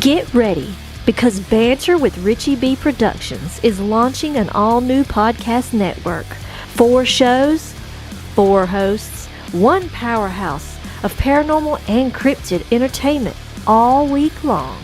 Get ready, because Banter with Richie B Productions is launching an all-new podcast network. 4 shows, 4 hosts, 1 powerhouse of paranormal and cryptid entertainment all week long.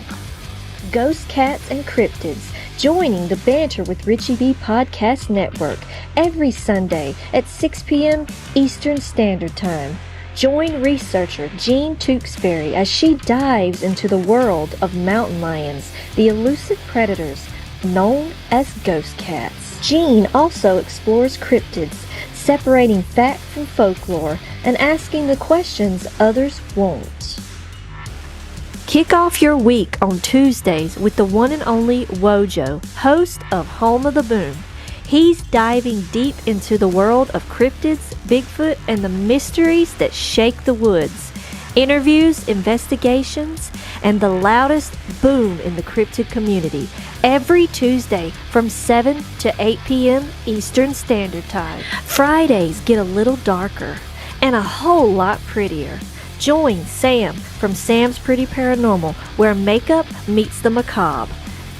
Ghost Cats and Cryptids joining the Banter with Richie B podcast network every Sunday at 6 p.m. Eastern Standard Time. Join researcher Jean Tewksbury as she dives into the world of mountain lions, the elusive predators known as ghost cats. Jean also explores cryptids, separating fact from folklore and asking the questions others won't. Kick off your week on Tuesdays with the one and only Wojo, host of Home of the Boom. He's diving deep into the world of cryptids, Bigfoot, and the mysteries that shake the woods. Interviews, investigations, and the loudest boom in the cryptid community. Every Tuesday from 7 to 8 p.m. Eastern Standard Time. Fridays get a little darker and a whole lot prettier. Join Sam from Sam's Pretty Paranormal, where makeup meets the macabre.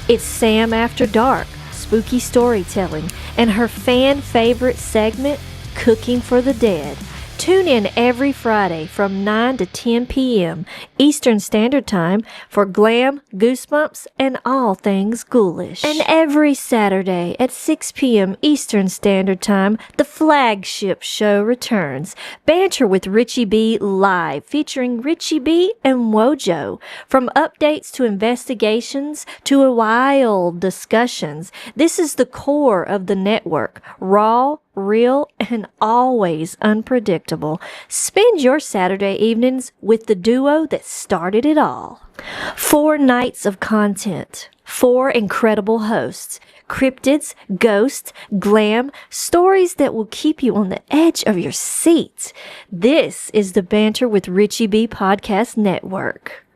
It's Sam After Dark, spooky storytelling, and her fan favorite segment, Cooking for the Dead. Tune in every Friday from 9 to 10 p.m. Eastern Standard Time for glam, goosebumps, and all things ghoulish. And every Saturday at 6 p.m. Eastern Standard Time, the flagship show returns. Banter with Richie B live, featuring Richie B and Wojo. From updates to investigations to wild discussions, this is the core of the network. Raw, real, and always unpredictable. Spend your Saturday evenings with the duo that started it all. 4 nights of content, 4 incredible hosts, cryptids, ghosts, glam, stories that will keep you on the edge of your seat. This is the Banter with Richie B Podcast Network.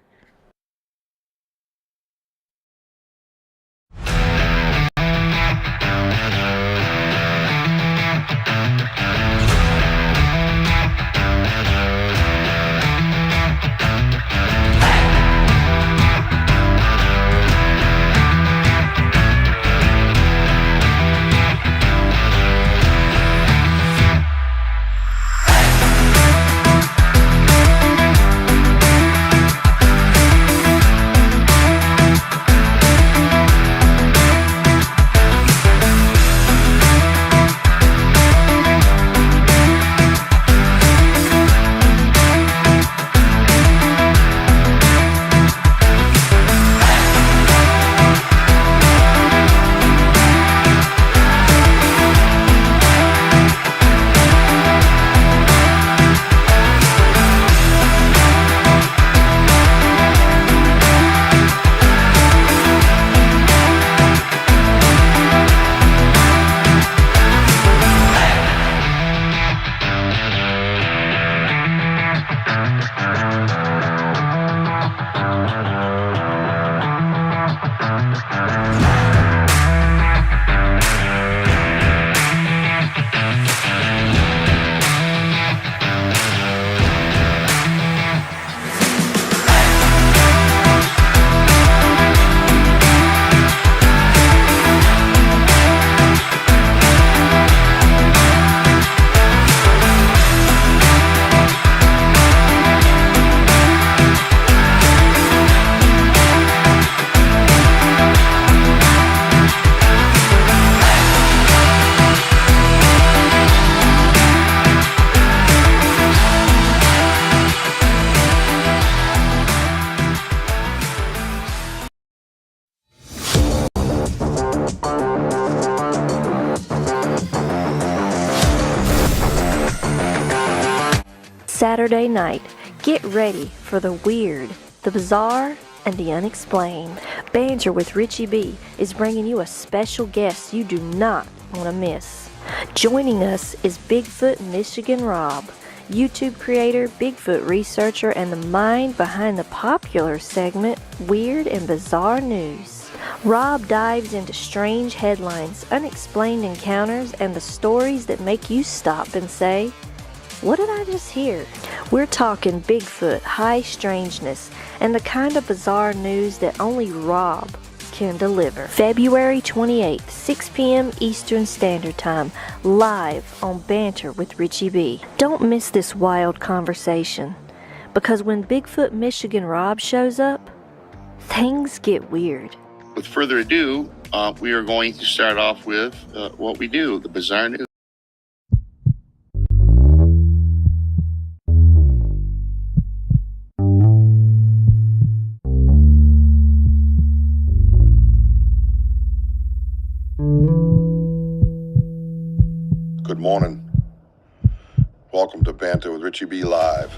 Saturday night, get ready for the weird, the bizarre, and the unexplained. Banter with Richie B is bringing you a special guest you do not want to miss. Joining us is Bigfoot Michigan Rob, YouTube creator, Bigfoot researcher, and the mind behind the popular segment Weird and Bizarre News. Rob dives into strange headlines, unexplained encounters, and the stories that make you stop and say, What did I just hear? We're talking Bigfoot, high strangeness, and the kind of bizarre news that only Rob can deliver. February 28th, 6 p.m. Eastern Standard Time, live on Banter with Richie B. Don't miss this wild conversation, because when Bigfoot Michigan Rob shows up, things get weird. With further ado, we are going to start off with what we do, the bizarre news. Good morning. Welcome to Banter with Richie B Live.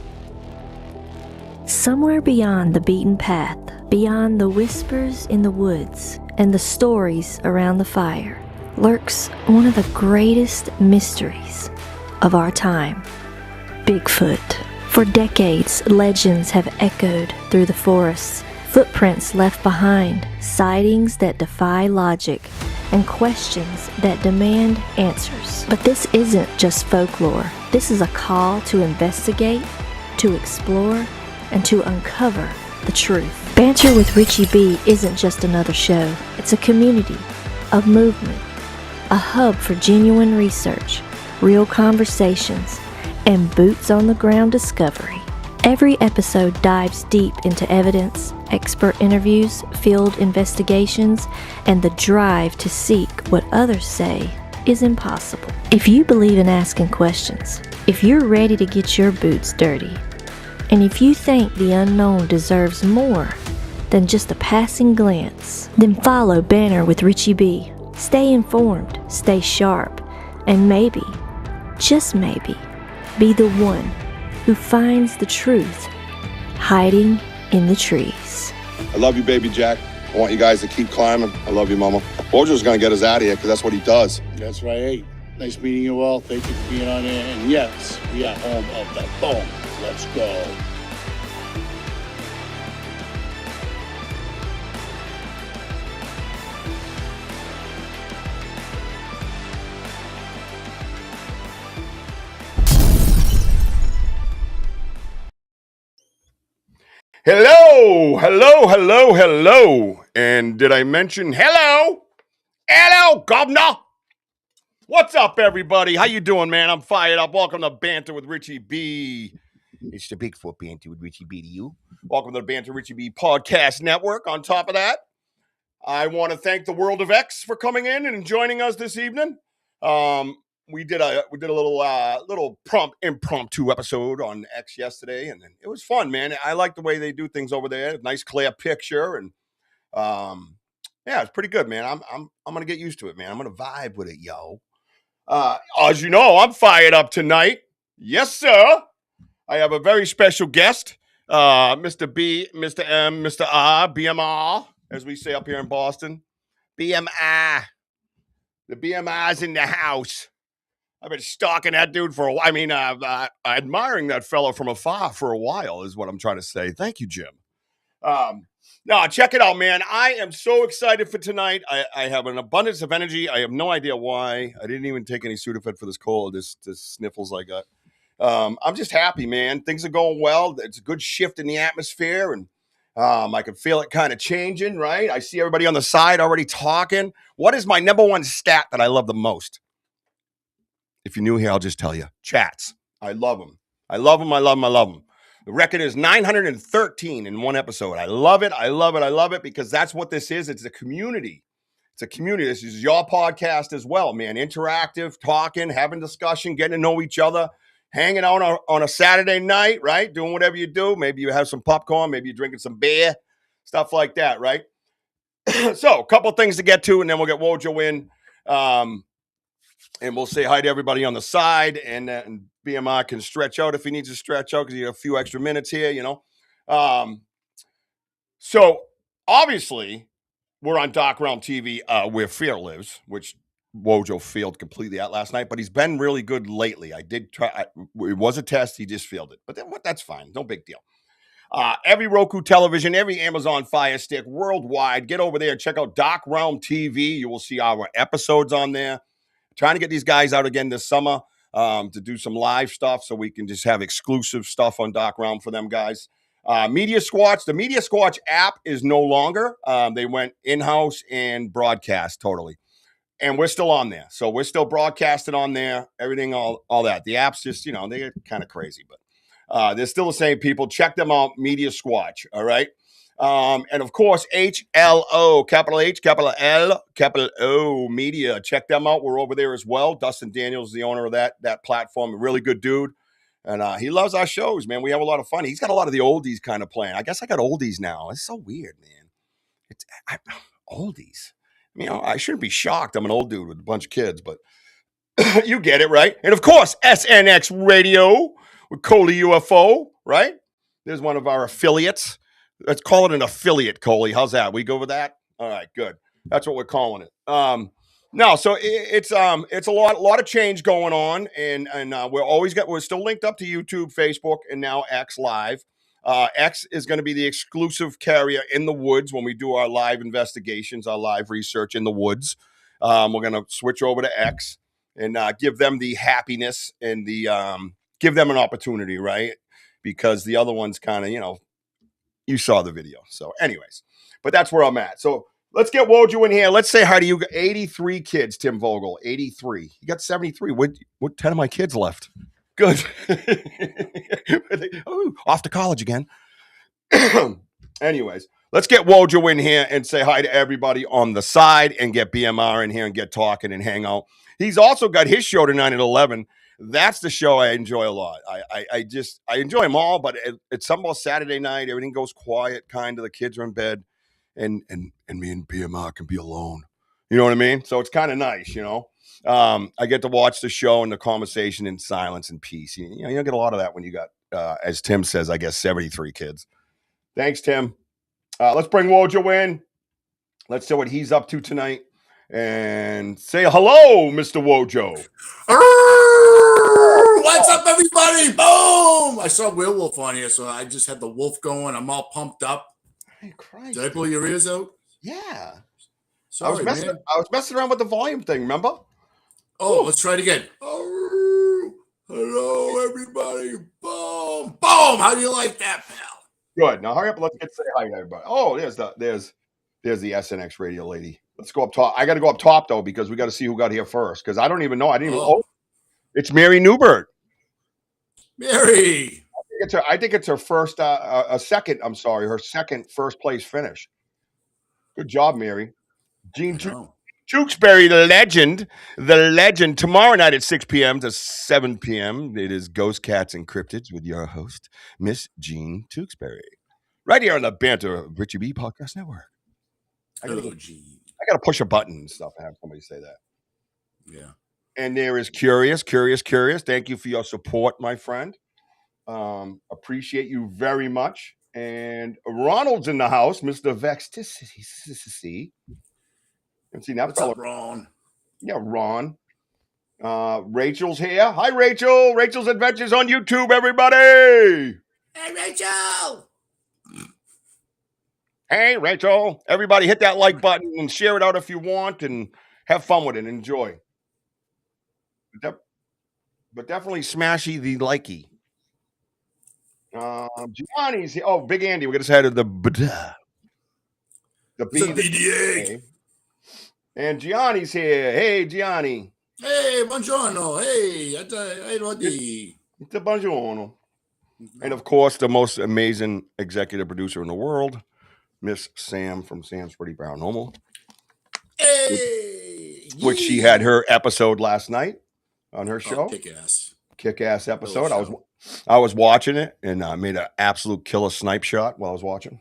Somewhere beyond the beaten path, beyond the whispers in the woods and the stories around the fire, lurks one of the greatest mysteries of our time, Bigfoot. For decades, legends have echoed through the forests, footprints left behind, sightings that defy logic, and questions that demand answers. But this isn't just folklore. This is a call to investigate, to explore, and to uncover the truth. Banter with Richie B isn't just another show. It's a community, a movement, a hub for genuine research, real conversations, and boots on the ground discovery. Every episode dives deep into evidence, expert interviews, field investigations, and the drive to seek what others say is impossible. If you believe in asking questions, if you're ready to get your boots dirty, and if you think the unknown deserves more than just a passing glance, then follow Banter with Richie B. Stay informed, stay sharp, and maybe, just maybe, be the one who finds the truth hiding in the trees. I love you, baby Jack. I want you guys to keep climbing. I love you, Mama. Bojo's gonna get us out of here because that's what he does. That's right. Hey, nice meeting you all. Thank you for being on there. And yes, we are home of the Bones. Let's go. Hello. And did I mention hello, governor? What's up, everybody? How you doing, man? I'm fired up. Welcome to Banter with Richie B. It's the Bigfoot Banter with Richie B to you. Welcome to the Banter Richie B Podcast Network. On top of that, I want to thank the World of X for coming in and joining us this evening. We did a little impromptu episode on X yesterday, and it was fun, man. I like the way they do things over there. Nice clear picture, and yeah, it's pretty good, man. I'm gonna get used to it, man. I'm gonna vibe with it, yo. As you know, I'm fired up tonight. Yes, sir. I have a very special guest, Mr. B, Mr. M, Mr. R, BMR, as we say up here in Boston. BMI. The BMI's in the house. I've been stalking that dude for a while. I mean, admiring that fellow from afar for a while is what I'm trying to say. Thank you, Jim. No, check it out, man. I am so excited for tonight. I have an abundance of energy. I have no idea why. I didn't even take any Sudafed for this cold, this sniffles I got. I'm just happy, man. Things are going well. It's a good shift in the atmosphere, and I can feel it kind of changing, right? I see everybody on the side already talking. What is my number one stat that I love the most? If you're new here, I'll just tell you. Chats. I love them. I love them. The record is 913 in one episode. I love it because that's what this is. It's a community. This is your podcast as well, man. Interactive, talking, having discussion, getting to know each other, hanging out on a Saturday night, right? Doing whatever you do. Maybe you have some popcorn. Maybe you're drinking some beer, stuff like that, right? So a couple things to get to, and then we'll get Wojo in. And we'll say hi to everybody on the side, and BMI can stretch out if he needs to stretch out because he has a few extra minutes here, you know. So obviously we're on Dark Realm TV, where Fear lives, which Wojo failed completely at last night, but he's been really good lately. I did try. It was a test. He just failed it, but that's fine. No big deal. Every Roku television, every Amazon Fire Stick worldwide. Get over there and check out Dark Realm TV. You will see our episodes on there. Trying to get these guys out again this summer. to do some live stuff so we can just have exclusive stuff on Doc Realm for them guys. Media Squatch, the Media Squatch app is no longer. They went in-house and broadcast totally. And we're still on there. So we're still broadcasting on there, everything, all that. The app's just, they get kind of crazy, but they're still the same people. Check them out, Media Squatch, all right? And of course, HLO, capital H, capital L, capital O Media. Check them out. We're over there as well. Dustin Daniels is the owner of that platform. A really good dude. And he loves our shows, man. We have a lot of fun. He's got a lot of the oldies kind of playing. I guess I got oldies now. It's so weird, man. Oldies. I shouldn't be shocked. I'm an old dude with a bunch of kids, but you get it, right? And of course, SNX Radio with Coley UFO, right? There's one of our affiliates. Let's call it an affiliate, Coley. How's that? We go with that? All right, good. That's what we're calling it. No, so it's a lot of change going on, and we're still linked up to YouTube, Facebook, and now X Live. X is going to be the exclusive carrier in the woods when we do our live investigations, our live research in the woods. We're going to switch over to X and give them the happiness and give them an opportunity, right? Because the other one's kind of, you saw the video. So anyways, but that's where I'm at. So let's get Wojo in here. Let's say hi to you. 83 kids, Tim Vogel, 83. You got 73. What 10 of my kids left? Good. Off to college again. Anyways, let's get Wojo in here and say hi to everybody on the side and get BMR in here and get talking and hang out. He's also got his show tonight at 11. That's the show I enjoy a lot. I enjoy them all, but it's somehow Saturday night. Everything goes quiet, kind of. The kids are in bed, and me and BMR can be alone. You know what I mean? So it's kind of nice, I get to watch the show and the conversation in silence and peace. You don't get a lot of that when you got, as Tim says, I guess 73 kids. Thanks, Tim. Let's bring Wojo in. Let's see what he's up to tonight. And say hello, Mr. Wojo. What's up, everybody? Boom! I saw Werewolf on here, so I just had the wolf going. I'm all pumped up. Hey, Christ. Did I blow your ears out? Yeah. Sorry, man. I was messing around with the volume thing, remember? Oh, let's try it again. Hello, everybody. Boom. Boom. How do you like that, pal? Good. Now hurry up and let's say hi to everybody. Oh, there's the SNX radio lady. Let's go up top. I got to go up top, though, because we got to see who got here first, because I don't even know. It's Mary Newbert. Mary. I think it's her first, her second first place finish. Good job, Mary. Gene Tewksbury, the legend. Tomorrow night at 6 p.m. to 7 p.m. It is Ghost Cats and Cryptids with your host, Miss Gene Tewksbury. Right here on the Banter Richie B Podcast Network. Hello, Gene. I got to push a button and stuff and have somebody say that. Yeah. And there is Curious. Thank you for your support, my friend. Appreciate you very much. And Ronald's in the house, Mr. Vexticity. What's up, Ron? Yeah, Ron. Rachel's here. Hi, Rachel. Rachel's Adventures on YouTube, everybody. Hey, Rachel. Hey, Rachel. Everybody hit that like button and share it out if you want and have fun with it and enjoy. But definitely smashy the likey. Gianni's here. Oh, Big Andy. We're going to say to the BDA. And Gianni's here. Hey, Gianni. Hey, buongiorno. Hey, It's a buongiorno. And, of course, the most amazing executive producer in the world, Miss Sam from Sam's Pretty Paranormal. Hey! Which she had her episode last night on her show. Kick-ass episode. I was watching it and I made an absolute killer snipe shot while I was watching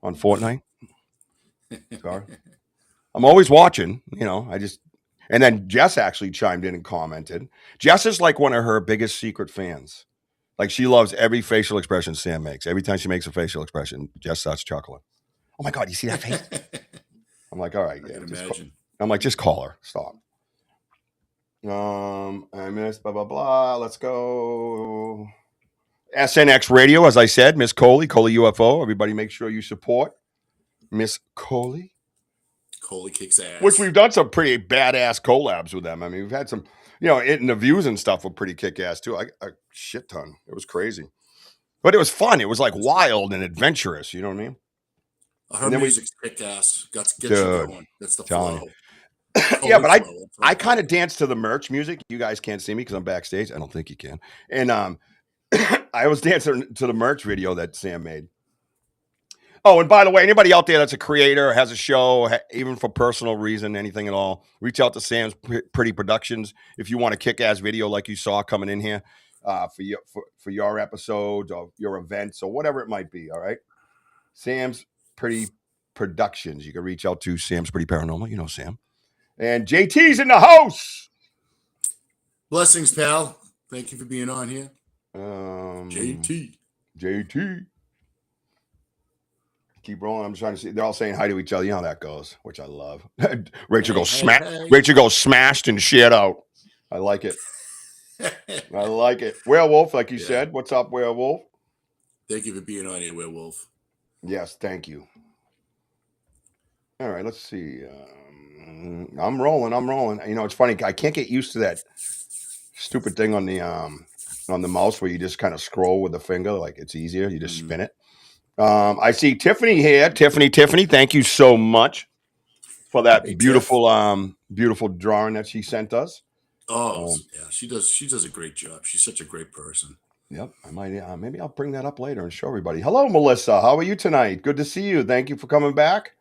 on Fortnite. Sorry. I'm always watching, and then Jess actually chimed in and commented. Jess is like one of her biggest secret fans. Like she loves every facial expression Sam makes. Every time she makes a facial expression, Jess starts chuckling. Oh my God, you see that face? I'm like, all right. I can imagine. I'm like, just call her. Stop. I missed blah, blah, blah. Let's go. SNX Radio, as I said, Miss Coley UFO. Everybody make sure you support Miss Coley. Coley kicks ass. Which we've done some pretty badass collabs with them. I mean, we've had some And the views and stuff were pretty kick-ass too. A shit ton. It was crazy. But it was fun. It was like wild and adventurous. You know what I mean? Her music's kick-ass. Gets you Dude, going. That's the telling flow. Yeah, but I kind of dance to the merch music. You guys can't see me because I'm backstage. I don't think you can. And I was dancing to the merch video that Sam made. Oh, and by the way, anybody out there that's a creator, has a show, even for personal reason, anything at all, reach out to Sam's Pretty Productions if you want a kick-ass video like you saw coming in here for your episodes or your events or whatever it might be. All right, Sam's Pretty Productions. You can reach out to Sam's Pretty Paranormal. You know Sam. And JT's in the house. Blessings, pal. Thank you for being on here. JT. Keep rolling. I'm trying to see. They're all saying hi to each other. You know how that goes, which I love. Rachel goes smashed and shared out. I like it. I like it. Werewolf, like you said. What's up, Werewolf? Thank you for being on here, Werewolf. Yes, thank you. All right, let's see. I'm rolling. It's funny. I can't get used to that stupid thing on the mouse where you just kind of scroll with the finger. Like it's easier. You just spin it. I see Tiffany here. Tiffany, thank you so much for that beautiful drawing that she sent us. Yeah, she does a great job. She's such a great person. Yep, I might maybe I'll bring that up later and show everybody. Hello, Melissa. How are you tonight? Good to see you. Thank you for coming back.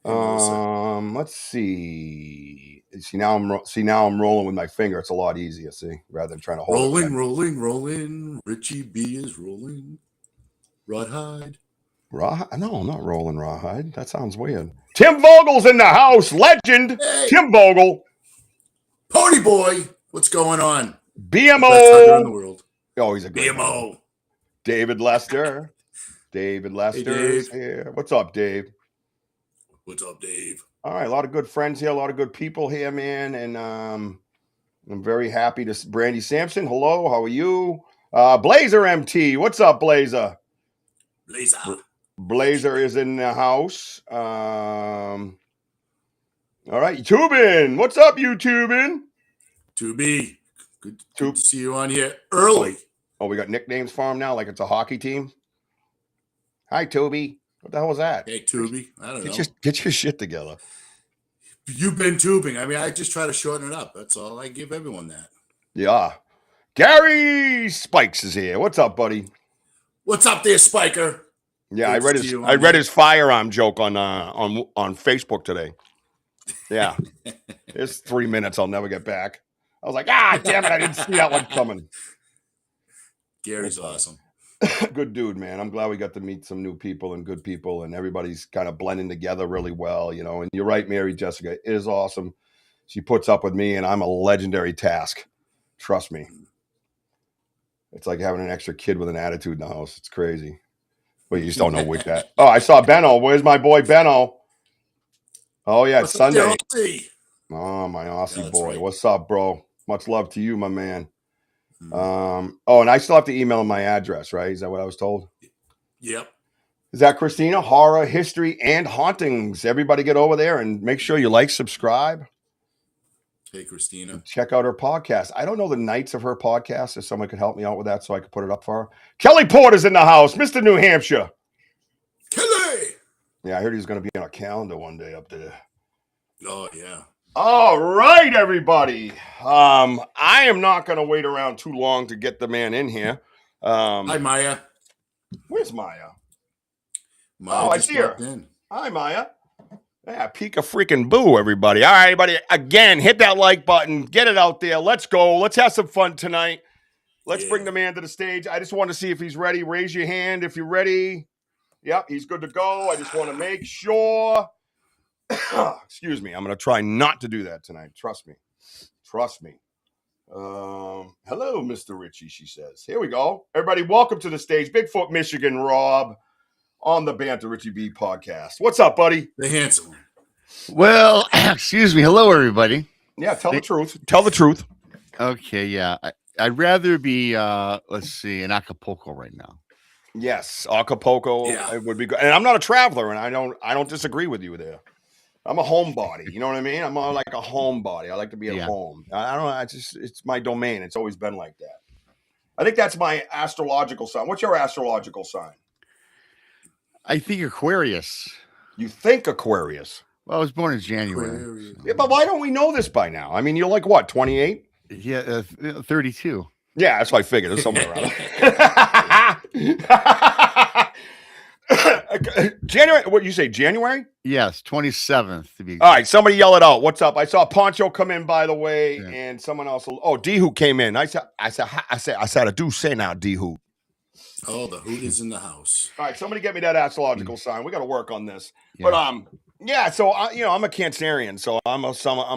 Hey, let's see. See now I'm rolling with my finger. It's a lot easier. See, rather than trying to hold it. Rolling. Richie B is rolling. Rawhide. No, not rolling Rawhide. That sounds weird. Tim Vogel's in the house. Legend. Hey. Tim Vogel. Pony Boy. What's going on? BMO. Best hugger in the world. Oh, he's a great BMO. Guy. David Lester. David Lester is here. What's up, Dave? What's up, Dave? All right, a lot of good friends here, a lot of good people here, man. And I'm very happy to Brandy Sampson. Hello, how are you? Blazer MT. What's up, Blazer? Blazer is in the house. All right, Tubin. What's up, you Tubin? Tubi. Good to see you on here early. Oh, we got nicknames for him now, like it's a hockey team. Hi, Toby. What the hell was that? Hey, Tubi. I don't know. Get your shit together. You've been tubing. I mean, I just try to shorten it up. That's all. I give everyone that. Yeah. Gary Spikes is here. What's up, buddy? What's up there, Spiker? Yeah, I read his firearm joke on Facebook today. Yeah. It's 3 minutes I'll never get back. I was like, damn it, I didn't see that one coming. Gary's awesome. Good dude, man. I'm glad we got to meet some new people and good people, and everybody's kind of blending together really well, And you're right, Mary Jessica. It is awesome. She puts up with me, and I'm a legendary task. Trust me. It's like having an extra kid with an attitude in the house. It's crazy. Well, you just don't know which that. Oh, I saw Benno. Where's my boy Benno? Oh, yeah, it's Sunday. Oh, my Aussie boy. Right. What's up, bro? Much love to you, my man. And I still have to email my address, right? Is that what I was told? Yep. Is that Christina? Horror, History, and Hauntings. Everybody get over there and make sure you like, subscribe. Hey, Christina. And check out her podcast. I don't know the nights of her podcast. If someone could help me out with that so I could put it up for her. Kelly Porter's in the house. Mr. New Hampshire. Kelly! Yeah, I heard he was going to be on a calendar one day up there. Oh, yeah. All right, everybody. I am not going to wait around too long to get the man in here. Hi, Maya. Where's Maya? I see her. Hi, Maya. Yeah, peek a freaking boo, everybody. All right, everybody. Again, hit that like button. Get it out there. Let's go. Let's have some fun tonight. Let's bring the man to the stage. I just want to see if he's ready. Raise your hand if you're ready. Yep, he's good to go. I just want to make sure. Excuse me. I'm going to try not to do that tonight. Trust me. Hello, Mr. Richie, she says. Here we go. Everybody, welcome to the stage. Bigfoot, Michigan, Rob, on the Banter Richie B podcast. What's up, buddy? The handsome. Well, excuse me. Hello, everybody. Yeah, tell the truth. Tell the truth. Okay, yeah. I'd rather be, let's see, in Acapulco right now. Yes, Acapulco. It would be good. And I'm not a traveler, and I don't disagree with you there. I'm a homebody. You know what I mean? I'm more like a homebody. I like to be at Yeah. home. I don't know. It's my domain. It's always been like that. I think that's my astrological sign. What's your astrological sign? I think Aquarius. You think Aquarius. Well, I was born in January. Aquarius. Yeah, but why don't we know this by now? I mean, you're like what, 28? Yeah, 32. Yeah, that's what I figured. It's somewhere around there. January, what you say, January? Yes, 27th to be exact. All right, somebody yell it out. What's up? I saw Poncho come in, by the way, Yeah. and someone else. Oh, D Hoot came in. I said, I do say now, D Hoot. Oh, the hoot is in the house. All right, somebody get me that astrological sign. We got to work on this. Yeah. But yeah. So I'm a Cancerian, so I'm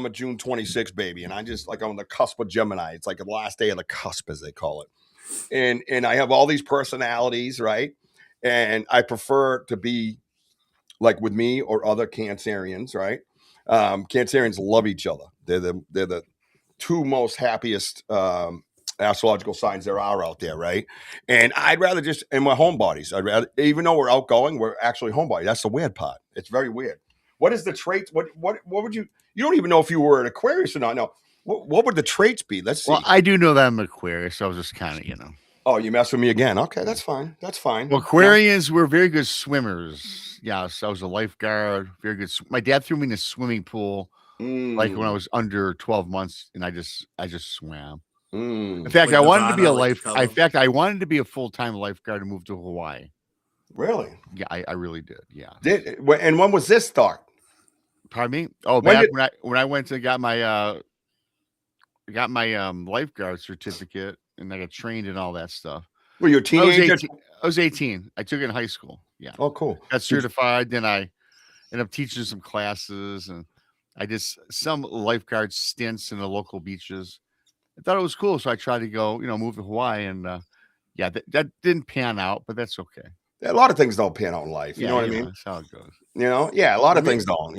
a June 26 baby, and I just like I'm on the cusp of Gemini. It's like the last day of the cusp, as they call it. And I have all these personalities, right? And I prefer to be like with me or other Cancerians, right? Cancerians love each other. They're the two most happiest astrological signs there are out there, right? And I'd rather just in my homebodies. I'd rather, even though we're outgoing, we're actually homebody. That's the weird part. It's very weird. What is the traits? What would you? You don't even know if you were an Aquarius or not. No. What would the traits be? Let's see. Well, I do know that I'm Aquarius, so I was just kind of, Oh, you mess with me again. Okay, that's fine. That's fine. Well, Aquarians were very good swimmers. Yes, I was a lifeguard. Very good. My dad threw me in a swimming pool like when I was under 12 months, and I just swam. In fact, Like I wanted to be a Nirvana, like in fact, I wanted to be a full-time lifeguard and move to Hawaii. Really? Yeah, I really did. Yeah. And when was this start? Pardon me? Oh, back when I went to got my lifeguard certificate and I got trained and all that stuff. Were you a teenager? I was 18. I took it in high school. Yeah. Oh, cool. Got certified. Then I ended up teaching some classes and I did some lifeguard stints in the local beaches. I thought it was cool. So I tried to go, move to Hawaii and yeah, that didn't pan out, but that's okay. A lot of things don't pan out in life. You know what I mean? That's how it goes. Yeah, a lot of things don't,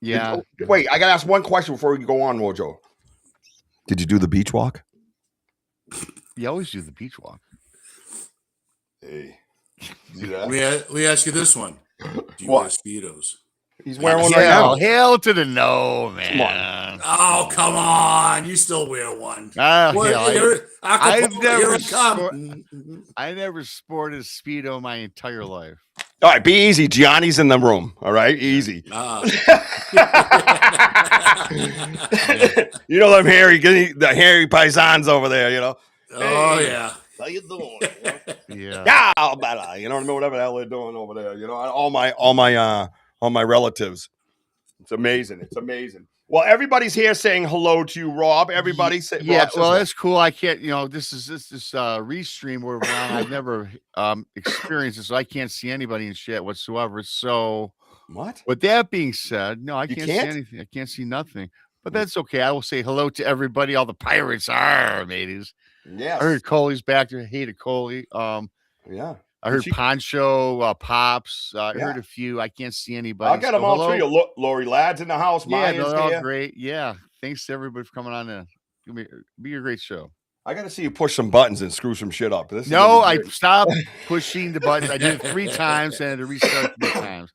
Yeah. Wait, I got to ask one question before we go on, Mojo. Did you do the beach walk? You always do the beach walk. Hey. See that? Let me ask you this one. Do you What? wear Speedos? He's wearing one right now. Hell to the no, man. Come on. Oh, come on. You still wear one. Oh, Well, hell, here- I've Acapulco, never here it come. I never sported a Speedo my entire life. All right, be easy. Gianni's in the room. All right, easy. Ah. You know them the hairy paisans over there, Oh, yeah. How you doing? Yeah. Yeah, Bella. You know what I mean? Whatever the hell they're doing over there. All my relatives. It's amazing. It's amazing. Well, everybody's here saying hello to you, Rob. Everybody say Yeah, Rob says well, hello. that's cool. I can't, this is restream where I've never experienced it, so I can't see anybody in chat whatsoever. So What? with that being said, no, I You can't see can't? anything. I can't see nothing. But that's okay. I will say hello to everybody. All the pirates are mateys. Yes. I heard Coley's back there. Hated Coley. Yeah. I heard She- Poncho, Pops. I Yeah. heard a few. I can't see anybody. I'll get them So all hello. to you. Look, Lori Ladd's in the house. Yeah, Maya's no, they're all here. great. Yeah. Thanks to everybody for coming on in. Be a great show. I got to see you push some buttons and screw some shit up. This is No, gonna I be great. stopped pushing the buttons. I did it 3 times and I had to restart 3 times.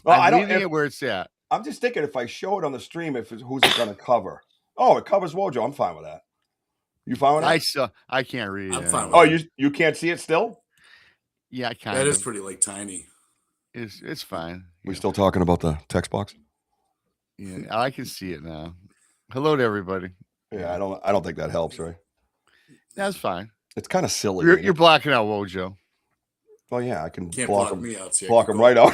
Well, I'm I don't. leaving If, it where it's at. I'm just thinking if I show it on the stream, who's it going to cover? Oh, it covers Wojo. I'm fine with that. You fine with that? I can't read I'm it. fine with Oh, you can't see it still? Yeah, I kind That of. is pretty tiny. It's fine. We still talking about the text box? Yeah, I can see it now. Hello to everybody. Yeah, I don't think that helps, right? That's fine. It's kind of silly. You're, ain't it? you're blocking out Wojo. Oh yeah, I can Can't block block him. me out. See, I Block can him go- right out.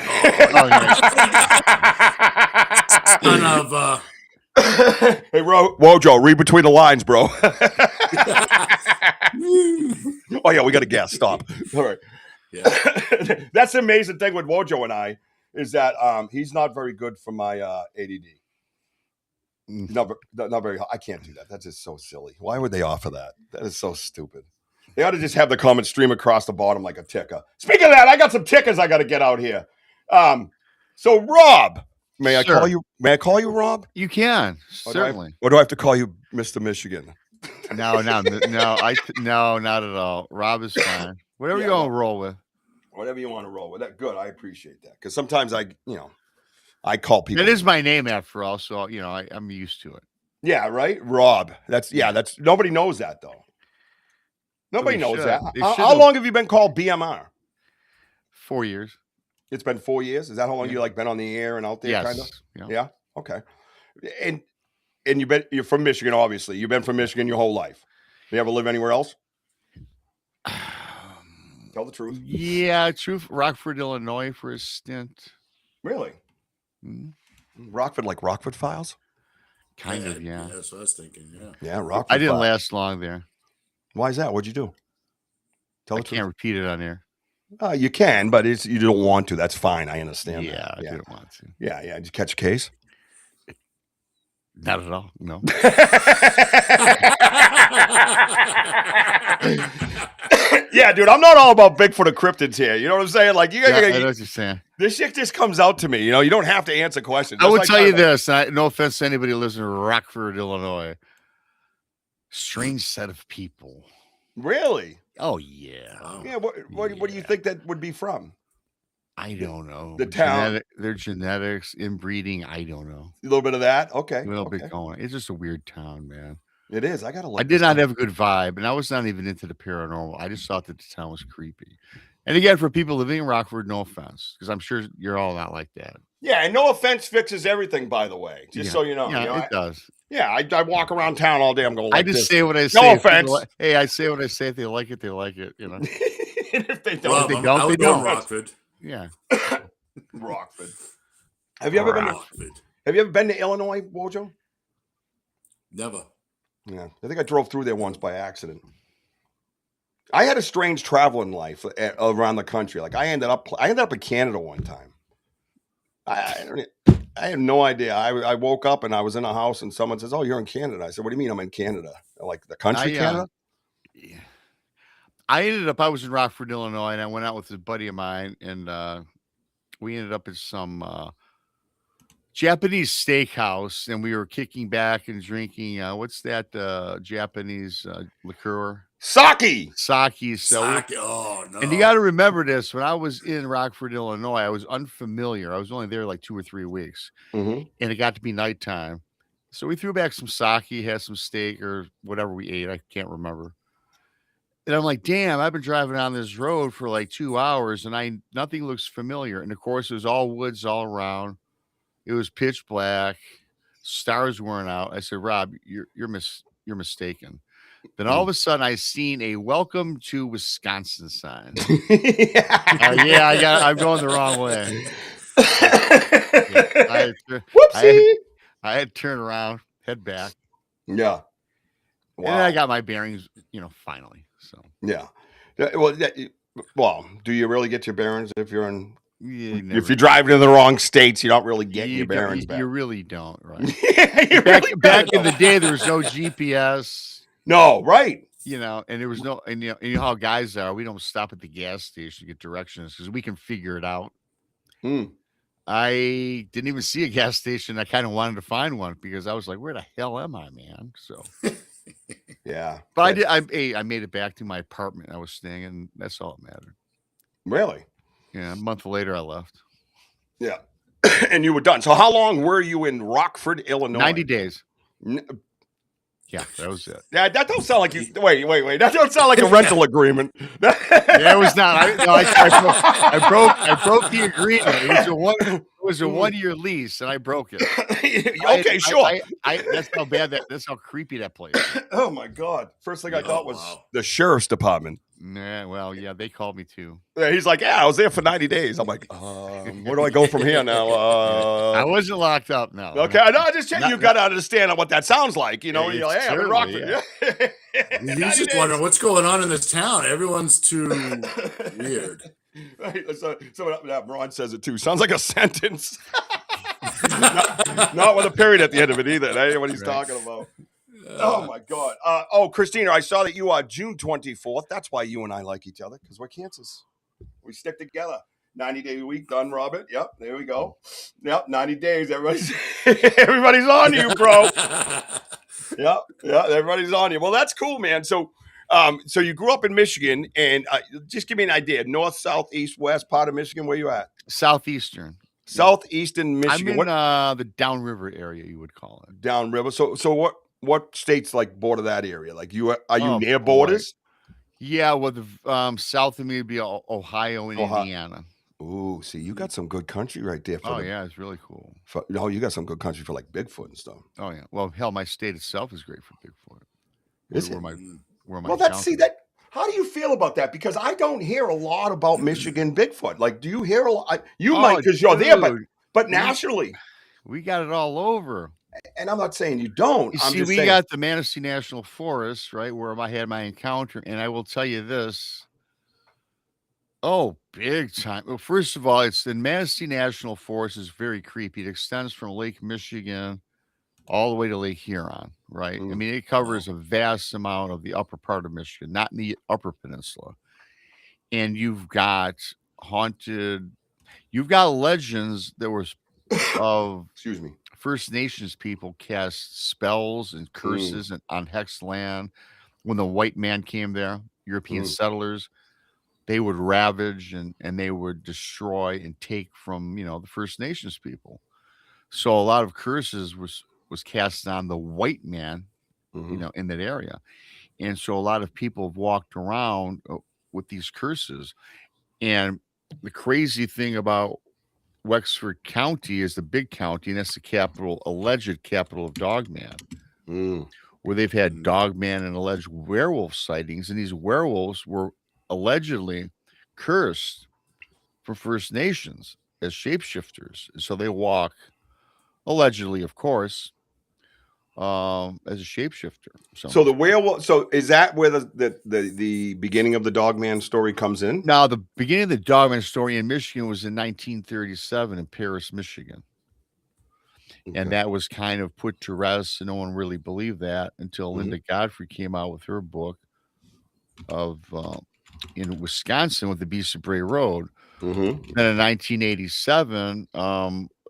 Son of Hey, Wojo, read between the lines, bro. Oh yeah, we got to guess. Stop. All right. yeah. That's the amazing thing with Wojo and I is that he's not very good for my ADD. Not very. I can't do that. That's just so silly. Why would they offer that? That is so stupid. They ought to just have the comment stream across the bottom like a ticker. Speaking of that, I got some tickers I got to get out here. So Rob, may I Sure. call you? May I call you Rob? You can Or do I- certainly. Or do I have to call you Mr. Michigan? No, not at all. Rob is fine. Whatever Yeah, you want to roll with. Whatever you want to roll with that. Good. I appreciate that. Because sometimes I call people. That is my name after all, so I'm used to it. Yeah, right. Rob. That's nobody knows that though. Nobody knows should. that. They How should've. long have you been called BMR? 4 years. It's been 4 years. Is that how long you been on the air and out there? Yes. Kind of. Yeah. Yeah. Okay. And you're from Michigan, obviously. You've been from Michigan your whole life. You ever live anywhere else? Tell the truth. Yeah, truth. Rockford, Illinois for a stint. Really? Mhm. Rockford, like Rockford Files? Kind of, yeah. That's what I was thinking. Yeah. Yeah, Rockford. I didn't Files. last long there. Why is that? What'd you do? Tell I the truth. can't repeat it on air. You can, but you don't want to. That's fine. I understand. Yeah, that. I didn't want to. Yeah. Did you catch a case? Not at all. No. Yeah, dude, I'm not all about Bigfoot or cryptids here. You know what I'm saying? Like, I know what you're saying. this shit just comes out to me. You know, you don't have to answer questions. I will That's tell like you kind of- this. No offense to anybody who lives in Rockford, Illinois. Strange set of people. Really? Oh yeah. Wow. Yeah. What do you think that would be from? I don't know. The town. Their genetics, inbreeding. I don't know. A little bit of that. Okay. A little okay. bit going. It's just a weird town, man. It is. I gotta look. I did not have a good vibe, and I was not even into the paranormal. I just thought that the town was creepy. And again, for people living in Rockford, no offense, because I'm sure you're all not like that. Yeah, and no offense fixes everything, by the way. Just Yeah. so you know. Yeah, You know, it does. I walk around town all day. I'm going. Like I just this. say what I say. If offense. people hey, I say what I say. If they like it, they like it. You know. And if they don't, Rob, they I'm don't, out they in don't. Rockford. Yeah. Rockford. Have you ever been? Rockford. Have you ever been to Illinois, Wojo? Never. Yeah, I think I drove through there once by accident. I had a strange traveling life around the country. Like I ended up in Canada one time. I had no idea. I woke up and I was in a house and someone says, "Oh, you're in Canada." I said, "What do you mean I'm in Canada? Like the country Canada?" Yeah. I was in Rockford, Illinois, and I went out with a buddy of mine, and we ended up at some Japanese steakhouse, and we were kicking back and drinking. What's that Japanese liqueur? Sake. Sake. So Sake. Oh no. and you got to remember this: when I was in Rockford, Illinois, I was unfamiliar. I was only there like 2 or 3 weeks, Mm-hmm. and it got to be nighttime. So we threw back some sake, had some steak or whatever we ate. I can't remember. And I'm like, damn, I've been driving on this road for like 2 hours and nothing looks familiar. And of course, it was all woods all around. It was pitch black. Stars weren't out. I said, Rob, you're mistaken. Then all of a sudden, I seen a "Welcome to Wisconsin" sign. I'm going the wrong way. Whoopsie. I had to turn around, head back. Yeah. And then I got my bearings, finally. So Yeah. Well, do you really get your bearings if you're in? If you're driving in the wrong states, you don't really get your bearings back. You really don't, right? You really back in don't. the day, there was no GPS, No, right. and there was no, and you know how guys are. We don't stop at the gas station to get directions because we can figure it out. Mm. I didn't even see a gas station. I kind of wanted to find one because I was like, "Where the hell am I, man?" So, Yeah. but I did. I made it back to my apartment I was staying in. That's all that mattered. Really? Yeah, a month later, I left. Yeah. And you were done. So how long were you in Rockford, Illinois? 90 days. N- Yeah, that was it. Yeah, that don't sound like you. Wait. That don't sound like a rental agreement. Yeah, it was not. I broke the agreement. It was a 1 year lease, and I broke it. Okay, sure. That's how bad that's how creepy that place is. Oh my God! First thing I Oh, thought was wow. the sheriff's department. Nah, well, yeah, they called me too. Yeah, he's like, "Yeah, I was there for 90 days." I'm like, "Where do I go from here now?" I wasn't locked up. No. Okay, no, just you got to understand what that sounds like. You're It's like, "Hey, I'm in terrible, Rockford." yeah. He's 90 just days. wondering what's going on in this town. Everyone's too weird. Right, so Ron says it too. Sounds like a sentence. not with a period at the end of it either. That ain't what he's talking about. Oh my God. Christina, I saw that you are June 24th. That's why you and I like each other, because we're Kansas. We stick together. 90-day week done, Robert. Yep, there we go. Yep, 90 days. Everybody's on you, bro. Yeah, everybody's on you. Well, that's cool, man. So you grew up in Michigan, and just give me an idea. North, south, east, west part of Michigan, where you at? Southeastern. Southeastern I'm Michigan. in What the downriver area, you would call it. downriver? So what states like border that area? Like you are you Oh, near boy. borders? Yeah, well, the south of me would be Ohio and Ohio. Indiana. Ooh, see, you got some good country right there for Oh, the. yeah, it's really cool. No, you got some good country for like Bigfoot and stuff. Oh, yeah. Well, hell, my state itself is great for Bigfoot. Is Where it? my Well, that's town see is. that. How do you feel about that? Because I don't hear a lot about Michigan Bigfoot. Like, do you hear a lot? You might Oh, because you're there, dude, but nationally, we got it all over. and I'm not saying you don't. You I'm see, just we saying. got the Manistee National Forest, right, where I had my encounter, and I will tell you this. Oh, big time. Well, first of all, it's the Manistee National Forest is very creepy. It extends from Lake Michigan all the way to Lake Huron, right? I Mm. mean, it covers a vast amount of the upper part of Michigan, not in the upper peninsula. And you've got legends that were of Excuse me. First Nations people cast spells and curses on Hex land. When the white man came there, European settlers, they would ravage and they would destroy and take from, the First Nations people. So a lot of curses was cast on the white man, in that area. And so a lot of people have walked around with these curses. And the crazy thing about Wexford County is the big county, and that's the alleged capital of Dogman, where they've had Dogman and alleged werewolf sightings. And these werewolves were allegedly cursed for First Nations as shapeshifters. So they walk, allegedly, of course, as a shapeshifter. So the werewolf. So is that where the beginning of the Dogman story comes in? Now, the beginning of the Dogman story in Michigan was in 1937 in Paris, Michigan. Okay. And that was kind of put to rest, and no one really believed that until Linda Godfrey came out with her book of in Wisconsin with the Beast of Bray Road. Then in 1987,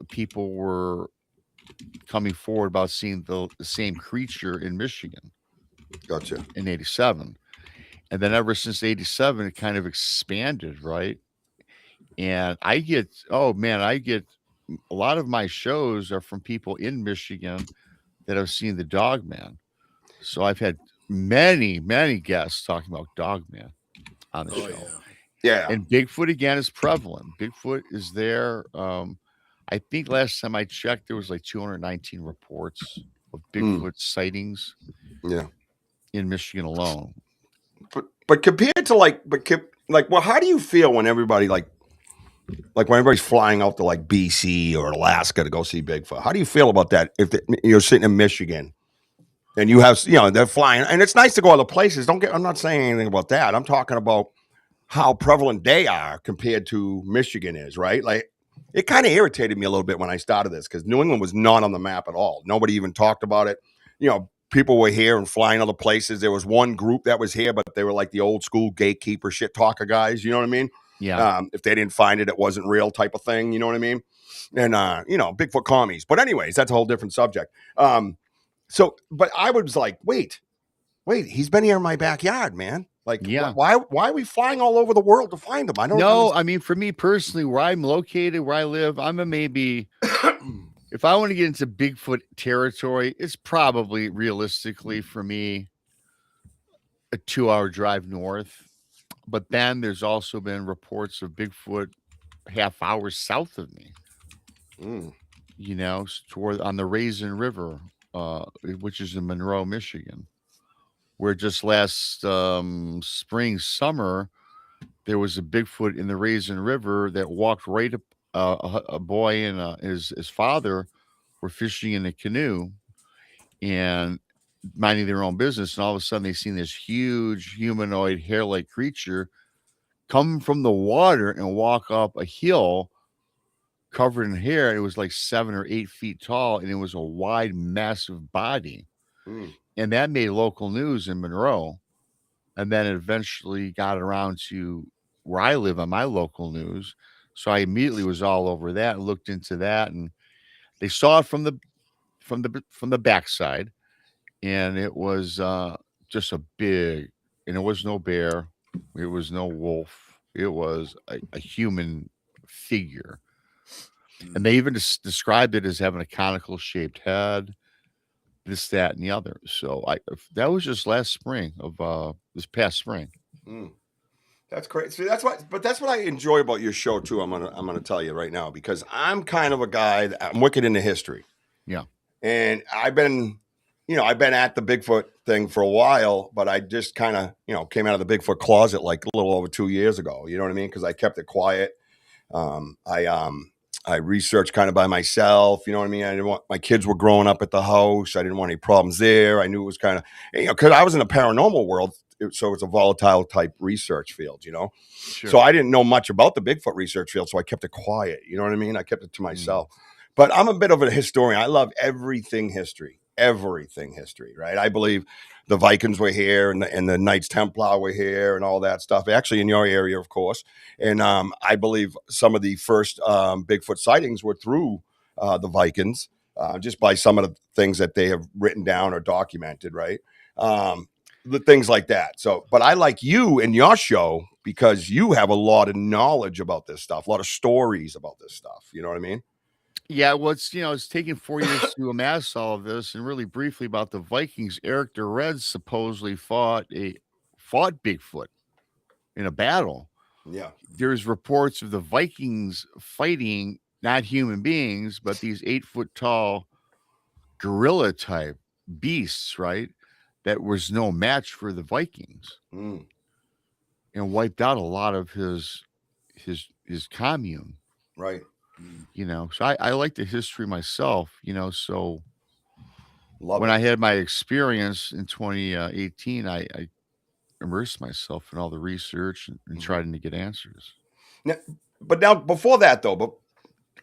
people were coming forward about seeing the same creature in Michigan. Gotcha. In 87. And then ever since 87, it kind of expanded, right? And I get a lot of my shows are from people in Michigan that have seen the Dogman. So I've had many, many guests talking about Dogman on the show. Yeah. And Bigfoot again is prevalent. Bigfoot is there. I think last time I checked, there was like 219 reports of Bigfoot sightings. Yeah. In Michigan alone. But compared to well, how do you feel when everybody when everybody's flying out to like BC or Alaska to go see Bigfoot? How do you feel about that? If you're sitting in Michigan and you have, they're flying, and it's nice to go other places. I'm not saying anything about that. I'm talking about how prevalent they are compared to Michigan is, right? Like, it kind of irritated me a little bit when I started this because New England was not on the map at all. Nobody even talked about it. People were here and flying other places. There was one group that was here, but they were like the old school gatekeeper shit talker guys. You know what I mean? Yeah. If they didn't find it, it wasn't real type of thing. You know what I mean? And, Bigfoot commies. But anyways, that's a whole different subject. But I was like, wait, he's been here in my backyard, man. Like, why are we flying all over the world to find him? I don't know. I mean, for me personally, where I'm located, where I live, I'm a maybe... If I want to get into Bigfoot territory, it's probably realistically for me a 2-hour drive north. But then there's also been reports of Bigfoot half hours south of me. Toward on the Raisin River, which is in Monroe, Michigan, where just last summer, there was a Bigfoot in the Raisin River that walked right up. A boy and his father were fishing in a canoe and minding their own business, and all of a sudden they seen this huge humanoid hair-like creature come from the water and walk up a hill covered in hair. It was like 7 or 8 feet tall, and it was a wide, massive body. And that made local news in Monroe, and then it eventually got around to where I live on my local news. So I immediately was all over that and looked into that, and they saw it from the backside, and it was just a big, and it was no bear, it was no wolf, it was a human figure. And they even described it as having a conical shaped head, this, that, and the other. So that was just last spring of this past spring. Mm. That's great. See, that's what I enjoy about your show too. I'm gonna tell you right now, because I'm kind of a guy I'm wicked into history. Yeah. And I've been at the Bigfoot thing for a while, but I just kind of, came out of the Bigfoot closet like a little over 2 years ago. You know what I mean? Because I kept it quiet. I researched kind of by myself. You know what I mean? I didn't want, my kids were growing up at the house. I didn't want any problems there. I knew it was kind of, because I was in the paranormal world. So it's a volatile type research field, Sure. So I didn't know much about the Bigfoot research field. So I kept it quiet. You know what I mean? I kept it to myself. But I'm a bit of a historian. I love everything history, right? I believe the Vikings were here and the Knights Templar were here and all that stuff. Actually, in your area, of course. And I believe some of the first Bigfoot sightings were through the Vikings, just by some of the things that they have written down or documented, right? The things like that. So, but I like you and your show because you have a lot of knowledge about this stuff, a lot of stories about this stuff. You know what I mean? Yeah, well, it's taken 4 years to amass all of this, and really briefly about the Vikings. Eric the Red supposedly fought Bigfoot in a battle. Yeah. There's reports of the Vikings fighting not human beings, but these 8-foot tall gorilla type beasts, right? That was no match for the Vikings, and wiped out a lot of his commune. Right. So I like the history myself, so Love when it. I had my experience in 2018, I immersed myself in all the research and trying to get answers. Now, before that though, but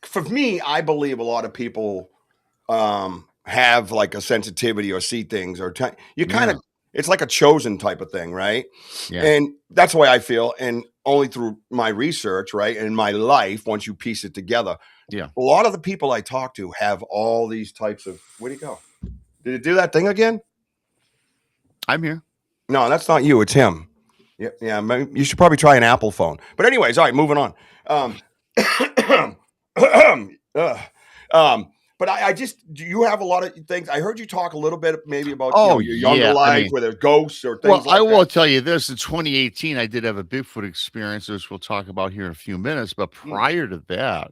for me, I believe a lot of people have like a sensitivity or see things or you kind of, it's like a chosen type of thing, right? Yeah. And that's the way I feel. And only through my research, right? And my life, once you piece it together. Yeah. A lot of the people I talk to have all these types of, where'd he go? Did it do that thing again? I'm here. No, that's not you. It's him. Yeah. You should probably try an Apple phone. But anyways, all right, moving on. But I just, do you have a lot of things? I heard you talk a little bit maybe about your younger life where there's ghosts or things like that. Well, I will tell you this. In 2018, I did have a Bigfoot experience, which we'll talk about here in a few minutes. But prior to that,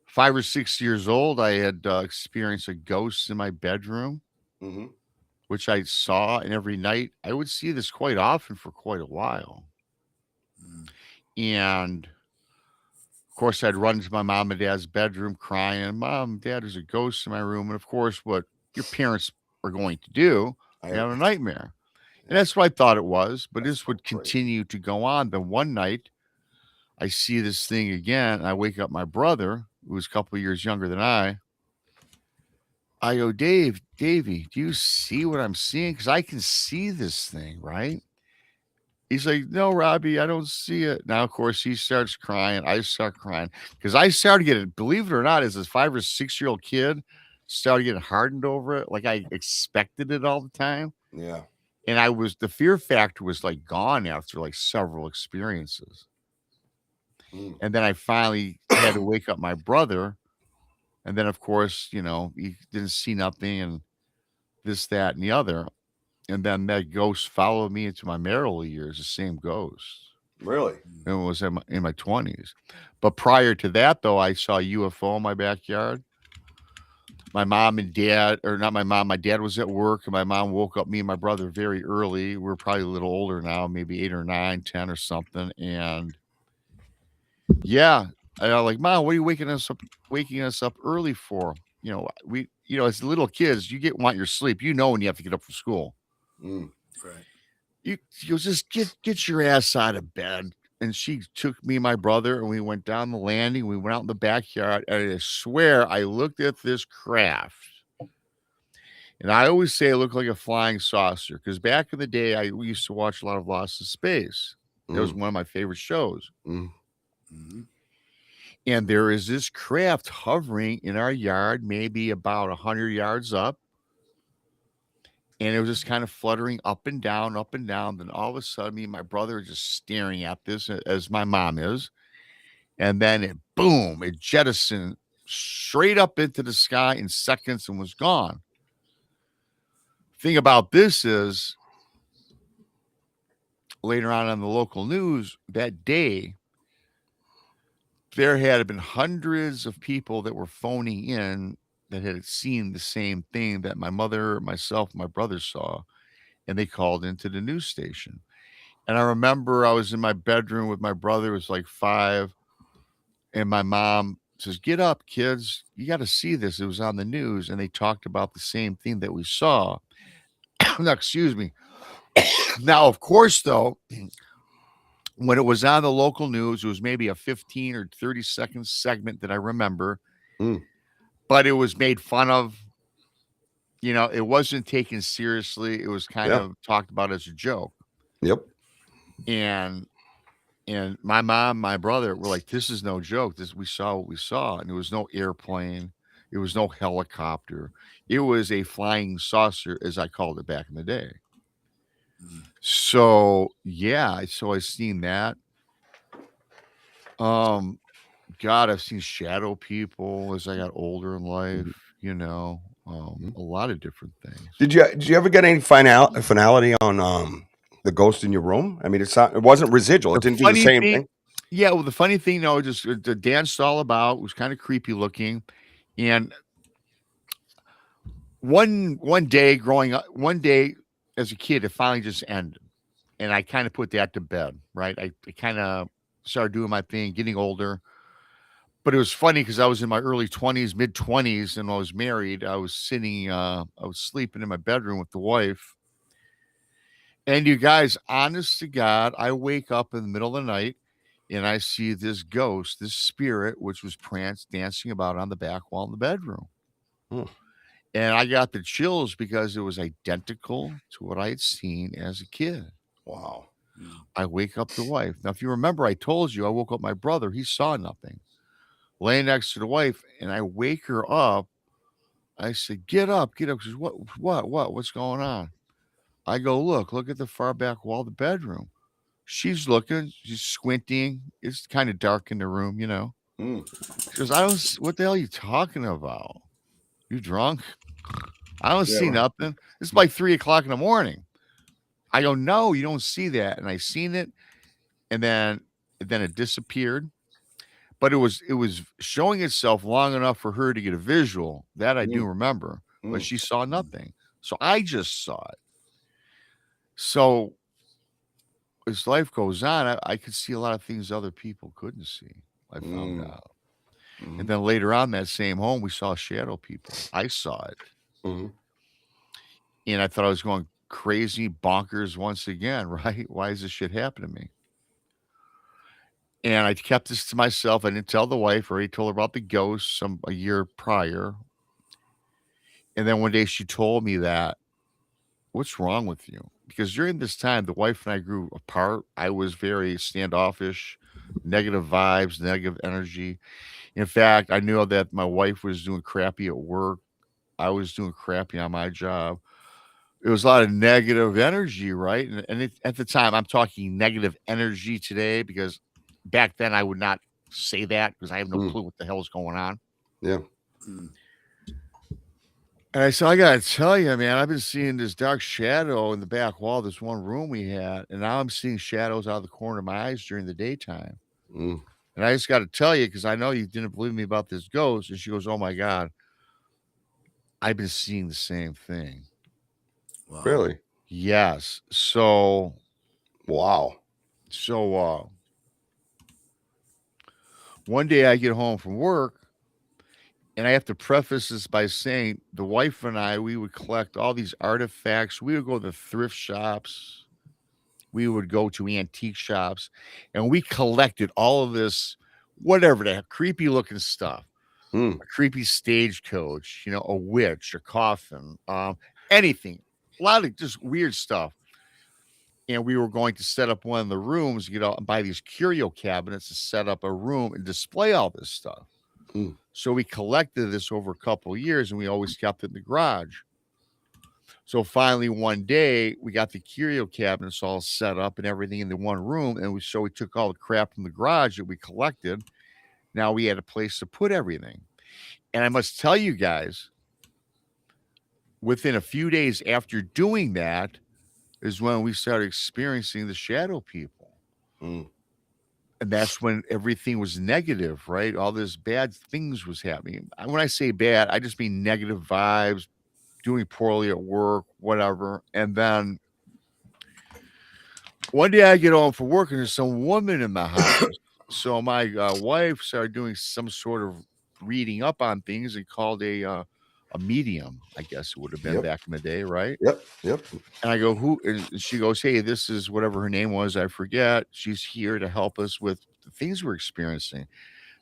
5 or 6 years old, I had experienced a ghost in my bedroom, which I saw. And every night, I would see this quite often for quite a while. And of course, I'd run to my mom and dad's bedroom crying, "Mom, Dad, there's a ghost in my room." And of course, what your parents are going to do, you have a nightmare. And that's what I thought it was. But this would continue to go on. Then one night, I see this thing again. And I wake up my brother, who was a couple of years younger than I. I go, Davey, do you see what I'm seeing? Because I can see this thing, right? He's like, "No, Robbie, I don't see it." Now, of course, he starts crying. I start crying because I started getting, believe it or not, as a 5 or 6 year old kid, started getting hardened over it. Like I expected it all the time. Yeah. And the fear factor was like gone after like several experiences. And then I finally had to wake up my brother. And then, of course, he didn't see nothing and this, that, and the other. And then that ghost followed me into my marital years, the same ghost. Really? It was in my 20s. But prior to that, though, I saw a UFO in my backyard. My mom and dad, or not my mom, my dad was at work, and my mom woke up me and my brother very early. We're probably a little older now, maybe 8 or 9, 10 or something. And yeah, I was like, "Mom, what are you waking us up early for?" As little kids, want your sleep. When you have to get up for school. Right. You just get your ass out of bed. And she took me and my brother, and we went down the landing. We went out in the backyard, and I swear I looked at this craft. And I always say it looked like a flying saucer because back in the day, we used to watch a lot of Lost in Space. That was one of my favorite shows. And there is this craft hovering in our yard, maybe about 100 yards up. And it was just kind of fluttering up and down, up and down. Then all of a sudden, me and my brother are just staring at this as my mom is. And then it jettisoned straight up into the sky in seconds and was gone. Thing about this is, later on the local news that day, there had been hundreds of people that were phoning in that had seen the same thing that my mother, myself, my brother saw, and they called into the news station. And I remember I was in my bedroom with my brother, it was like 5, and my mom says, "Get up, kids. You got to see this. It was on the news." And they talked about the same thing that we saw. Now, excuse me. Now, of course, though, when it was on the local news, it was maybe a 15 or 30-second segment that I remember, but it was made fun of. You know, it wasn't taken seriously. It was kind of talked about as a joke. Yep. And my mom, my brother were like, "This is no joke. We saw what we saw." And there was no airplane. It was no helicopter. It was a flying saucer, as I called it back in the day. So yeah, so I've seen that. God, I've seen shadow people as I got older in life, you know, a lot of different things. Did you ever get any finality on the ghost in your room? I mean, it wasn't residual. It didn't do the same thing. Yeah, well, the funny thing, though, just the danced all about, was kind of creepy looking. And one day growing up, one day as a kid, it finally just ended. And I kind of put that to bed, right? I kind of started doing my thing, getting older. But it was funny because I was in my early 20s, mid 20s, and I was married. I was sleeping in my bedroom with the wife. And you guys, honest to God, I wake up in the middle of the night and I see this ghost, this spirit, which was dancing about on the back wall in the bedroom. And I got the chills because it was identical to what I had seen as a kid. Wow. I wake up the wife. Now, if you remember, I told you I woke up my brother. He saw nothing. Laying next to the wife, and I wake her up. I said, "Get up, get up." She says, what's going on? I go, look at the far back wall of the bedroom. She's looking, she's squinting. It's kind of dark in the room, you know. She goes, what the hell are you talking about? You drunk? I don't see nothing. It's like 3:00 in the morning. I go, "No, you don't see that." And I seen it, and then it disappeared. But it was showing itself long enough for her to get a visual. That I do remember, but she saw nothing. So I just saw it. So as life goes on, I could see a lot of things other people couldn't see. I found out. And then later on that same home, we saw shadow people. I saw it. And I thought I was going crazy, bonkers once again, right? Why is this shit happening to me? And I kept this to myself. I didn't tell the wife. I already told her about the ghost a year prior. And then one day she told me that, "What's wrong with you?" Because during this time, the wife and I grew apart. I was very standoffish, negative vibes, negative energy. In fact, I knew that my wife was doing crappy at work. I was doing crappy on my job. It was a lot of negative energy, right? And at the time, I'm talking negative energy today because back then I would not say that because I have no clue what the hell is going on. Yeah. And I said, "I got to tell you, man, I've been seeing this dark shadow in the back wall of this one room we had. And now I'm seeing shadows out of the corner of my eyes during the daytime. And I just got to tell you, because I know you didn't believe me about this ghost." And she goes, "Oh my God, I've been seeing the same thing." Wow. Really? Yes. So, wow. So, one day I get home from work, and I have to preface this by saying the wife and I, we would collect all these artifacts. We would go to thrift shops. We would go to antique shops, and we collected all of this, whatever the heck, creepy looking stuff. A creepy stagecoach, you know, a witch, a coffin, anything. A lot of just weird stuff. And we were going to set up one of the rooms, you know, and buy these curio cabinets to set up a room and display all this stuff. So we collected this over a couple of years, and we always kept it in the garage. So finally, one day, we got the curio cabinets all set up and everything in the one room. And we took all the crap from the garage that we collected, Now we had a place to put everything. And I must tell you guys, within a few days after doing that is when we started experiencing the shadow people. Mm. And that's when everything was negative, right? All this bad things was happening. When I say bad, I just mean negative vibes, doing poorly at work, whatever. And then one day I get home from work and there's some woman in the house. So my wife started doing some sort of reading up on things and called a medium, I guess it would have been Yep. back in the day, right? Yep. And I go, who? And she goes, hey, this is whatever her name was. I forget. She's here to help us with the things we're experiencing.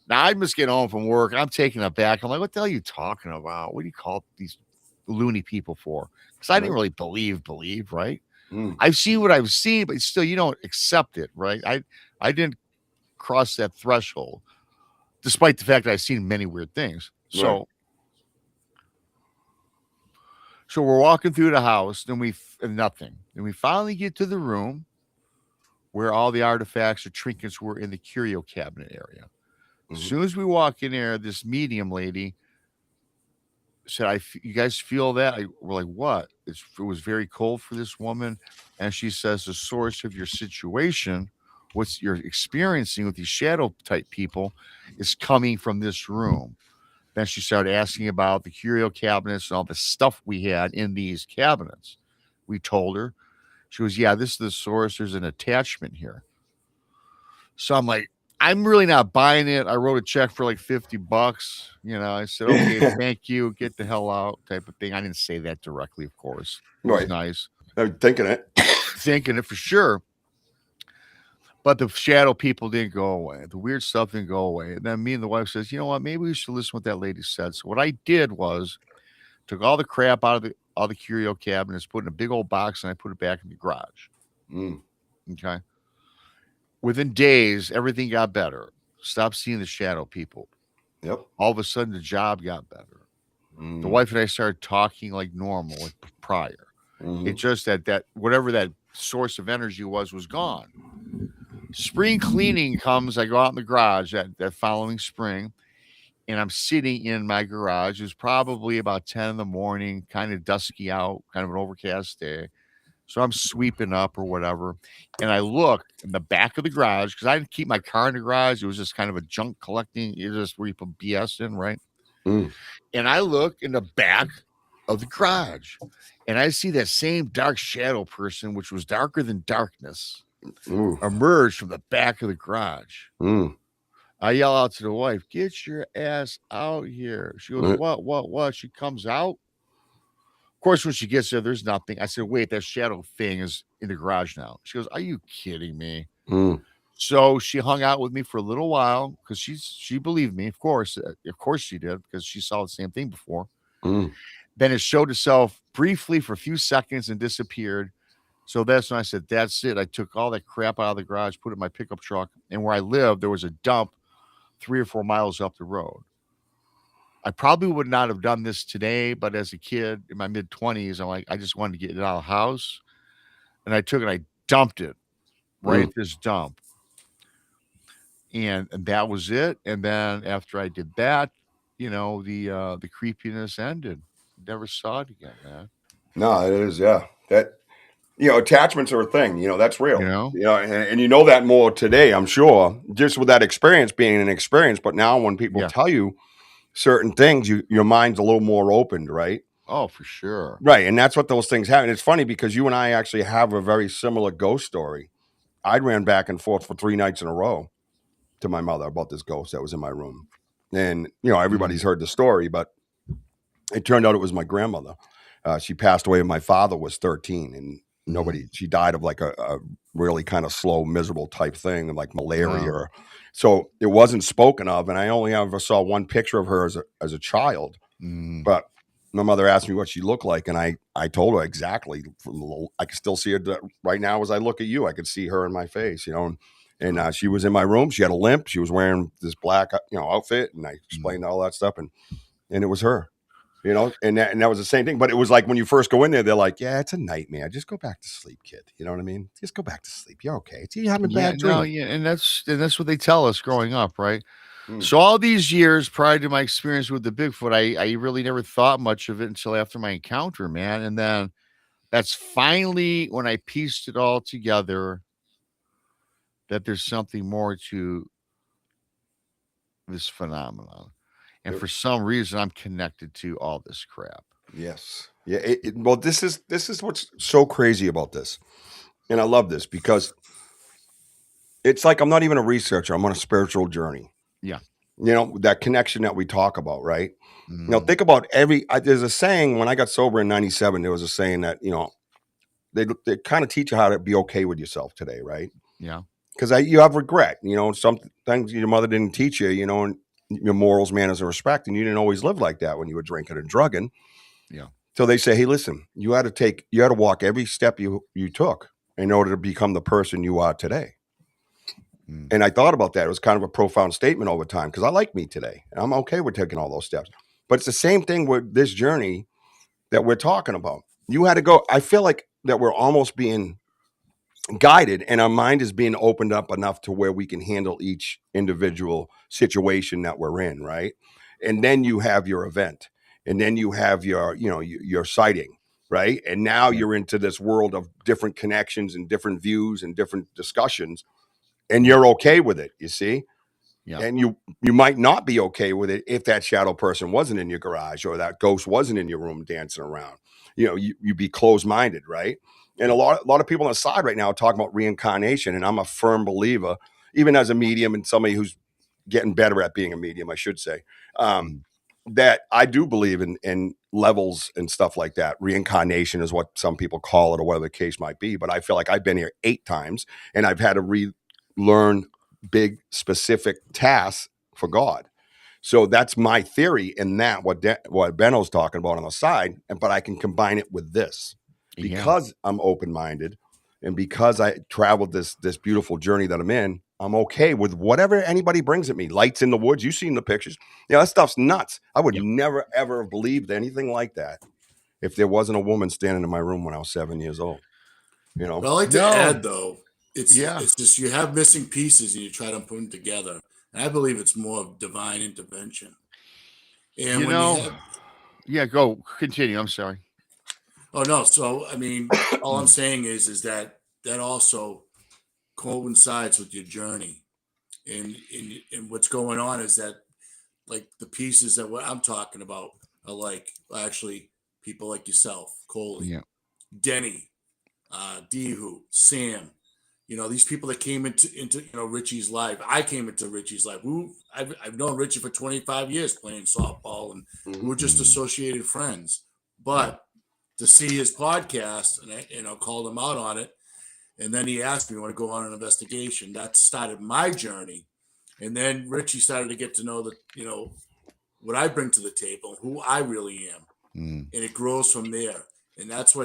Now, I just get home from work. I'm taken aback. I'm like, what the hell are you talking about? What do you call these loony people for? Because I didn't really believe, right? Mm. I've seen what I've seen, but still, you don't accept it, right? I didn't cross that threshold, despite the fact that I've seen many weird things. So. Right. So we're walking through the house, then nothing. Then we finally get to the room where all the artifacts or trinkets were in the curio cabinet area. As soon as we walk in there, this medium lady said, you guys feel that? We're like, what? It was very cold for this woman. And she says, the source of your situation, what you're experiencing with these shadow type people, is coming from this room. Then she started asking about the curio cabinets and all the stuff we had in these cabinets. We told her. She goes, yeah, this is the source. There's an attachment here. So I'm like, I'm really not buying it. I wrote a check for like $50. You know, I said, okay, thank you. Get the hell out type of thing. I didn't say that directly, of course. It was Right. nice. I'm thinking it. Thinking it for sure. But the shadow people didn't go away. The weird stuff didn't go away. And then me and the wife says, you know what? Maybe we should listen to what that lady said. So what I did was took all the crap out of all the curio cabinets, put it in a big old box, and I put it back in the garage. Mm. Okay. Within days, everything got better. Stopped seeing the shadow people. Yep. All of a sudden, the job got better. Mm. The wife and I started talking like normal, like prior. Mhm. It's just that whatever that source of energy was gone. Spring cleaning comes. I go out in the garage that following spring, and I'm sitting in my garage. It was probably about 10 in the morning, kind of dusky out, kind of an overcast day. So I'm sweeping up or whatever, and I look in the back of the garage because I didn't keep my car in the garage. It was just kind of a junk collecting. It's just where you put BS in, right? Mm. And I look in the back of the garage, and I see that same dark shadow person, which was darker than darkness, Ooh. emerge from the back of the garage. Mm. I yell out to the wife, get your ass out here. She goes, What? what? She comes out. Of course, when she gets there, there's nothing. I said, wait, that shadow thing is in the garage now. She goes, are you kidding me? Mm. So she hung out with me for a little while because she believed me. Of course she did, because she saw the same thing before. Mm. Then it showed itself briefly for a few seconds and disappeared. So that's when I said, that's it. I took all that crap out of the garage, put it in my pickup truck. And where I lived, there was a dump 3 or 4 miles up the road. I probably would not have done this today, but as a kid in my mid-20s, I'm like, I just wanted to get it out of the house. And I took it, I dumped it right at this dump. And that was it. And then after I did that, you know, the creepiness ended. Never saw it again, man. No, it is, yeah. That, you know, attachments are a thing. You know, that's real. You know? And you know that more today, I'm sure, just with that experience being an experience. But now when people tell you certain things, your mind's a little more opened, right? Oh, for sure. Right. And that's what those things happen. It's funny because you and I actually have a very similar ghost story. I ran back and forth for 3 nights in a row to my mother about this ghost that was in my room. And, you know, everybody's heard the story, but it turned out it was my grandmother. She passed away when my father was 13, and she died of like a really kind of slow, miserable type thing, like malaria. Wow. So it wasn't spoken of. And I only ever saw one picture of her as a child. Mm. But my mother asked me what she looked like. And I told her exactly. I can still see her right now as I look at you. I could see her in my face, you know. And she was in my room. She had a limp. She was wearing this black, outfit. And I explained all that stuff. And it was her. You know, and that was the same thing. But it was like when you first go in there, they're like, yeah, it's a nightmare. Just go back to sleep, kid. You know what I mean? Just go back to sleep. You're okay. You're having a bad dream. No, yeah, and that's what they tell us growing up, right? So all these years prior to my experience with the Bigfoot, I really never thought much of it until after my encounter, man. And then that's finally when I pieced it all together that there's something more to this phenomenon. And for some reason, I'm connected to all this crap. Yes. Yeah. Well, this is what's so crazy about this, and I love this because it's like I'm not even a researcher. I'm on a spiritual journey. Yeah. You know, that connection that we talk about, right? Mm. Now, think about there's a saying when I got sober in '97. There was a saying that they kind of teach you how to be okay with yourself today, right? Yeah. Because you have regret. Some things your mother didn't teach you. And your morals, manners, and respect, and you didn't always live like that when you were drinking and drugging. Yeah. So they say, hey, listen, you had to walk every step you took in order to become the person you are today. Mm. And I thought about that. It was kind of a profound statement over time because I like me today. And I'm okay with taking all those steps. But it's the same thing with this journey that we're talking about. You had to go. I feel like that we're almost being guided and our mind is being opened up enough to where we can handle each individual situation that we're in, right? And then you have your event, and then you have your sighting, right? And now you're into this world of different connections and different views and different discussions, and you're okay with it, you see? Yeah. And you might not be okay with it if that shadow person wasn't in your garage or that ghost wasn't in your room dancing around. You'd be closed-minded, right? And a lot of people on the side right now are talking about reincarnation, and I'm a firm believer, even as a medium and somebody who's getting better at being a medium, I should say, that I do believe in levels and stuff like that. Reincarnation is what some people call it, or whatever the case might be. But I feel like I've been here 8 times, and I've had to relearn big specific tasks for God. So that's my theory in that what Benno's talking about on the side, but I can combine it with this because I'm open-minded and because I traveled this beautiful journey that I'm in. I'm okay with whatever anybody brings at me. Lights in the woods. You've seen the pictures. That stuff's nuts. I would never, ever have believed anything like that if there wasn't a woman standing in my room when I was 7 years old. But I like to add, though, it's just you have missing pieces and you try to put them together. And I believe it's more of divine intervention. And go continue. I'm sorry. Oh no. So I mean, all I'm saying is that also coincides with your journey, and what's going on is that like the pieces that what I'm talking about are like actually people like yourself, Coley, Denny, Dehu, Sam. These people that came into Richie's life. I came into Richie's life. I've known Richie for 25 years playing softball, and we were just associated friends. But to see his podcast, and I called him out on it, and then he asked me, "Want to go on an investigation?" That started my journey, and then Richie started to get to know what I bring to the table, who I really am, and it grows from there. And that's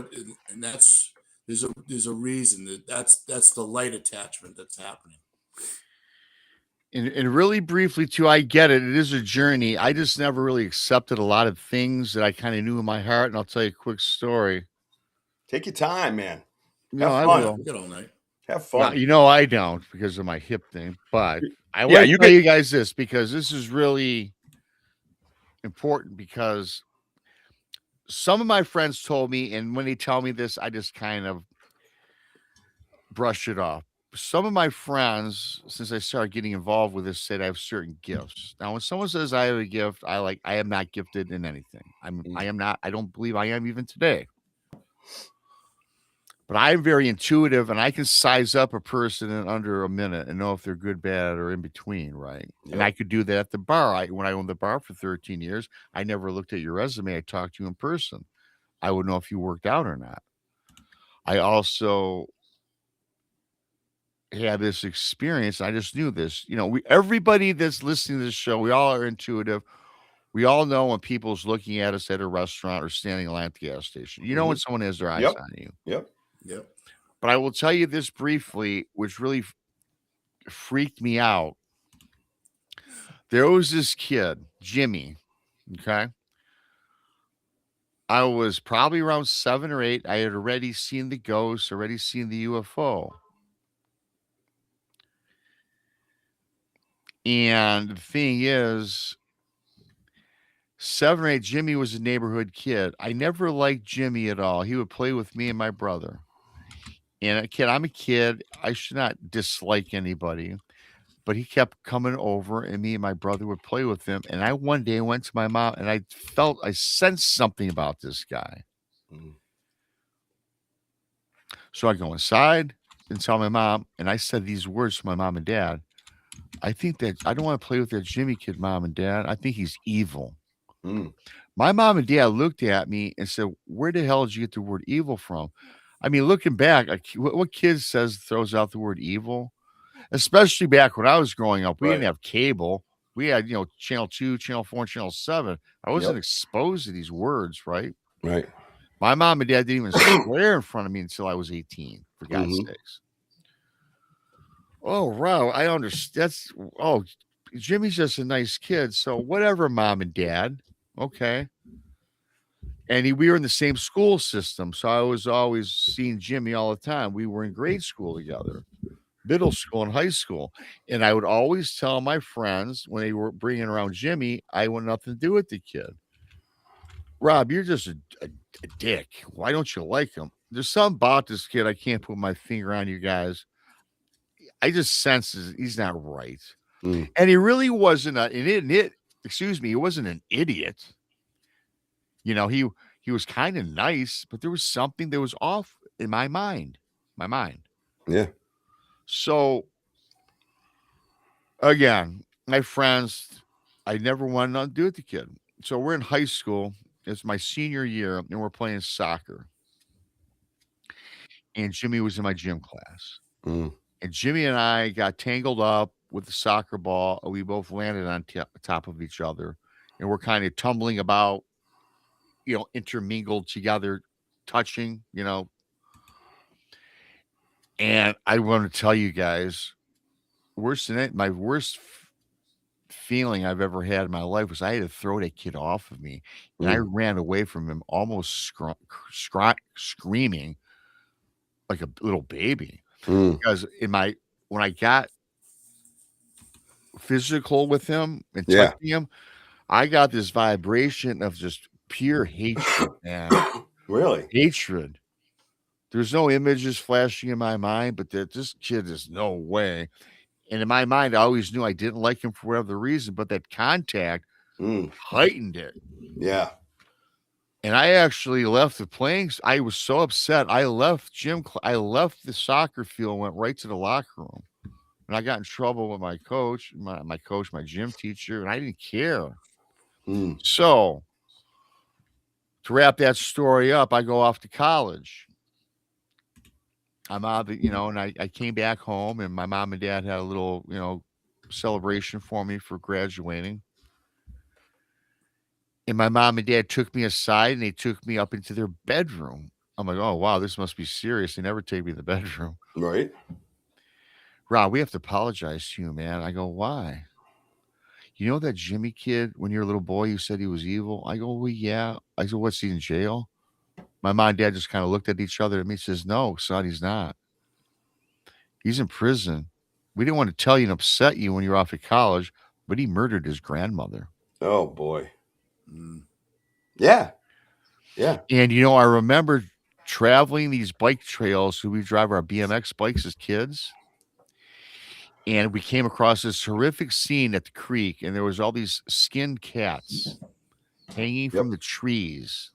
there's a reason that's the light attachment that's happening. And really briefly too, I get it. It is a journey. I just never really accepted a lot of things that I kind of knew in my heart. And I'll tell you a quick story. Take your time, man. No, I will. We got all night. Have fun. Well, I don't because of my hip thing. But I want to tell you guys this because this is really important because some of my friends told me, and when they tell me this, I just kind of brush it off. Some of my friends, since I started getting involved with this, said I have certain gifts. Now, when someone says I have a gift, I am not gifted in anything. I am not. I don't believe I am even today. But I'm very intuitive, and I can size up a person in under a minute and know if they're good, bad, or in between, right? Yep. And I could do that at the bar. When I owned the bar for 13 years, I never looked at your resume. I talked to you in person. I would know if you worked out or not. I also had this experience. I just knew this. Everybody that's listening to this show, we all are intuitive. We all know when people's looking at us at a restaurant or standing in line at the gas station. When someone has their eyes on you. Yep. But I will tell you this briefly, which really freaked me out. There was this kid, Jimmy. Okay. I was probably around 7 or 8. I had already seen the ghost, already seen the UFO. And the thing is, 7 or 8, Jimmy was a neighborhood kid. I never liked Jimmy at all. He would play with me and my brother. And I'm a kid. I should not dislike anybody. But he kept coming over, and me and my brother would play with him. And I one day went to my mom, and I sensed something about this guy. Mm. So I go inside and tell my mom, and I said these words to my mom and dad. I think that I don't want to play with that Jimmy kid, Mom and Dad. I think he's evil. Mm. My mom and dad looked at me and said, "Where the hell did you get the word evil from?" I mean, looking back, what kid throws out the word evil? Especially back when I was growing up, we didn't Right. have cable. We had, Channel 2, Channel 4, and Channel 7. I wasn't Yep. exposed to these words, right? Right. My mom and dad didn't even swear in front of me until I was 18, for God's Mhm. sakes. Oh, wow. I understand. Jimmy's just a nice kid. So whatever, mom and dad. Okay. And we were in the same school system. So I was always seeing Jimmy all the time. We were in grade school together, middle school and high school. And I would always tell my friends when they were bringing around Jimmy, I want nothing to do with the kid. Rob, you're just a dick. Why don't you like him? There's something about this kid I can't put my finger on, you guys. I just sense he's not right. Mm. And he really wasn't he wasn't an idiot. He was kind of nice, but there was something that was off in my mind. Yeah. So again, my friends, I never wanted nothing to do with the kid. So we're in high school. It's my senior year, and we're playing soccer. And Jimmy was in my gym class. Mm. And Jimmy and I got tangled up with the soccer ball. We both landed on top of each other. And we're kind of tumbling about, intermingled together, touching, And I want to tell you guys, worse than it, my worst feeling I've ever had in my life was I had to throw that kid off of me. And I ran away from him almost screaming like a little baby. Mm. Because when I got physical with him and Yeah. touching him, I got this vibration of just pure hatred, man. Really? Hatred. There's no images flashing in my mind, but that this kid is no way. And in my mind, I always knew I didn't like him for whatever reason, but that contact heightened it. Yeah. And I actually left the playing. I was so upset. I left I left the soccer field, went right to the locker room. And I got in trouble with my coach, my gym teacher, and I didn't care. Mm. So to wrap that story up, I go off to college. I'm out, and I came back home, and my mom and dad had a little, celebration for me for graduating. And my mom and dad took me aside, and they took me up into their bedroom. I'm like, oh, wow, this must be serious. They never take me to the bedroom. Right. Rob, we have to apologize to you, man. I go, why? You know that Jimmy kid, when you were a little boy, you said he was evil? I go, well, yeah. I said, what's he in jail? My mom and dad just kind of looked at each other at me and says, no, son, he's not. He's in prison. We didn't want to tell you and upset you when you were off at college, but he murdered his grandmother. Oh, boy. Yeah. Yeah. And, I remember traveling these bike trails. So we drive our BMX bikes as kids. And we came across this horrific scene at the creek, and there was all these skinned cats hanging from the trees.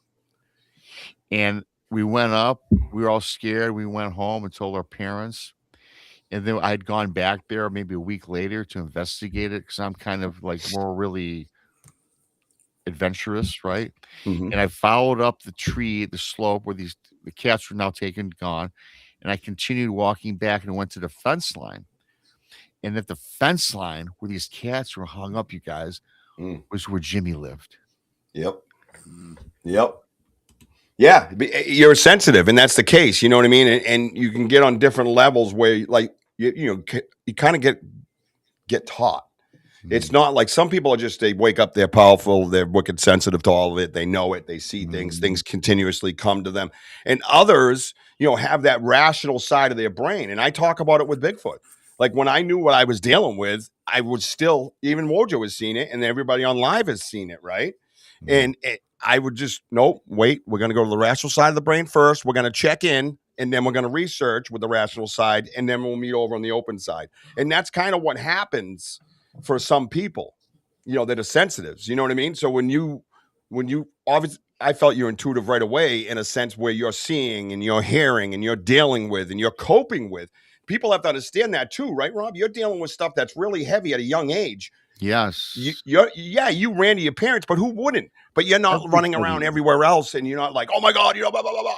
And we went up. We were all scared. We went home and told our parents. And then I'd gone back there maybe a week later to investigate it because I'm kind of like more really adventurous, right? Mm-hmm. And I followed up the slope where the cats were now gone. And I continued walking back and went to the fence line. And at the fence line where these cats were hung up, you guys, was where Jimmy lived. Yep. Yep. Yeah, you're sensitive, and that's the case. You know what I mean? And you can get on different levels where, you kind of get taught. It's not like some people they wake up, they're powerful, they're wicked sensitive to all of it. They know it, they see things continuously come to them. And others, have that rational side of their brain. And I talk about it with Bigfoot. Like when I knew what I was dealing with, I would still, even Wojo has seen it and everybody on live has seen it, right? And I would just, nope, wait, we're going to go to the rational side of the brain first. We're going to check in and then we're going to research with the rational side and then we'll meet over on the open side. And that's kind of what happens for some people, you know, that are sensitives. You know what I mean? So when you obviously, I felt you're intuitive right away in a sense where you're seeing and you're hearing and you're dealing with and you're coping with. People have to understand that too, right, Rob? You're dealing with stuff that's really heavy at a young age. Yes. You ran to your parents, but who wouldn't? But you're not running around everywhere else, and you're not like, oh my God, you know, blah, blah, blah, blah.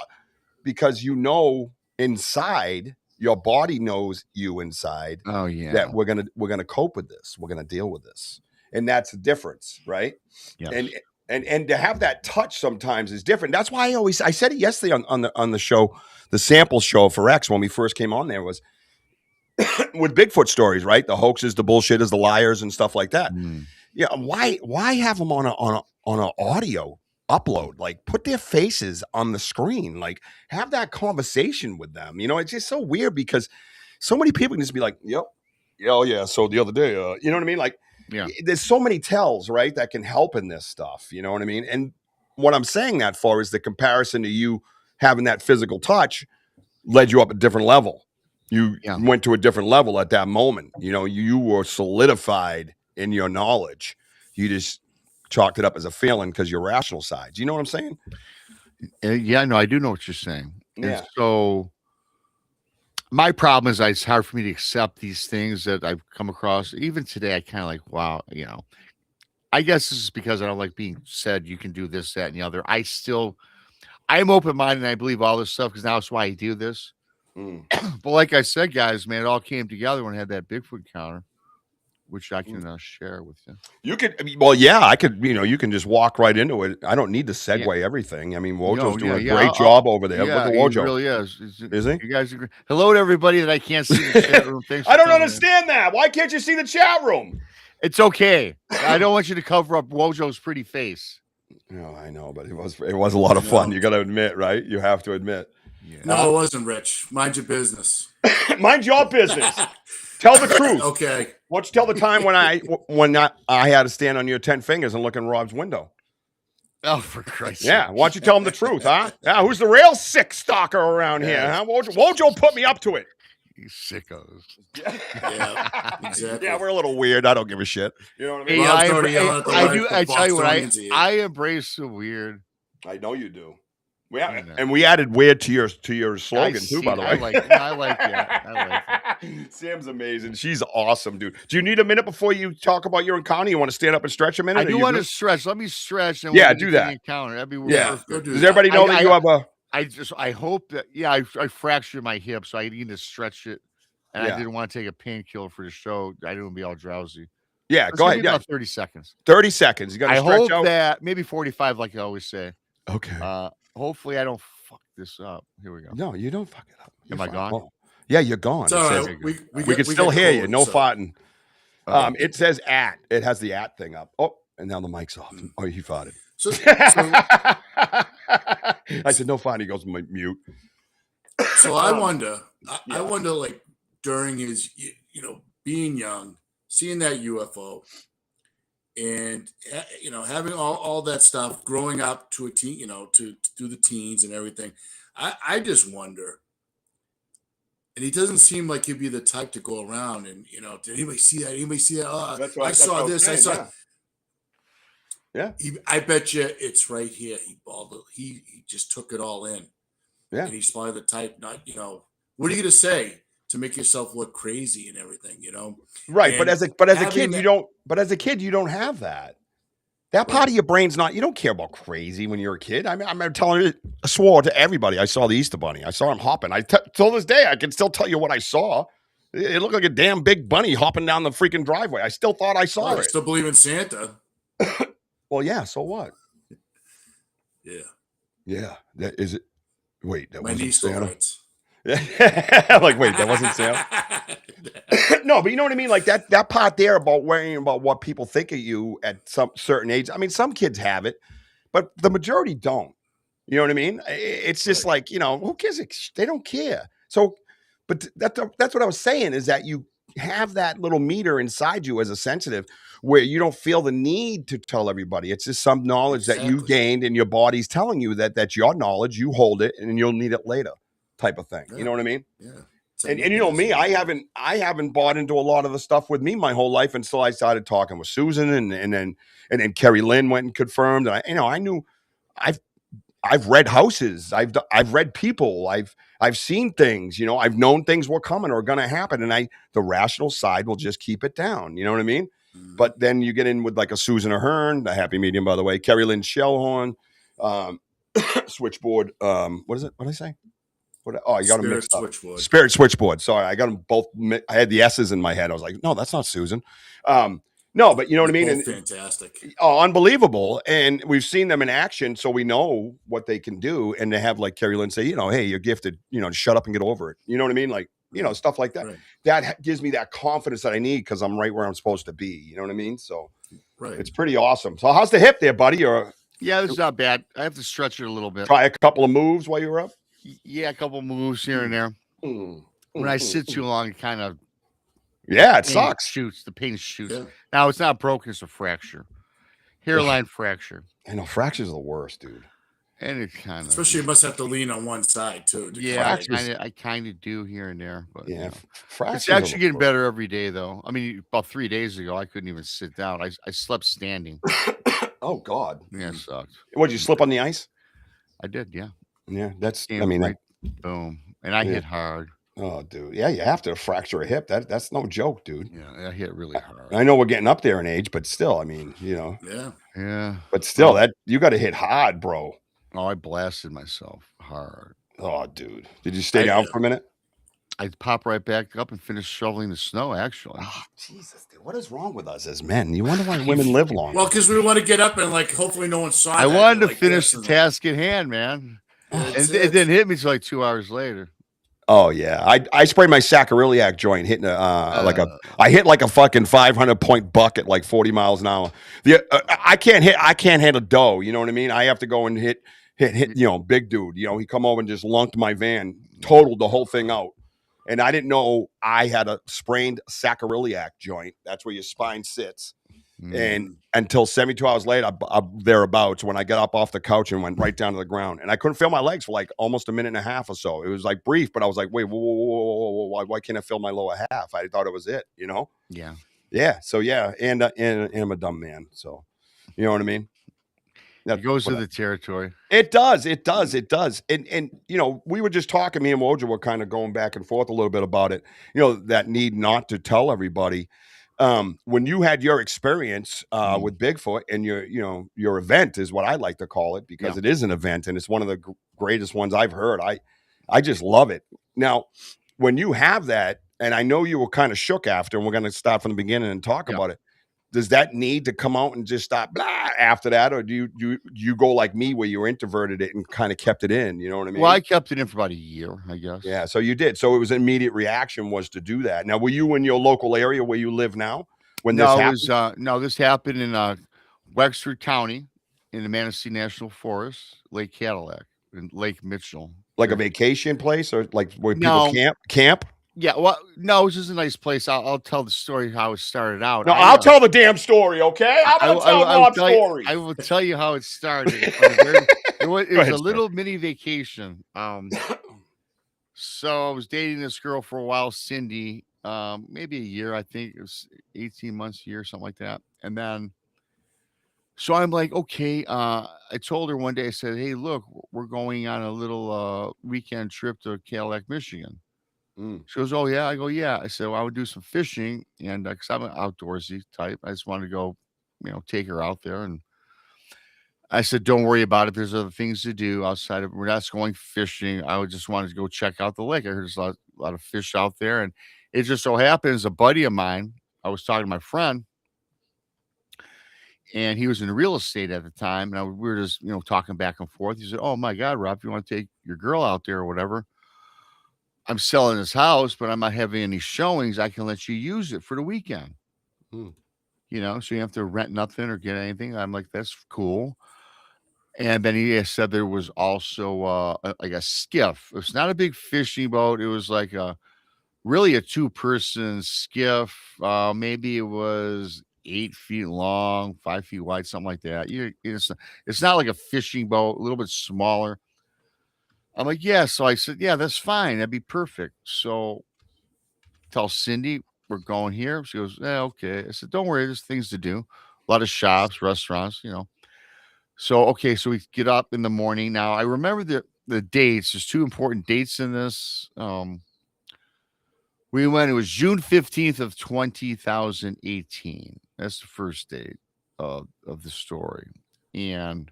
Because you know inside, your body knows you inside. Oh yeah. That we're gonna cope with this. We're gonna deal with this, and that's the difference, right? Yes. And to have that touch sometimes is different. That's why I said it yesterday on the show, the sample show for X when we first came on there was with Bigfoot stories, right? The hoaxes, the bullshitters, the liars, and stuff like that. Yeah, why have them on an audio upload? Like put their faces on the screen, like have that conversation with them. You know, it's just so weird because so many people can just be like, yep, yeah. So the other day, you know what I mean? Like, Yeah. there's so many tells, right, that can help in this stuff. You know what I mean? And what I'm saying that for is the comparison to you having that physical touch led you up a different level. You went to a different level at that moment. You know, you were solidified in your knowledge. You just chalked it up as a feeling because you're rational sides. You know what I'm saying? Yeah, no, I do know what you're saying. Yeah. And so my problem is it's hard for me to accept these things that I've come across. Even today, I kind of like, wow, you know, I guess this is because I don't like being said you can do this, that, and the other. I'm open-minded and I believe all this stuff because now that's why I do this. But like I said, guys, man, it all came together when I had that Bigfoot encounter, which I can share with you. You could, well, yeah, I could, you know, you can just walk right into it. I don't need to segue everything. I mean, Wojo's doing a great job over there. Yeah, look at Wojo. He really is. Is he? You guys agree? Hello to everybody that I can't see in the chat room. Thanks I don't for coming in. understand that. Why can't you see the chat room? It's okay. I don't want you to cover up Wojo's pretty face. No, I know, but it was a lot of fun. You got to admit, right? You have to admit. Yeah. No, it wasn't, Rich. Mind your business. Mind your business. Tell the truth. Okay. Why don't you tell the time when I had to stand on your 10 fingers and look in Rob's window? Oh, for Christ's sake. Yeah, why don't you tell him the truth, huh? Yeah, who's the real sick stalker around here, huh? Wojo put me up to it. You sickos. Yeah, exactly. Yeah, we're a little weird. I don't give a shit. You know what I mean? Hey, Rob's already yelling at the wife for I tell you what, Bostonians here. I embrace the weird. I know you do. I know. And we added weird to your slogan too, by the way. I like that. I like it. Sam's amazing. She's awesome, dude. Do you need a minute before you talk about your encounter? You want to stand up and stretch a minute? I do want to stretch. Let me stretch. And Yeah, we'll do get that. the encounter. That'd be Yeah. perfect. Does everybody know that you have a? I hope that. Yeah, I fractured my hip, so I need to stretch it, and I didn't want to take a painkiller for the show. I didn't want to be all drowsy. Yeah, go ahead. Yeah, about 30 seconds. 30 seconds. You got to I stretch hope out. that maybe 45, like I always say. Okay. Hopefully I don't fuck this up. Here we go. No, you don't fuck it up. Am I gone? Well, yeah, you're gone. It's all It says- right. we can still hear you. No farting. farting. It says at. It has the at thing up. Oh, and now the mic's off. Oh, he farted. So I said no farting. He goes mute. I wonder. I wonder, like during his, being young, seeing that UFO, and having all that stuff, growing up to a teen, to do the teens and everything. I just wonder. And he doesn't seem like he'd be the type to go around and did anybody see that? Anybody see that? Oh, That's right. I saw this. I saw. Yeah. I bet you it's right here. He just took it all in. Yeah. And he's probably the type, not, what are you going to say to make yourself look crazy and everything, Right. And but as a kid, that- you don't have that. That part of your brain's not, you don't care about crazy when you're a kid. I mean, I'm telling you, I swore to everybody. I saw the Easter Bunny. I saw him hopping. Till this day, I can still tell you what I saw. It looked like a damn big bunny hopping down the freaking driveway. I still thought I saw I it. still believe in Santa. Well, yeah. So what? Yeah. Yeah. That is it. Wait, that My wasn't niece still Santa. writes. Like, wait, that wasn't Santa. No, but you know what I mean? Like that part there about worrying about what people think of you at some certain age. I mean, some kids have it, but the majority don't. You know what I mean? It's just like, who cares? They don't care. So, but that's what I was saying is that have that little meter inside you as a sensitive where you don't feel the need to tell everybody. It's just some knowledge that you Exactly. gained and your body's telling you that that's your knowledge. You hold it and you'll need it later, type of thing. You know what I mean? Yeah. It's a And you know me, mechanism. I haven't bought into a lot of the stuff with me my whole life until I started talking with Susan and then Kerry Lynn went and confirmed. And I knew I've read houses, I've read people, I've seen things, I've known things were coming or going to happen, and the rational side will just keep it down. You know what I mean? Mhm. But then you get in with like a Susan Ahern, the happy medium, by the way, Kerry Lynn Shellhorn, switchboard. What is it? What did I say? You got them Spirit mixed up. switchboard. Spirit switchboard. Sorry, I got them both. I had the S's in my head. I was like, no, that's not Susan. No, but you know what I mean? Both And fantastic. unbelievable. And we've seen them in action, so we know what they can do. And to have like Kerry Lynn say, hey, you're gifted, shut up and get over it. You know what I mean? Like, stuff like that. Right. That gives me that confidence that I need because I'm right where I'm supposed to be. You know what I mean? So Right. it's pretty awesome. So how's the hip there, buddy? Or Yeah, it's not bad. I have to stretch it a little bit. try a couple of moves while you were up? Yeah, a couple moves here and there. When I sit too long, it kind of Yeah, it sucks. shoots. The pain shoots. Yeah. Now it's not broken; it's a fracture, hairline fracture, I know fractures are the worst, dude. and it kind of Especially you must have to lean on one side too. to yeah, kinda- I kind of do here and there, but Yeah, you know. fractures. It's actually getting better every day, though. I mean, about 3 days ago, I couldn't even sit down. I slept standing. Oh God. Yeah, it sucked. What'd you slip on the ice? I did, yeah. Yeah, that's. Came I mean, right, boom, and I Yeah. hit hard. oh, dude. Yeah, you have to fracture a hip. That's no joke, dude. Yeah, I hit really hard. I know we're getting up there in age, but still, I mean, Yeah. Yeah. but still, that you got to hit hard, bro. Oh, I blasted myself hard. Oh, dude. Did you stay down for a minute? I pop right back up and finish shoveling the snow. Actually, Oh, Jesus, dude. What is wrong with us as men? You wonder why women live long. Well, because we want to get up and like hopefully no one saw. I that, wanted to like finish this the and, task at hand, man, That's and it didn't hit me till like 2 hours later. Oh yeah, I sprayed my sacroiliac joint hitting I hit like a fucking 500-point buck at like 40 miles an hour. I can't hit a dough. You know what I mean? I have to go and hit. Big dude. He come over and just lunked my van, totaled the whole thing out, and I didn't know I had a sprained sacroiliac joint. That's where your spine sits. And until 72 hours later, thereabouts, when I got up off the couch and went right down to the ground, and I couldn't feel my legs for like almost a minute and a half or so. It was like brief, but I was like, wait, whoa, why can't I feel my lower half? I thought it was it, Yeah, So yeah, and I'm a dumb man, so you know what I mean. it goes with the territory. It does. And we were just talking, me and Wojda were kind of going back and forth a little bit about it, that need not to tell everybody. When you had your experience with Bigfoot and your event is what I like to call it, because Yeah. it is an event and it's one of the greatest ones I've heard. I just love it. Now, when you have that, and I know you were kind of shook after, and we're going to start from the beginning and talk Yeah. about it. Does that need to come out and just stop blah after that, or do you go like me where you introverted it and kind of kept it in? You know what I mean? Well, I kept it in for about a year, I guess. Yeah, so you did. So it was an immediate reaction was to do that. Now, were you in your local area where you live now when this happened? This happened in Wexford County in the Manistee National Forest, Lake Cadillac, and Lake Mitchell. Like a vacation place or like where No. people camp? Yeah, well, no, it's just a nice place. I'll tell the story how it started out. No, I'll tell the damn story, okay? I'm going to tell Rob's story. I will tell you how it started. It was ahead, a sir. little mini vacation. So I was dating this girl for a while, Cindy, maybe a year. I think it was 18 months, a year, something like that. And then, so I'm like, okay. I told her one day, I said, hey, look, we're going on a little weekend trip to Cadillac, Michigan. She goes, oh, yeah. I go, yeah. I said, well, I would do some fishing. And because I'm an outdoorsy type, I just wanted to go, take her out there. And I said, don't worry about it. There's other things to do outside of, we're not going fishing. I just wanted to go check out the lake. I heard there's a lot of fish out there. And it just so happens a buddy of mine, I was talking to my friend, and he was in real estate at the time. And we were just, talking back and forth. He said, oh, my God, Rob, if you want to take your girl out there or whatever, I'm selling this house, but I'm not having any showings. I can let you use it for the weekend. So you have to rent nothing or get anything. I'm like, that's cool. And then he said there was also like a skiff. It's not a big fishing boat. It was like a really a 2-person skiff. Maybe it was 8 feet long, 5 feet wide, something like that. It's not like a fishing boat, a little bit smaller. I'm like, yeah. So I said, yeah, that's fine. That'd be perfect. So tell Cindy we're going here. She goes, yeah, okay. I said, don't worry, there's things to do. A lot of shops, restaurants, So okay, so we get up in the morning. Now I remember the dates. There's 2 important dates in this. We went, it was June 15th of 2018. That's the first date of the story. And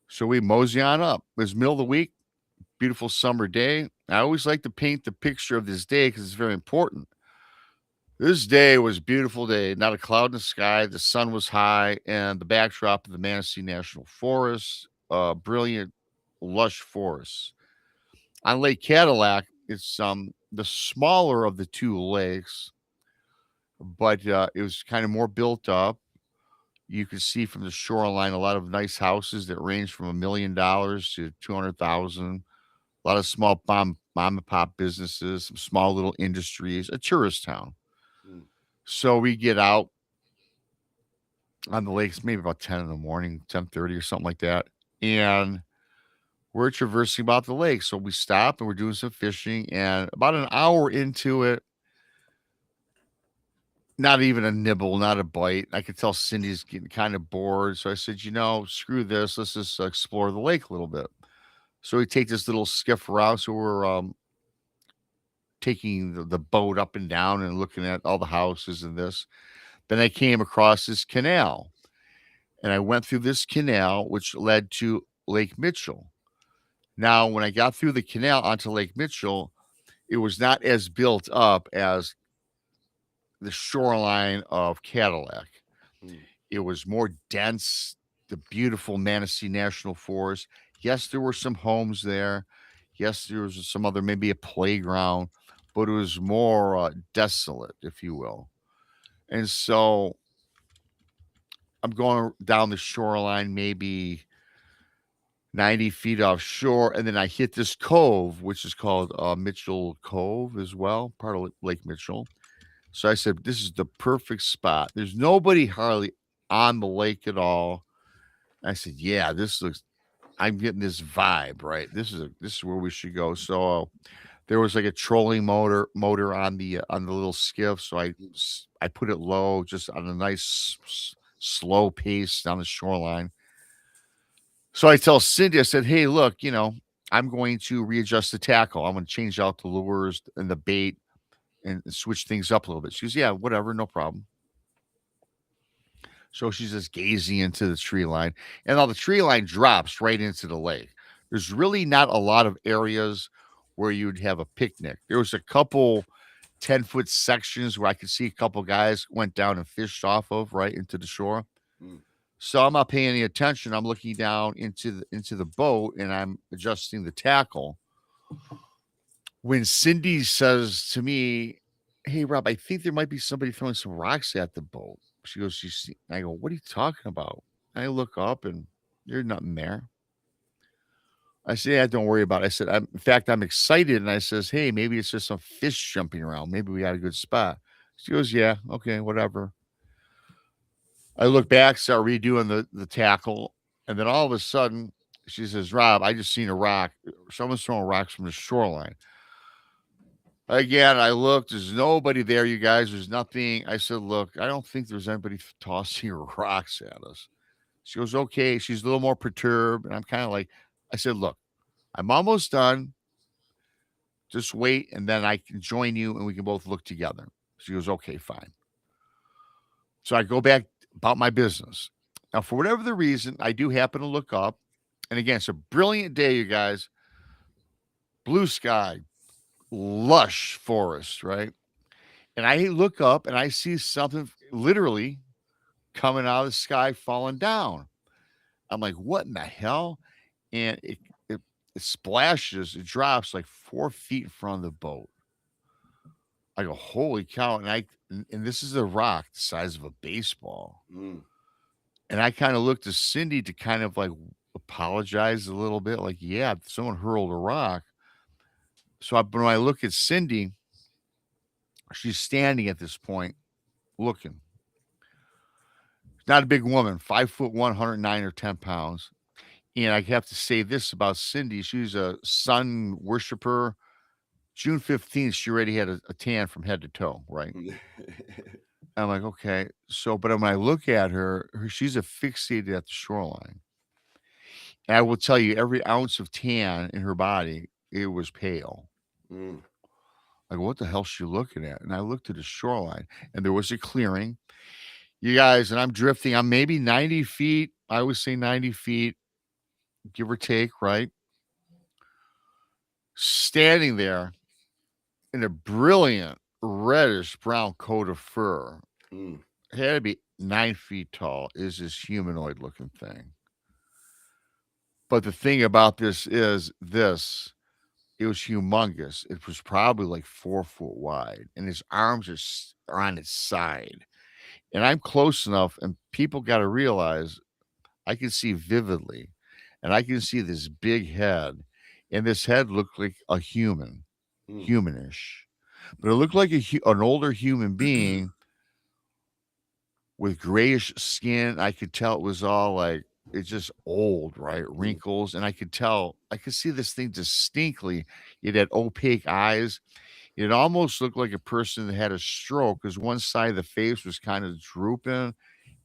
so we mosey on up. It was middle of the week, beautiful summer day. I always like to paint the picture of this day because it's very important. This day was a beautiful day, not a cloud in the sky. The sun was high, and the backdrop of the Manistee National Forest, brilliant, lush forests. On Lake Cadillac, it's the smaller of the 2 lakes, but it was kind of more built up. You could see from the shoreline a lot of nice houses that range from $1 million to 200,000. A lot of small mom and pop businesses, some small little industries, a tourist town. Mm. So we get out on the lakes, maybe about 10 in the morning, 10:30 or something like that. And we're traversing about the lake. So we stop and we're doing some fishing. And about an hour into it, not even a nibble, not a bite. I could tell Cindy's getting kind of bored. So I said, screw this. Let's just explore the lake a little bit. So we take this little skiff around. So we're taking the boat up and down and looking at all the houses and this. Then I came across this canal. And I went through this canal, which led to Lake Mitchell. Now, when I got through the canal onto Lake Mitchell, it was not as built up as the shoreline of Cadillac. Mm. It was more dense, the beautiful Manistee National Forest. Yes, there were some homes there. Yes, there was some other, maybe a playground, but it was more desolate, if you will. And so I'm going down the shoreline, maybe 90 feet offshore, and then I hit this cove, which is called Mitchell Cove as well, part of Lake Mitchell. So I said, this is the perfect spot. There's nobody hardly on the lake at all. I said, yeah, I'm getting this vibe, right? This is where we should go. So there was like a trolling motor on the little skiff. So I put it low, just on a nice slow pace down the shoreline. So I tell Cindy, I said, hey, look, I'm going to readjust the tackle. I'm going to change out the lures and the bait and switch things up a little bit. She goes, yeah, whatever, no problem. So she's just gazing into the tree line. And now the tree line drops right into the lake. There's really not a lot of areas where you'd have a picnic. There was a couple 10-foot sections where I could see a couple guys went down and fished off of right into the shore. Mm. So I'm not paying any attention. I'm looking down into the boat and I'm adjusting the tackle. When Cindy says to me, hey, Rob, I think there might be somebody throwing some rocks at the boat. She goes, I go, what are you talking about? I look up and there's nothing there. I said, yeah, don't worry about it. I said, in fact, I'm excited. And I says, hey, maybe it's just some fish jumping around. Maybe we got a good spot. She goes, yeah, okay, whatever. I look back, start redoing the tackle. And then all of a sudden, she says, Rob, I just seen a rock. Someone's throwing rocks from the shoreline. Again, I looked. There's nobody there, you guys. There's nothing. I said, look, I don't think there's anybody tossing rocks at us. She goes, okay. She's a little more perturbed. And I'm kind of like, I said, look, I'm almost done. Just wait. And then I can join you and we can both look together. She goes, okay, fine. So I go back about my business. Now, for whatever the reason, I do happen to look up. And again, it's a brilliant day, you guys. Blue sky, lush forest, right? And I look up and I see something literally coming out of the sky, falling down. I'm like, what in the hell? And it splashes, it drops like 4 feet in front of the boat. I go, holy cow. And this is a rock the size of a baseball. Mm. And I kind of looked to Cindy to kind of like apologize a little bit. Like, yeah, someone hurled a rock. So when I look at Cindy, she's standing at this point looking. Not a big woman, 5'1", 109 or 10 pounds. And I have to say this about Cindy. She's a sun worshiper. June 15th, she already had a tan from head to toe, right? I'm like, okay. So, but when I look at her, she's asphyxiated at the shoreline. And I will tell you, every ounce of tan in her body, it was pale. Mm. Like, what the hell's she looking at? And I looked at the shoreline, and there was a clearing. You guys, and I'm drifting. I'm maybe 90 feet. I always say 90 feet, give or take, right? Standing there in a brilliant reddish brown coat of fur. Mm. Had to be 9 feet tall, is this humanoid looking thing. But the thing about this is this. It was humongous. It was probably like 4 foot wide, and his arms are on its side. And I'm close enough, and people got to realize I can see vividly, and I can see this big head, and this head looked like a human, humanish, but it looked like an older human being with grayish skin. I could tell it was all like, it's just old, right? Wrinkles. And I could see this thing distinctly. It had opaque eyes. It almost looked like a person that had a stroke because one side of the face was kind of drooping.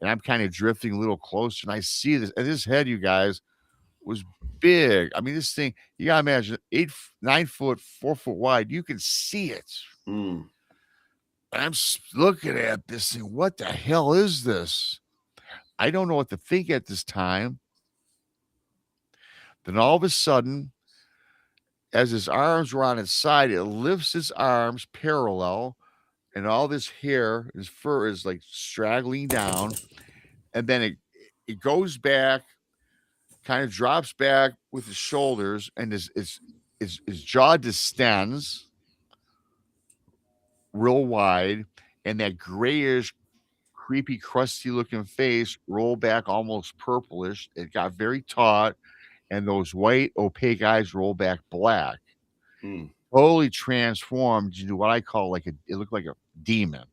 And I'm kind of drifting a little closer. And I see this. And this head, you guys, was big. I mean, this thing, you got to imagine 9 foot, 4 foot wide. You can see it. Mm. And I'm looking at this thing. What the hell is this? I don't know what to think at this time. Then all of a sudden, as his arms were on its side, it lifts its arms parallel, and all this hair, his fur is like straggling down, and then it goes back, kind of drops back with his shoulders, and his jaw distends real wide, and that grayish, creepy, crusty looking face rolled back almost purplish. It got very taut, and those white, opaque eyes rolled back black. Mm. Totally transformed into what I call it looked like a demon.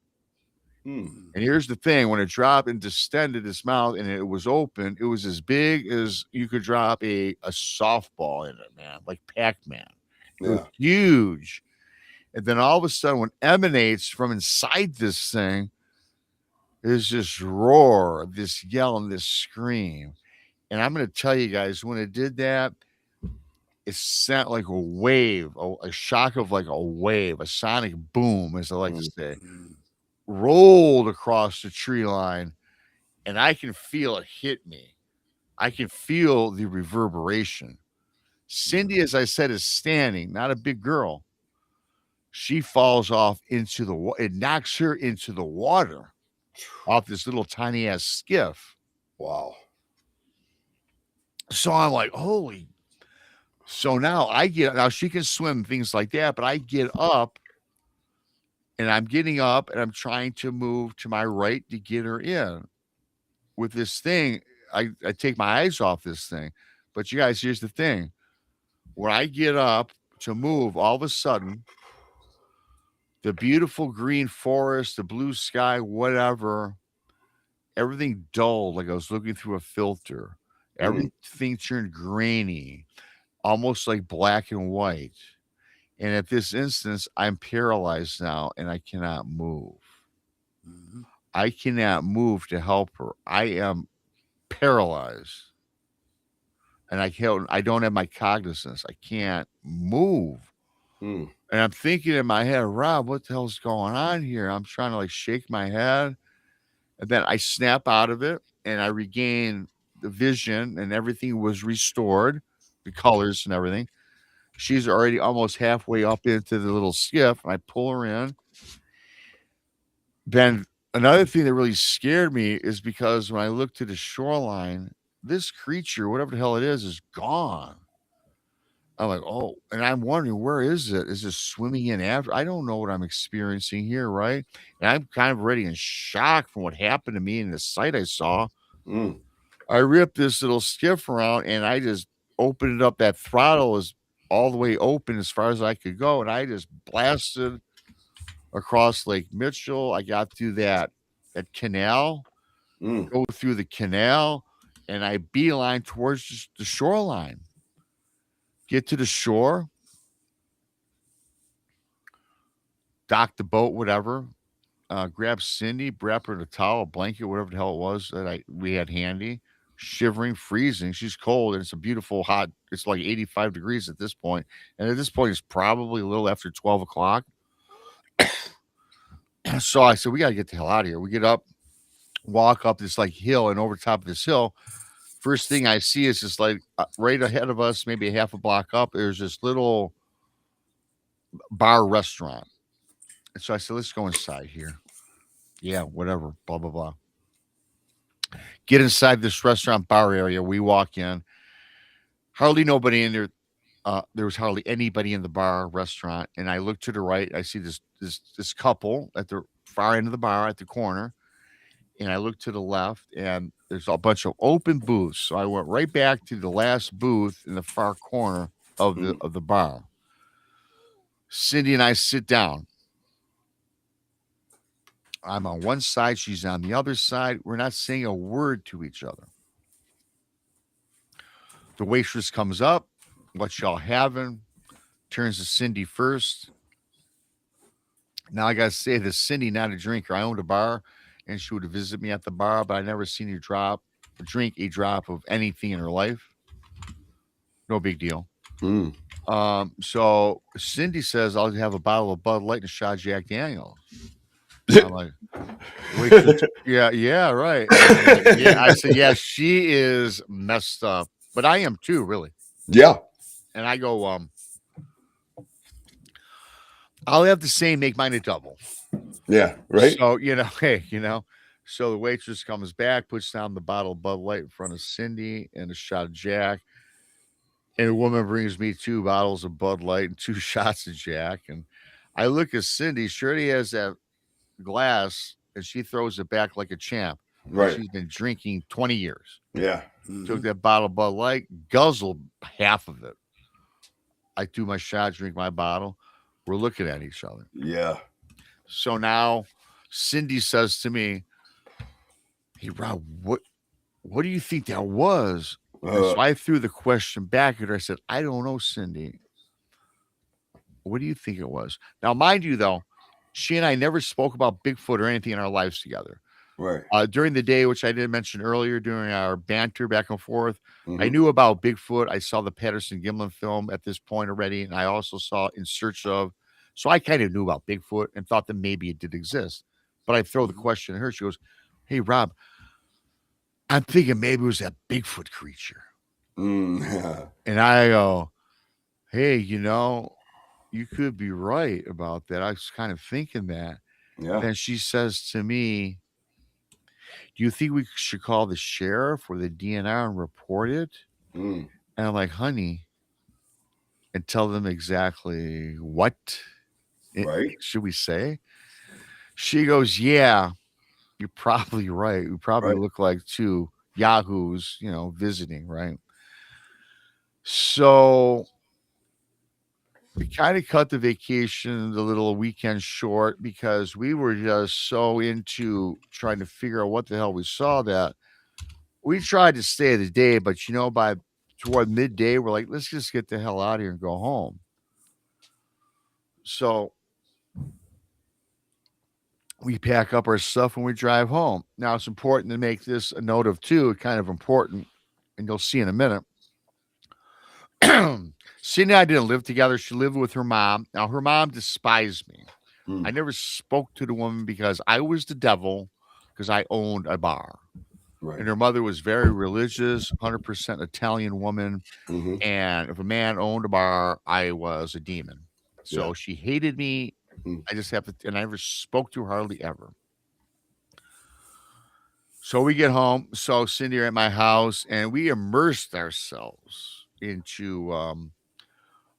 Mm. And here's the thing: when it dropped and distended its mouth and it was open, it was as big as you could drop a softball in it, man, like Pac-Man. It was huge. And then all of a sudden, when emanates from inside this thing is this roar, this yell, and this scream. And I'm going to tell you guys, when it did that, it sent like a wave, a shock of like a wave, a sonic boom, as I like to say, rolled across the tree line, and I can feel it hit me. I can feel the reverberation. Cindy, as I said, is standing, not a big girl. She falls off into the water. It knocks her into the water off this little tiny ass skiff. Wow. So I'm like, holy. So now she can swim, things like that, but I get up, and I'm getting up and I'm trying to move to my right to get her in. With this thing, I take my eyes off this thing. But you guys, here's the thing. When I get up to move, all of a sudden, the beautiful green forest, the blue sky, whatever, everything dulled, like I was looking through a filter. Everything turned grainy, almost like black and white. And at this instance, I'm paralyzed now and I cannot move. Mhm. I cannot move to help her. I am paralyzed. And I don't have my cognizance. I can't move. Mm. And I'm thinking in my head, Rob, what the hell's going on here? I'm trying to like shake my head. And then I snap out of it and I regain the vision, and everything was restored, the colors and everything. She's already almost halfway up into the little skiff, and I pull her in. Then another thing that really scared me is because when I looked to the shoreline, this creature, whatever the hell it is gone. I'm like, oh, and I'm wondering, where is it? Is it swimming in after? I don't know what I'm experiencing here, right? And I'm kind of already in shock from what happened to me in the sight I saw. I ripped this little skiff around and I just opened it up. That throttle is all the way open as far as I could go, and I just blasted across Lake Mitchell. I got through that canal, go through the canal, and I beeline towards the shoreline. Get to the shore, dock the boat, whatever. Grab Cindy, wrap her in a towel, a blanket, whatever the hell it was that we had handy. Shivering, freezing. She's cold, and it's a beautiful hot. It's like 85 degrees at this point, and at this point, it's probably a little after 12 o'clock. So I said, we got to get the hell out of here. We get up, walk up this like hill, and over top of this hill, first thing I see is just like right ahead of us, maybe a half a block up, there's this little bar restaurant. And so I said, let's go inside here. Yeah, whatever, blah, blah, blah. Get inside this restaurant bar area. We walk in. Hardly nobody in there. There was hardly anybody in the bar restaurant. And I look to the right. I see this couple at the far end of the bar at the corner. And I look to the left, and there's a bunch of open booths. So I went right back to the last booth in the far corner of the bar. Cindy and I sit down. I'm on one side, she's on the other side. We're not saying a word to each other. The waitress comes up. What y'all having? Turns to Cindy first. Now I gotta say this, Cindy, not a drinker. I owned a bar, and she would visit me at the bar, but I never seen her drink a drop of anything in her life. No big deal. So Cindy says, I'll have a bottle of Bud Light and a shot of Jack Daniels. I'm like, yeah, right. I said, yeah, she is messed up, but I am too, really. Yeah. And I go, I'll have the same, make mine a double. Yeah, right. So, hey, so the waitress comes back, puts down the bottle of Bud Light in front of Cindy and a shot of Jack. And a woman brings me 2 bottles of Bud Light and 2 shots of Jack. And I look at Cindy, she already has that glass, and she throws it back like a champ. Right. She's been drinking 20 years. Yeah. Took that bottle of Bud Light, guzzled half of it. I do my shot, drink my bottle. We're looking at each other. Yeah. So now Cindy says to me, hey, Rob, what do you think that was? So I threw the question back at her. I said, I don't know, Cindy. What do you think it was? Now, mind you, though, she and I never spoke about Bigfoot or anything in our lives together. Right. During the day, which I did mention earlier, during our banter back and forth, I knew about Bigfoot. I saw the Patterson Gimlin film at this point already, and I also saw In Search Of. So I kind of knew about Bigfoot and thought that maybe it did exist. But I throw the question at her. She goes, hey, Rob, I'm thinking maybe it was that Bigfoot creature. Yeah. And I go, hey, you could be right about that. I was kind of thinking that. Yeah. Then she says to me, do you think we should call the sheriff or the DNR and report it? And I'm like, honey, and tell them exactly what should we say? She goes, yeah, you're probably right. We probably look like 2 yahoos, visiting, right? So we kind of cut the vacation, the little weekend short, because we were just so into trying to figure out what the hell we saw that we tried to stay the day, but by toward midday, we're like, let's just get the hell out of here and go home. So we pack up our stuff and we drive home. Now it's important to make this a note of too, kind of important, and you'll see in a minute. Cindy and I didn't live together. She lived with her mom. Now, her mom despised me. I never spoke to the woman because I was the devil because I owned a bar. Right. And her mother was very religious, 100% Italian woman. And if a man owned a bar, I was a demon. So she hated me. I just have to, and I never spoke to her hardly ever. So we get home. So Cindy are at my house, and we immersed ourselves into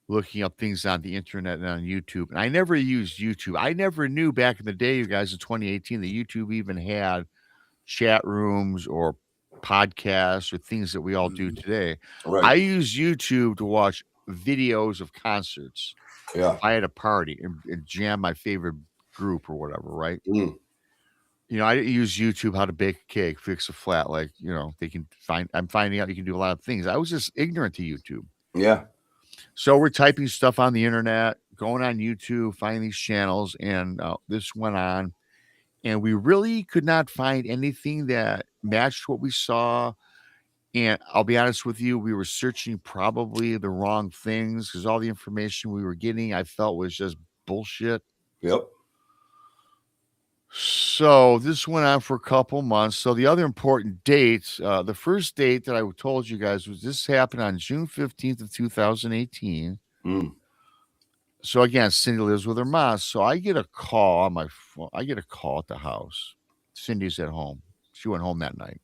looking up things on the internet and on YouTube. And I never used YouTube. I never knew back in the day, you guys, in 2018, that YouTube even had chat rooms or podcasts or things that we all do today. Right. I use YouTube to watch videos of concerts. Yeah. I had a party and jam my favorite group or whatever, right? Mm. You know, I didn't use YouTube how to bake a cake, fix a flat, like, you know, I'm finding out you can do a lot of things. I was just ignorant to YouTube. Yeah. So we're typing stuff on the internet, going on YouTube, finding these channels, and this went on. And we really could not find anything that matched what we saw. And I'll be honest with you, we were searching probably the wrong things because all the information we were getting, I felt was just bullshit. Yep. So this went on for a couple months. So the other important dates, the first date that I told you guys was this happened on June 15th of 2018. Mm. So again, Cindy lives with her mom. So I get a call on my phone. I get a call at the house. Cindy's at home. She went home that night.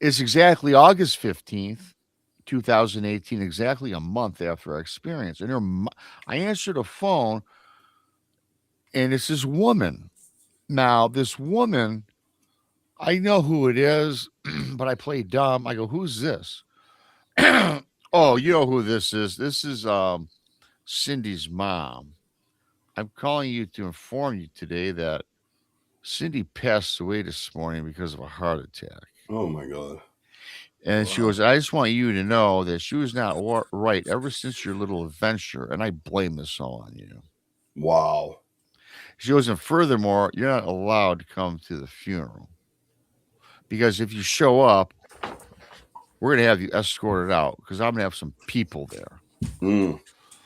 It's exactly August 15th, 2018, exactly a month after our experience. And I answered a phone, and it's this woman. Now, this woman, I know who it is, but I play dumb. I go, who's this? Oh, you know who this is. This is Cindy's mom. I'm calling you to inform you today that Cindy passed away this morning because of a heart attack. Oh my God. And she goes, I just want you to know that she was not right ever since your little adventure, and I blame this all on you. Wow. She goes, and furthermore, you're not allowed to come to the funeral because if you show up, we're going to have you escorted out because I'm going to have some people there. Mm.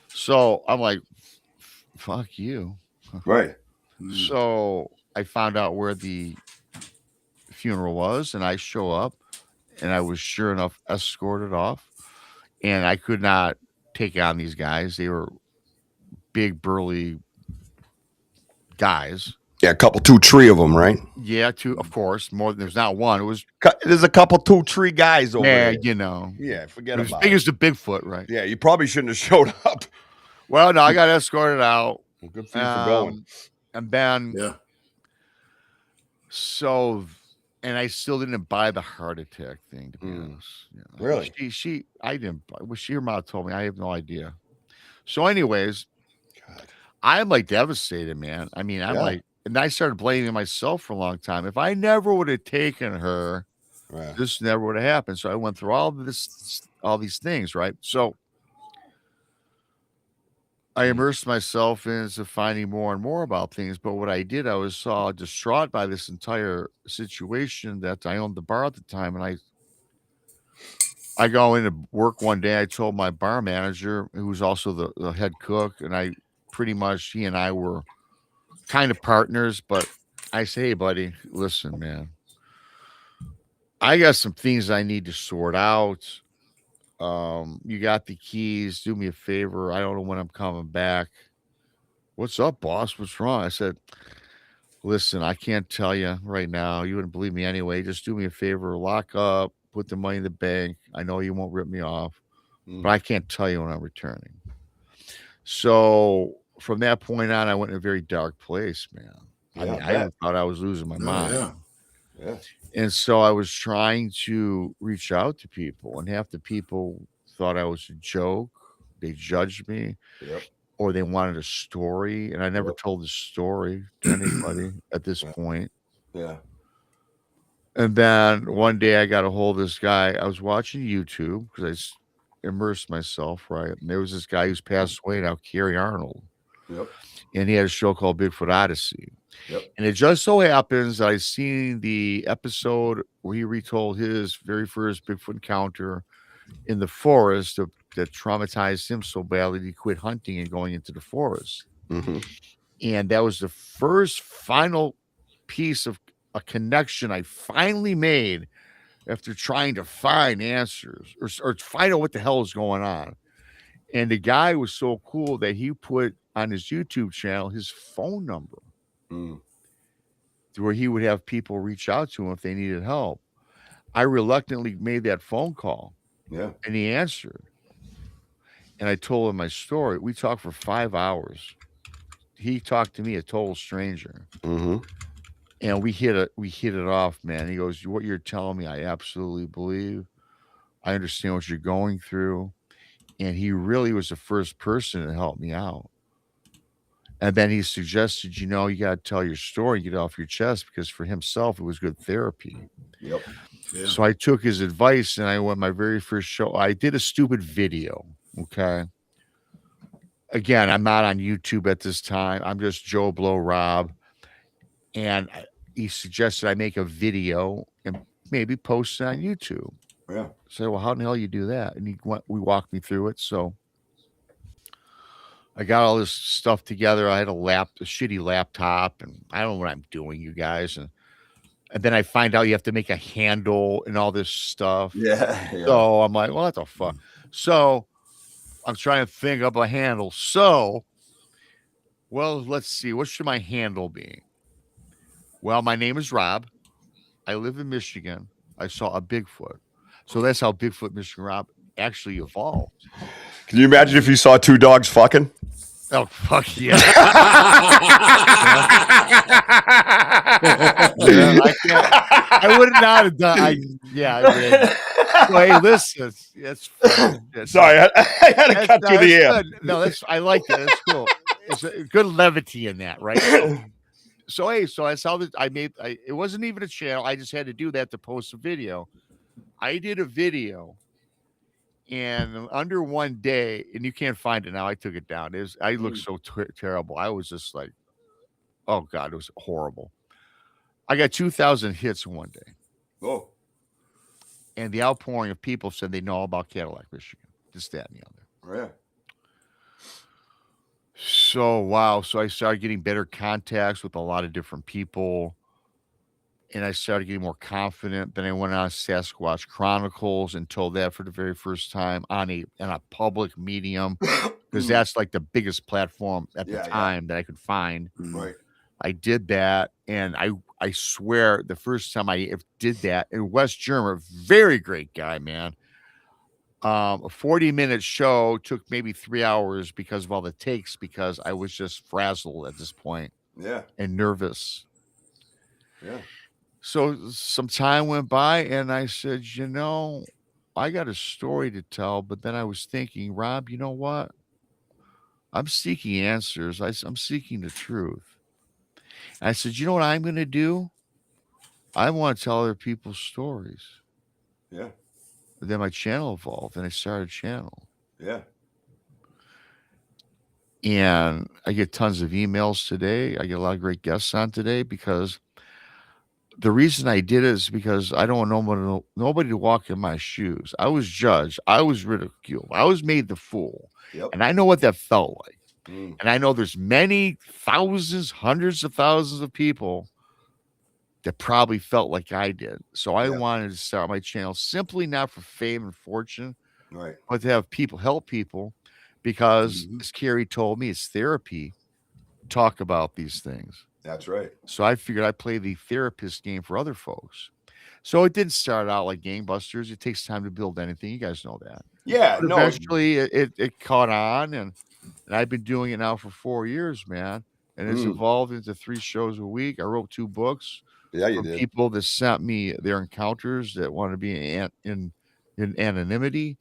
So I'm like, fuck you. Right. So I found out where the funeral was, and I show up, and I was sure enough escorted off, and I could not take on these guys. They were big, burly guys. Yeah, a couple, 2, 3 of them, right? Yeah, two, of course. More than there's not one. It was There's a couple, 2, 3 guys over yeah, there. you know. Yeah, forget As about big it. as the Bigfoot, right? Yeah, you probably shouldn't have showed up. Well, no, I got escorted out. Well, good for you for going. And then Yeah. so, and I still didn't buy the heart attack thing, to be honest. You know. Really? I didn't. Well, her mom told me. I have no idea. So, anyways, God. I'm like devastated, man. I mean, I'm Yeah. like, and I started blaming myself for a long time. If I never would have taken her, Right. this never would have happened. So I went through all these things, right? So I immersed myself into finding more and more about things. But what I did, I was so distraught by this entire situation that I owned the bar at the time, and I go into work one day. I told my bar manager, who was also the head cook, and he and I were kind of partners, but I say, hey, buddy, listen, man, I got some things I need to sort out. You got the keys. Do me a favor. I don't know when I'm coming back. What's up, boss? What's wrong? I said, listen, I can't tell you right now. You wouldn't believe me anyway. Just do me a favor. Lock up. Put the money in the bank. I know you won't rip me off, but I can't tell you when I'm returning. So from that point on, I went in a very dark place, man. Yeah, I mean, I I bet. thought I was losing my mind. Yeah. Yeah. And so I was trying to reach out to people, and half the people thought I was a joke. They judged me, Yep. or they wanted a story, and I never Yep. told the story to anybody at this Yeah. point. Yeah. And then one day I got a hold of this guy. I was watching YouTube because immersed myself, right? And there was this guy who's passed away now, Kerry Arnold, Yep. and he had a show called Bigfoot Odyssey. Yep. And it just so happens that I seen the episode where he retold his very first Bigfoot encounter in the forest that traumatized him so badly that he quit hunting and going into the forest. Mm-hmm. And that was the first final piece of a connection I finally made after trying to find answers or find out what the hell is going on. And the guy was so cool that he put on his YouTube channel his phone number Mm. to where he would have people reach out to him if they needed help. I reluctantly made that phone call, Yeah. and he answered. And I told him my story. We talked for 5 hours. He talked to me, a total stranger. Mm-hmm. And we hit it off, man. He goes, what you're telling me, I absolutely believe. I understand what you're going through. And he really was the first person to help me out. And then he suggested, you got to tell your story, get it off your chest, because for himself, it was good therapy. Yep. Yeah. So I took his advice and I went my very first show. I did a stupid video. Okay. Again, I'm not on YouTube at this time. I'm just Joe Blow Rob. And he suggested I make a video and maybe post it on YouTube. Yeah. So, well, how in the hell you do that? And we walked me through it. So I got all this stuff together. I had a shitty laptop, and I don't know what I'm doing, you guys. And then I find out you have to make a handle and all this stuff. Yeah. So I'm like, well, what the fuck? So I'm trying to think up a handle. So, well, let's see. What should my handle be? Well, my name is Rob. I live in Michigan. I saw a Bigfoot. So that's how Bigfoot Michigan Rob actually evolved. Can you imagine if you saw two dogs fucking? Oh, fuck yeah. I would not have done. I did. Well, hey, listen, it's Sorry, I had to cut through the air. Good. No, I like that. That's cool. It's a good levity in that, right? So that's how I made. It wasn't even a channel. I just had to do that to post a video. I did a video, and under one day, and you can't find it now. I took it down. I looked so terrible. I was just like, oh God, it was horrible. I got 2,000 hits in one day. Oh. And the outpouring of people said they know all about Cadillac, Michigan. This, that, and the other. Oh, yeah. So, wow. So I started getting better contacts with a lot of different people. And I started getting more confident. Then I went on Sasquatch Chronicles and told that for the very first time on a public medium, because that's like the biggest platform at the time that I could find. Right. I did that, and I swear the first time I did that, and Wes Germer, very great guy, man. A 40-minute show took maybe 3 hours because of all the takes, because I was just frazzled at this point. Yeah. And nervous. Yeah. So some time went by, and I said, I got a story to tell, but then I was thinking, Rob, you know what? I'm seeking answers. I'm seeking the truth. I said, you know what I'm going to do? I want to tell other people's stories. Yeah. But then my channel evolved, and I started a channel. Yeah. And I get tons of emails today. I get a lot of great guests on today, because the reason I did it is because I don't want nobody to walk in my shoes. I was judged. I was ridiculed. I was made the fool. Yep. And I know what that felt like. Mm. And I know there's many thousands, hundreds of thousands of people that probably felt like I did. So I wanted to start my channel simply not for fame and fortune, right, but to have people help people, because as Carrie told me, it's therapy. Talk about these things. That's right. So I figured I'd play the therapist game for other folks. So it didn't start out like gangbusters. It takes time to build anything. You guys know that. Yeah. But eventually it caught on, and I've been doing it now for 4 years, man. And it's evolved into 3 shows a week. I wrote 2 books. Yeah, you did. People that sent me their encounters that want to be in anonymity.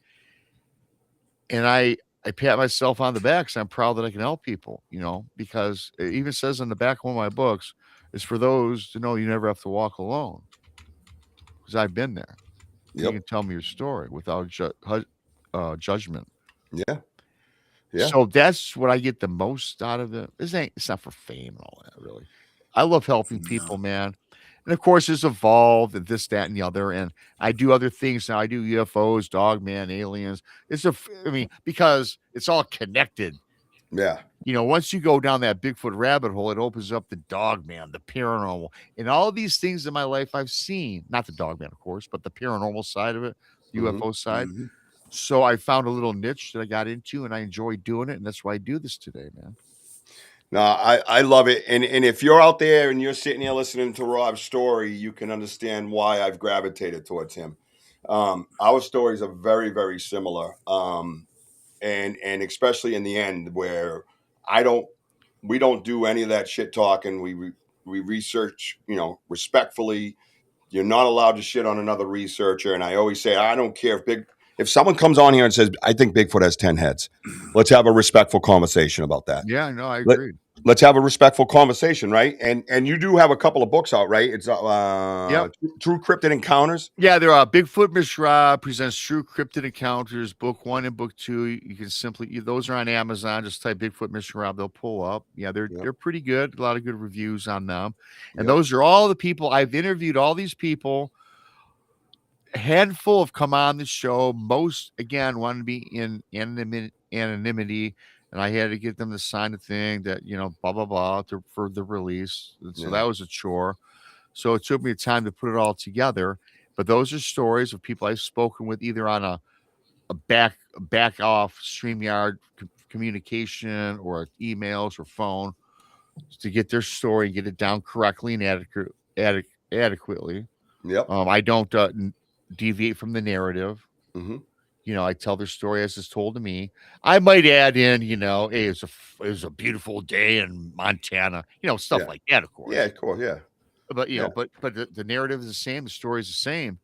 And I pat myself on the back because I'm proud that I can help people, because it even says on the back of one of my books, it's for those to know you never have to walk alone. Because I've been there. Yep. You can tell me your story without judgment. Yeah. Yeah. So that's what I get the most out of it. It's not for fame and all that, really. I love helping people, man. And of course, it's evolved and this, that, and the other. And I do other things now. I do UFOs, Dogman, aliens. Because it's all connected. Yeah. Once you go down that Bigfoot rabbit hole, it opens up the Dogman, the paranormal, and all of these things in my life I've seen. Not the Dogman, of course, but the paranormal side of it, UFO side. Mm-hmm. So I found a little niche that I got into, and I enjoy doing it. And that's why I do this today, man. No, I love it. And if you're out there and you're sitting here listening to Rob's story, you can understand why I've gravitated towards him. Our stories are very, very similar. And especially in the end, where we don't do any of that shit talking. We research, respectfully. You're not allowed to shit on another researcher. And I always say, I don't care If someone comes on here and says, I think Bigfoot has 10 heads, let's have a respectful conversation about that. Yeah, no, I Let- agree. Let's have a respectful conversation, right? And you do have a couple of books out, right? It's Yep. True Cryptid Encounters. Yeah, there are Bigfoot Mishra presents True Cryptid Encounters, book 1 and book 2. You can simply those are on Amazon. Just type Bigfoot Mishra, they'll pull up. Yeah, they're pretty good. A lot of good reviews on them. And those are all the people I've interviewed. All these people, a handful have come on the show. Most again want to be in anonymity, and I had to get them to sign a thing that blah blah blah for the release. And so that was a chore. So it took me time to put it all together. But those are stories of people I've spoken with either on a back off StreamYard communication or emails or phone to get their story and get it down correctly and adequately. Yep. I don't deviate from the narrative. Mhm. I tell their story as it's told to me. I might add in, hey, it was a beautiful day in Montana, stuff like that, of course. Yeah, of course. Yeah. But but the narrative is the same, the story is the same,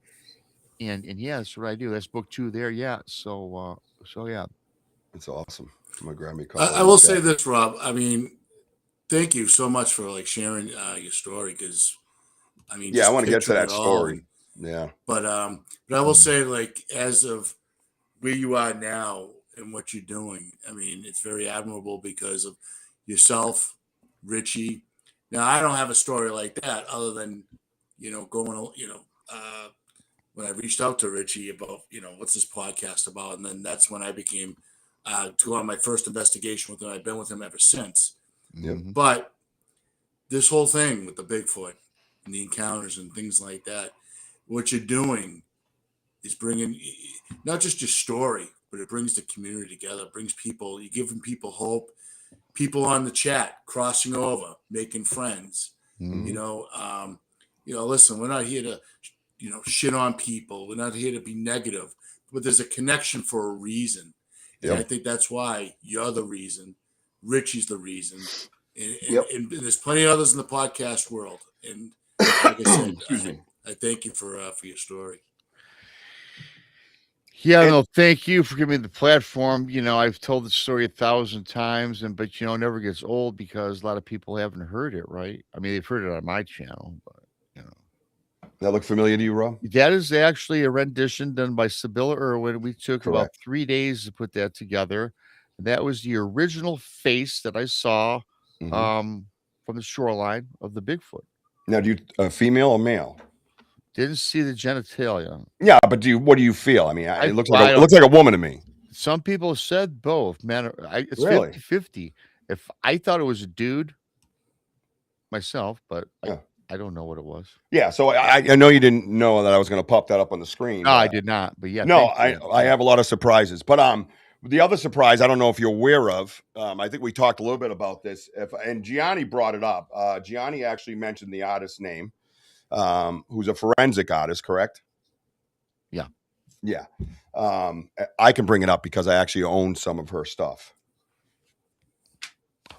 and yeah, that's what I do. That's book 2 there. Yeah, so yeah, It's awesome. I'm gonna grab me a couple. I will say this, Rob. I mean, thank you so much for sharing your story, because I mean, Yeah, I just want to get to picturing that it all. story. Yeah. But I will say, as of where you are now and what you're doing, I mean, it's very admirable because of yourself, Richie. Now, I don't have a story like that other than, going, when I reached out to Richie about, what's this podcast about? And then that's when I became to go on my first investigation with him. I've been with him ever since. Yep. But this whole thing with the Bigfoot and the encounters and things like that, what you're doing is bringing not just your story, but it brings the community together. It brings people, you're giving people hope. People on the chat crossing over, making friends. Mhm. Listen, we're not here to, shit on people. We're not here to be negative, but there's a connection for a reason. And I think that's why you're the reason. Richie's the reason. And there's plenty of others in the podcast world. And like I said, I thank you for your story. Yeah, no, thank you for giving me the platform. I've told the story 1,000 times, but it never gets old because a lot of people haven't heard it, right? I mean, they've heard it on my channel, but That look familiar to you, Rob? that is actually a rendition done by Sibylla Irwin. We took about Correct. 3 days to put that together. And that was the original face that I saw Mhm. from the shoreline of the Bigfoot. Now, do you female or male? Didn't see the genitalia. Yeah, but what do you feel? I mean, I- it looks well, I like a woman to me. Some people said both. Man, it's Really? 50-50. If I thought it was a dude myself, but Yeah. I don't know what it was. Yeah, so I know you didn't know that I was going to pop that up on the screen. No, I did not. But yeah, No, thank you. I have a lot of surprises, but the other surprise I don't know if you're aware of. I think we talked a little bit about this, and Gianni brought it up. Gianni actually mentioned the artist's name, who's a forensic artist, correct? Yeah. Yeah. I can bring it up because I actually own some of her stuff.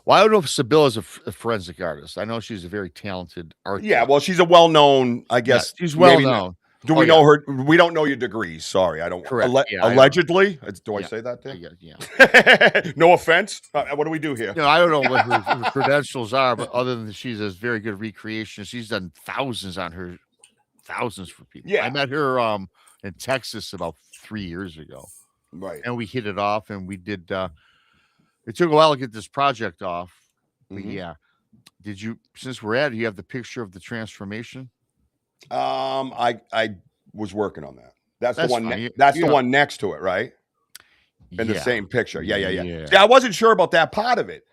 Well, I don't know if Sibylla is a forensic artist. I know she's a very talented artist. Yeah, well, she's a well-known, I guess. She's well maybe- known. Do we know her? We don't know your degrees. Sorry, I don't. Correct. Yeah, allegedly, do I Yeah. say that there? Yeah. No offense. What do we do here? I don't know what her credentials are, but other than she's a very good recreationist, she's done thousands for people. Yeah. I met her in Texas about 3 years ago, Right. and we hit it off, and we did. It took a while to get this project off, but Mhm. yeah. Did you? Since we're at it, you have the picture of the transformation. I was working on that. That's the That's one. fine. That's You the know- one next to it, right? In the Yeah. same picture. Yeah. Yeah. See, I wasn't sure about that part of it.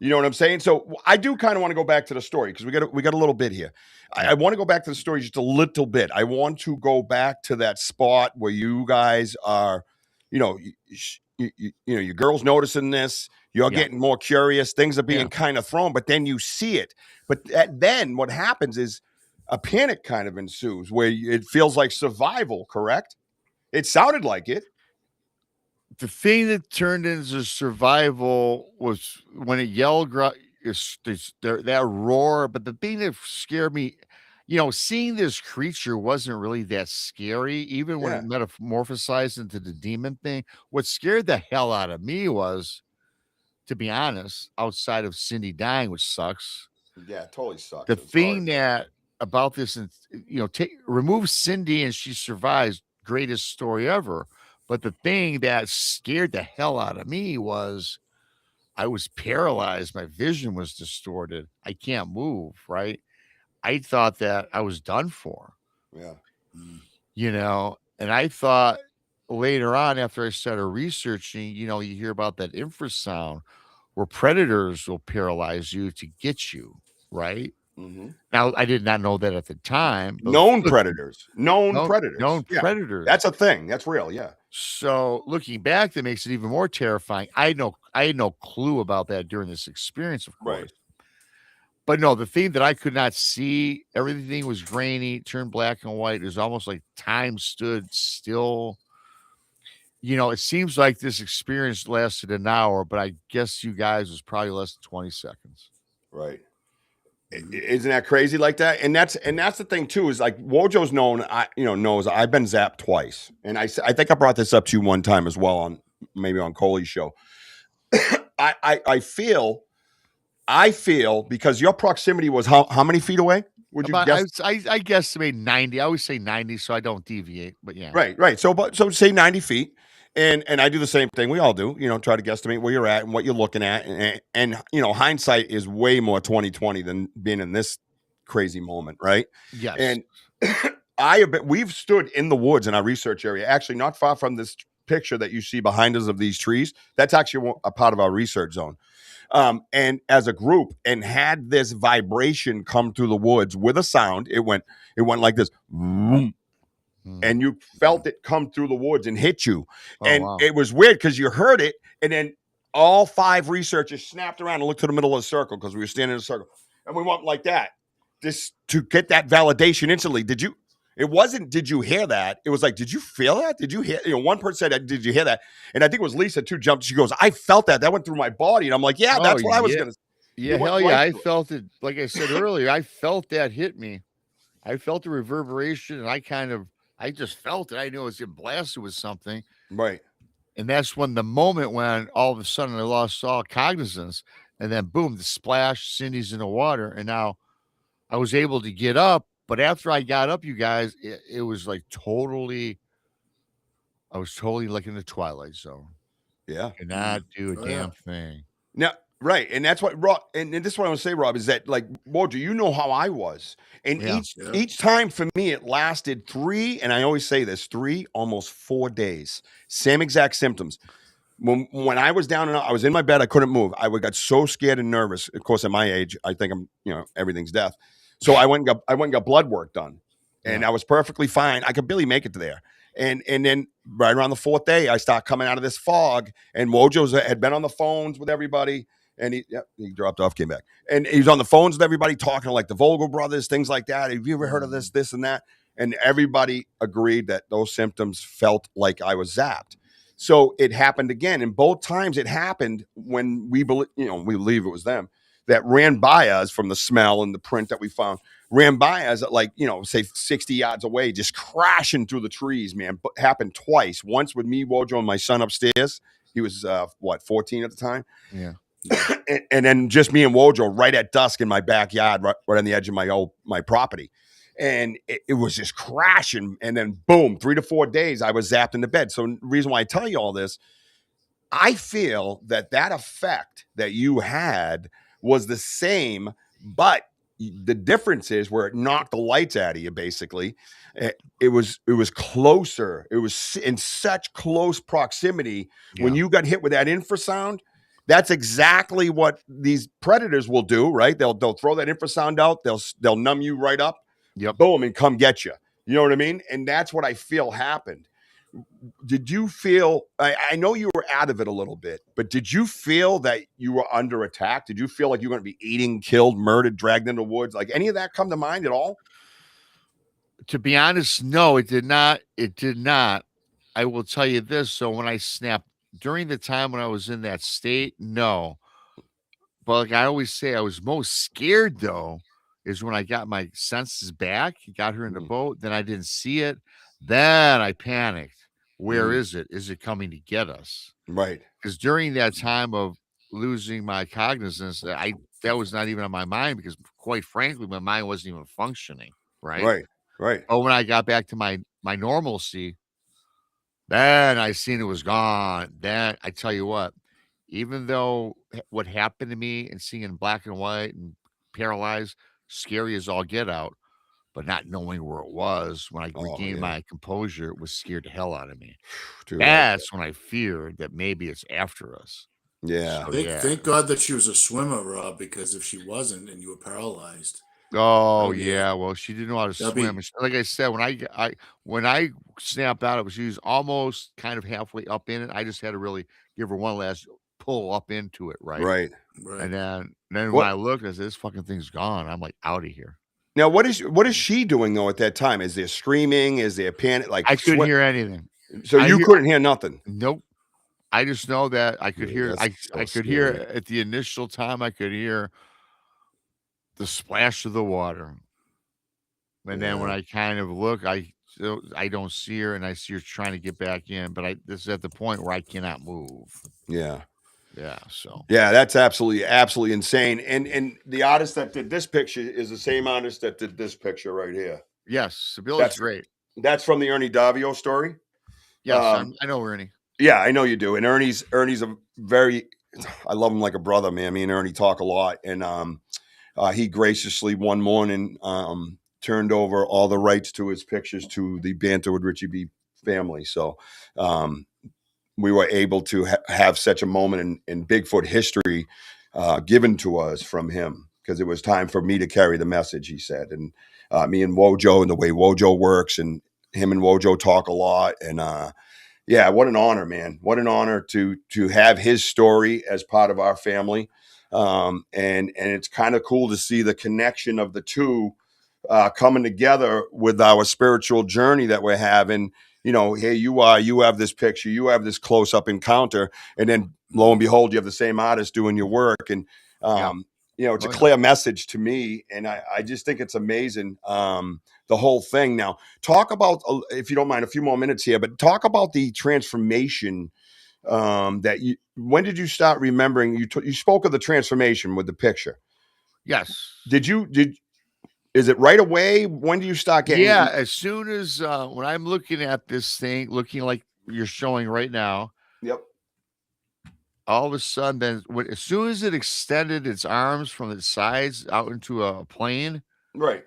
You know what I'm saying? So I do kind of want to go back to the story because we got a little bit here. I want to go back to the story just a little bit. I want to go back to that spot where you guys are, your girls noticing this. You're getting more curious. Things are being kind of thrown, but then you see it. But then what happens is a panic kind of ensues where it feels like survival, correct? It sounded like it. The thing that turned into survival was when it yelled that roar. But the thing that scared me, seeing this creature wasn't really that scary, even when Yeah. it metamorphosized into the demon thing. What scared the hell out of me was, to be honest, outside of Cindy dying, which sucks, Yeah, it totally sucks. the It's hard. thing that about this, and remove Cindy and she survives, greatest story ever. But the thing that scared the hell out of me was I was paralyzed. My vision was distorted. I can't move, right? I thought that I was done for, Yeah. and I thought later on, after I started researching, you hear about that infrasound where predators will paralyze you to get you, right? Mm-hmm. Now, I did not know that at the time. but Known look- predators. Known known, predators. known Yeah, predators. that's a thing. That's real. Yeah. So looking back, that makes it even more terrifying. I had no clue about that during this experience, of course. Right. But no, the thing that I could not see, everything was grainy, turned black and white. It was almost like time stood still. It seems like this experience lasted an hour, but I guess you guys was probably less than 20 seconds. Right. Isn't that crazy like that? And that's the thing too, is like Wojo's knows I've been zapped twice. And I think I brought this up to you one time as well on Coley's show. I feel because your proximity was how many feet away? Would you guess? I guesstimate 90. I always say 90 so I don't deviate, but yeah. Right. So say 90 feet. And I do the same thing. We all do, try to guesstimate where you're at and what you're looking at. And hindsight is way more 20/20 than being in this crazy moment, right? Yes. And we've stood in the woods in our research area, actually not far from this picture that you see behind us of these trees. That's actually a part of our research zone. And as a group, and had this vibration come through the woods with a sound. It went like this. Vroom. And you felt it come through the woods and hit you. And wow. It was weird because you heard it. And then all 5 researchers snapped around and looked to the middle of the circle because we were standing in a circle. And we went like that just to get that validation instantly. Did you hear that? It was like, did you feel that? Did you hear? One person said, did you hear that? And I think it was Lisa too jumped. She goes, I felt that. That went through my body. And I'm like, yeah, that's what I was going to say. Yeah, hell yeah. I felt it. Like I said earlier, I felt that hit me. I felt the reverberation, and I just felt it. I knew I was getting blasted with something. Right. And that's when the moment when all of a sudden I lost all cognizance, and then boom, the splash, Cindy's in the water. And now I was able to get up. But after I got up, you guys, it was like I was totally like in the Twilight Zone. Yeah. Could not do a damn thing. Now, right. And that's what Rob, and this is what I want to say, Rob, is that like, Wojo, how I was. And each time for me, it lasted 3, and I always say this, 3, almost 4 days. Same exact symptoms. When I was down and out, I was in my bed, I couldn't move. I got so scared and nervous. Of course, at my age, I think everything's death. So I went and got blood work done. And I was perfectly fine. I could barely make it to there. And then right around the 4th day, I start coming out of this fog, and Wojo's had been on the phones with everybody. And he dropped off, came back. And he was on the phones with everybody talking to like the Vogel brothers, things like that. Have you ever heard of this and that? And everybody agreed that those symptoms felt like I was zapped. So it happened again. And both times it happened when we believe it was them that ran by us from the smell and the print that we found, ran by us at like, say 60 yards away, just crashing through the trees, man. But happened twice. Once with me, Wojo, and my son upstairs. He was, 14 at the time? Yeah. and then just me and Wojo right at dusk in my backyard, right on the edge of my property. And it was just crashing. And then boom, 3 to 4 days, I was zapped into bed. So the reason why I tell you all this, I feel that effect that you had was the same, but the difference is where it knocked the lights out of you, basically. It was closer. It was in such close proximity. Yeah. When you got hit with that infrasound, that's exactly what these predators will do, right? They'll throw that infrasound out. They'll numb you right up. Yep. Boom, and come get you. You know what I mean? And that's what I feel happened. Did you feel, I know you were out of it a little bit, but did you feel that you were under attack? Did you feel like you were going to be eaten, killed, murdered, dragged into the woods? Like any of that come to mind at all? To be honest, no, it did not. It did not. I will tell you this. So when I snapped during the time when I was in that state, no. But like I always say, I was most scared though is when I got my senses back, got her in the Mhm. boat, then I didn't see it. Then I panicked. Where Mhm. is it? Is it coming to get us? Right. Because during that time of losing my cognizance, that was not even on my mind because quite frankly, my mind wasn't even functioning. Right. Right. Right. But when I got back to my normalcy, then I seen it was gone. Then I tell you what, even though what happened to me and seeing in black and white and paralyzed, scary as all get out, but not knowing where it was when I Oh regained yeah, my composure, it was scared the hell out of me. dude. That's when I feared that maybe it's after us. Yeah. So Thank, yeah. thank God that she was a swimmer, Rob, because if she wasn't and you were paralyzed, that Oh would be a, yeah. Well, she didn't know how to that'd swim. be And like I said, when I snapped out of it, she was almost kind of halfway up in it. I just had to really give her one last pull up into it, right? Right. right. And then when What I looked, I said, "This fucking thing's gone." I'm like out of here. now? What is she doing though at that time? Is there screaming? Is there panic? Like I couldn't swim? hear anything. So I you hear couldn't hear nothing. nope. I just know that I could Dude, hear. that's I so could hear scary. at the initial time. I could hear the splash of the water, and then when Yeah. I kind of look, I don't see her, and I see her trying to get back in. But this is at the point where I cannot move. Yeah. Yeah. So Yeah, that's absolutely insane. And the artist that did this picture is the same artist that did this picture right here. yes, Sibylla's That's great. that's from the Ernie Davio story. Yes, Um, I know Ernie. yeah, I know you do. And Ernie's a very I love him like a brother, man. Me and Ernie talk a lot. And he graciously one morning turned over all the rights to his pictures to the Banter with Richie B family. So um, we were able to have such a moment in Bigfoot history given to us from him because it was time for me to carry the message, he said. And me and Wojo and the way Wojo works and him and Wojo talk a lot. And yeah, what an honor, man. What an honor to have his story as part of our family. And it's kind of cool to see the connection of the two coming together with our spiritual journey that we're having. You know, here you are, you have this picture, you have this close up encounter, and then lo and behold, you have the same artist doing your work. And, Yeah. you know, it's a Oh, yeah. clear message to me. And I just think it's amazing, the whole thing. Now, talk about, if you don't mind, a few more minutes here, but talk about the transformation that when did you start remembering? You spoke of the transformation with the picture. Yes. Is it right away? When do you start Yeah. getting? As soon as when I'm looking at this thing, looking like you're showing right now, Yep. all of a sudden, then as soon as it extended its arms from its sides out into a plane, Right.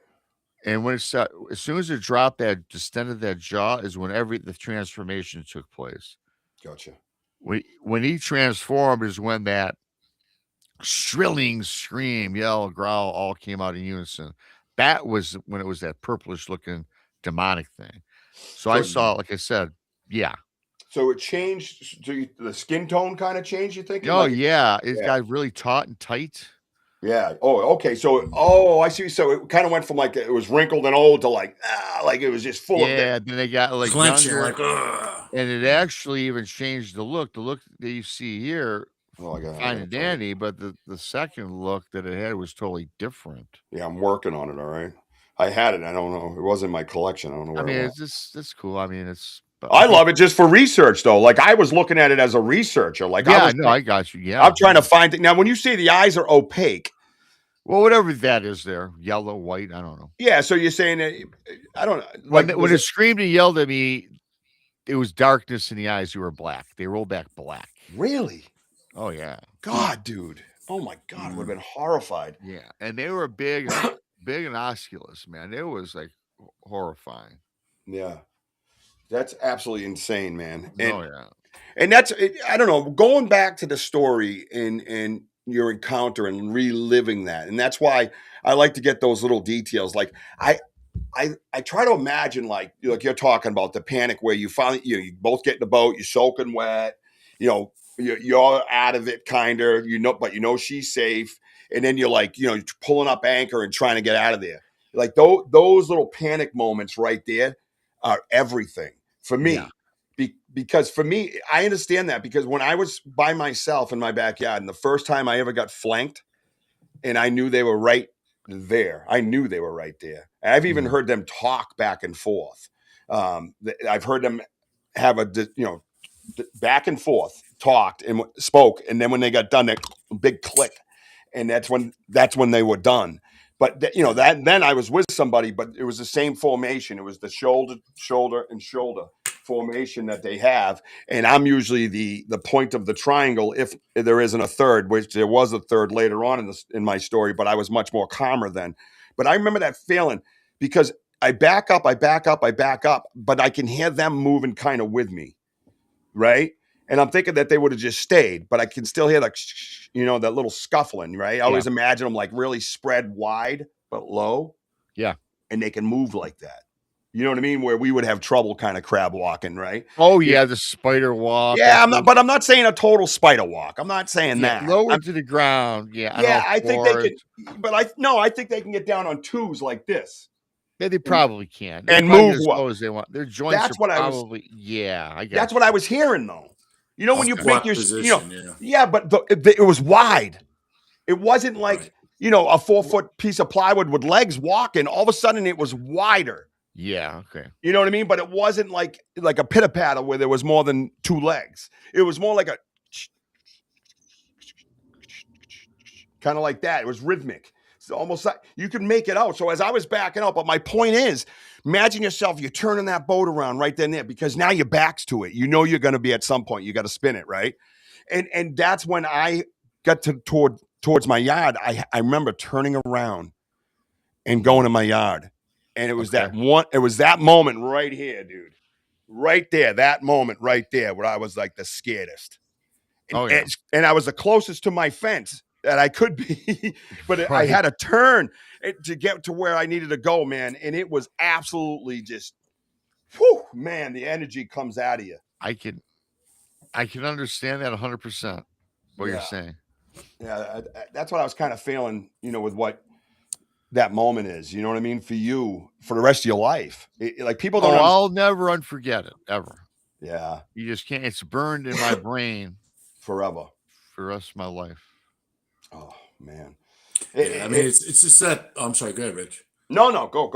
and when as soon as it dropped that, distended that jaw, is when the transformation took place. Gotcha. When he transformed is when that shrilling scream, yell, growl all came out in unison. That was when it was that purplish looking demonic thing. So I So, saw, like I said, yeah. so it changed. So the skin tone kind of changed. You thinking? Oh Like, yeah, it yeah, got really taut and tight. yeah. Oh, okay. So, oh, I see. So it kind of went from like it was wrinkled and old to like it was just full of Yeah, then they got like Clenching, younger, like, ugh. and it actually even changed the look. The look that you see here, Oh, I got fine it. and dandy, but the second look that it had was totally different. Yeah, I'm working on it. All right. I had it. I don't know. It wasn't in my collection. I don't know I where mean, it went. it's cool. I mean, but I love it just for research, though. Like I was looking at it as a researcher. Like yeah, no, I got you. Yeah, I'm trying to find it now. When you say the eyes are opaque, well, whatever that is, there, yellow, white, I don't know. yeah. So you're saying that I don't know. When Like when it screamed and yelled at me, it was darkness in the eyes. They were black. They rolled back black. really? Oh yeah, God, dude. Oh my God, I would have been horrified. yeah, and they were big, big and osculous, man. It was like horrifying. Yeah, that's absolutely insane, man. Oh yeah. And that's I don't know. Going back to the story and your encounter and reliving that, and that's why I like to get those little details. Like I try to imagine like you're talking about the panic where you finally you both get in the boat, you're soaking wet, you know you're out of it kind of but you know she's safe, and then you're like you're pulling up anchor and trying to get out of there. Like those little panic moments right there are everything for me. Yeah. Because for me, I understand that because when I was by myself in my backyard, and the first time I ever got flanked, and I knew they were right there. I knew they were right there. I've even heard them talk back and forth. I've heard them have back and forth talked and spoke, and then when they got done, that big click, and that's when they were done. But then I was with somebody, but it was the same formation. It was the shoulder, shoulder, and shoulder formation that they have, and I'm usually the point of the triangle if there isn't a third, which there was a third later on in my story, but I was much more calmer then. But I remember that feeling because I back up, but I can hear them moving kind of with me, right? And I'm thinking that they would have just stayed, but I can still hear that little scuffling, right? I always imagine them like really spread wide but low. Yeah. And they can move like that. You know what I mean? Where we would have trouble kind of crab walking, right? Oh yeah, the spider walk. Yeah, I'm not saying a total spider walk. I'm not saying that. Lower to the ground. Yeah. I think they can, but I think they can get down on twos like this. Yeah, they probably can. And move as low as they want. Their joints that's are what probably, I guess. That's what I was hearing though. You know, when you make your position, but it was wide. It wasn't like, a 4-foot piece of plywood with legs walking. All of a sudden it was wider. Yeah, okay. You know what I mean? But it wasn't like a pitter patter where there was more than 2 legs. It was more like a kind of like that. It was rhythmic. It's almost like you could make it out. So as I was backing up, but my point is, imagine yourself, you're turning that boat around right then and there because now your back's to it. You know you're going to be at some point. You got to spin it, right? And that's when I got towards my yard. I remember turning around and going to my yard. And it was that moment right here, dude. Right there, that moment right there where I was like the scaredest. And I was the closest to my fence that I could be, but I had to turn to get to where I needed to go, man. And it was absolutely just, whew, man, the energy comes out of you. I can understand that 100%, what you're saying. Yeah, that's what I was kind of feeling, with what that moment is, you know what I mean? For you, for the rest of your life. Like people don't I'll never unforget it, ever. Yeah. You just can't. It's burned in my brain. Forever. For the rest of my life. Oh, man. It's just that. Oh, I'm sorry. Go ahead, Rich. No, go.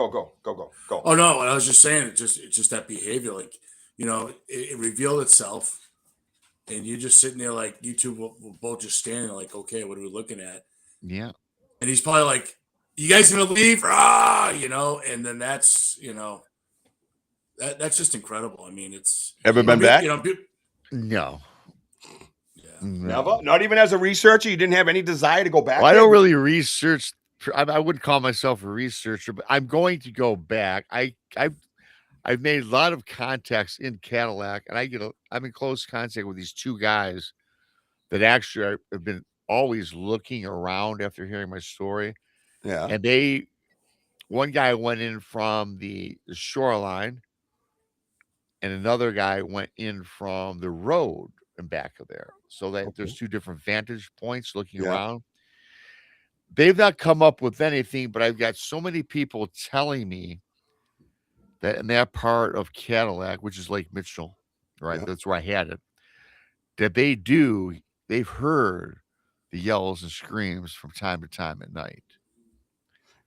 Oh, no. I was just saying, it's just that behavior. Like, it revealed itself. And you're just sitting there like, you two were both just standing like, okay, what are we looking at? Yeah. And he's probably like, you guys gonna leave? And then that's, that's just incredible. I mean, it's ever been back? No. Yeah. Never? Not even as a researcher? You didn't have any desire to go back? Well, I don't really research. I wouldn't call myself a researcher, but I'm going to go back. I've made a lot of contacts in Cadillac, and I'm in close contact with these 2 guys that actually have been always looking around after hearing my story. Yeah. And one guy went in from the shoreline, and another guy went in from the road and back of there. So that there's 2 different vantage points looking around. They've not come up with anything, but I've got so many people telling me that in that part of Cadillac, which is Lake Mitchell, right? That's where I had it, that they've heard the yells and screams from time to time at night.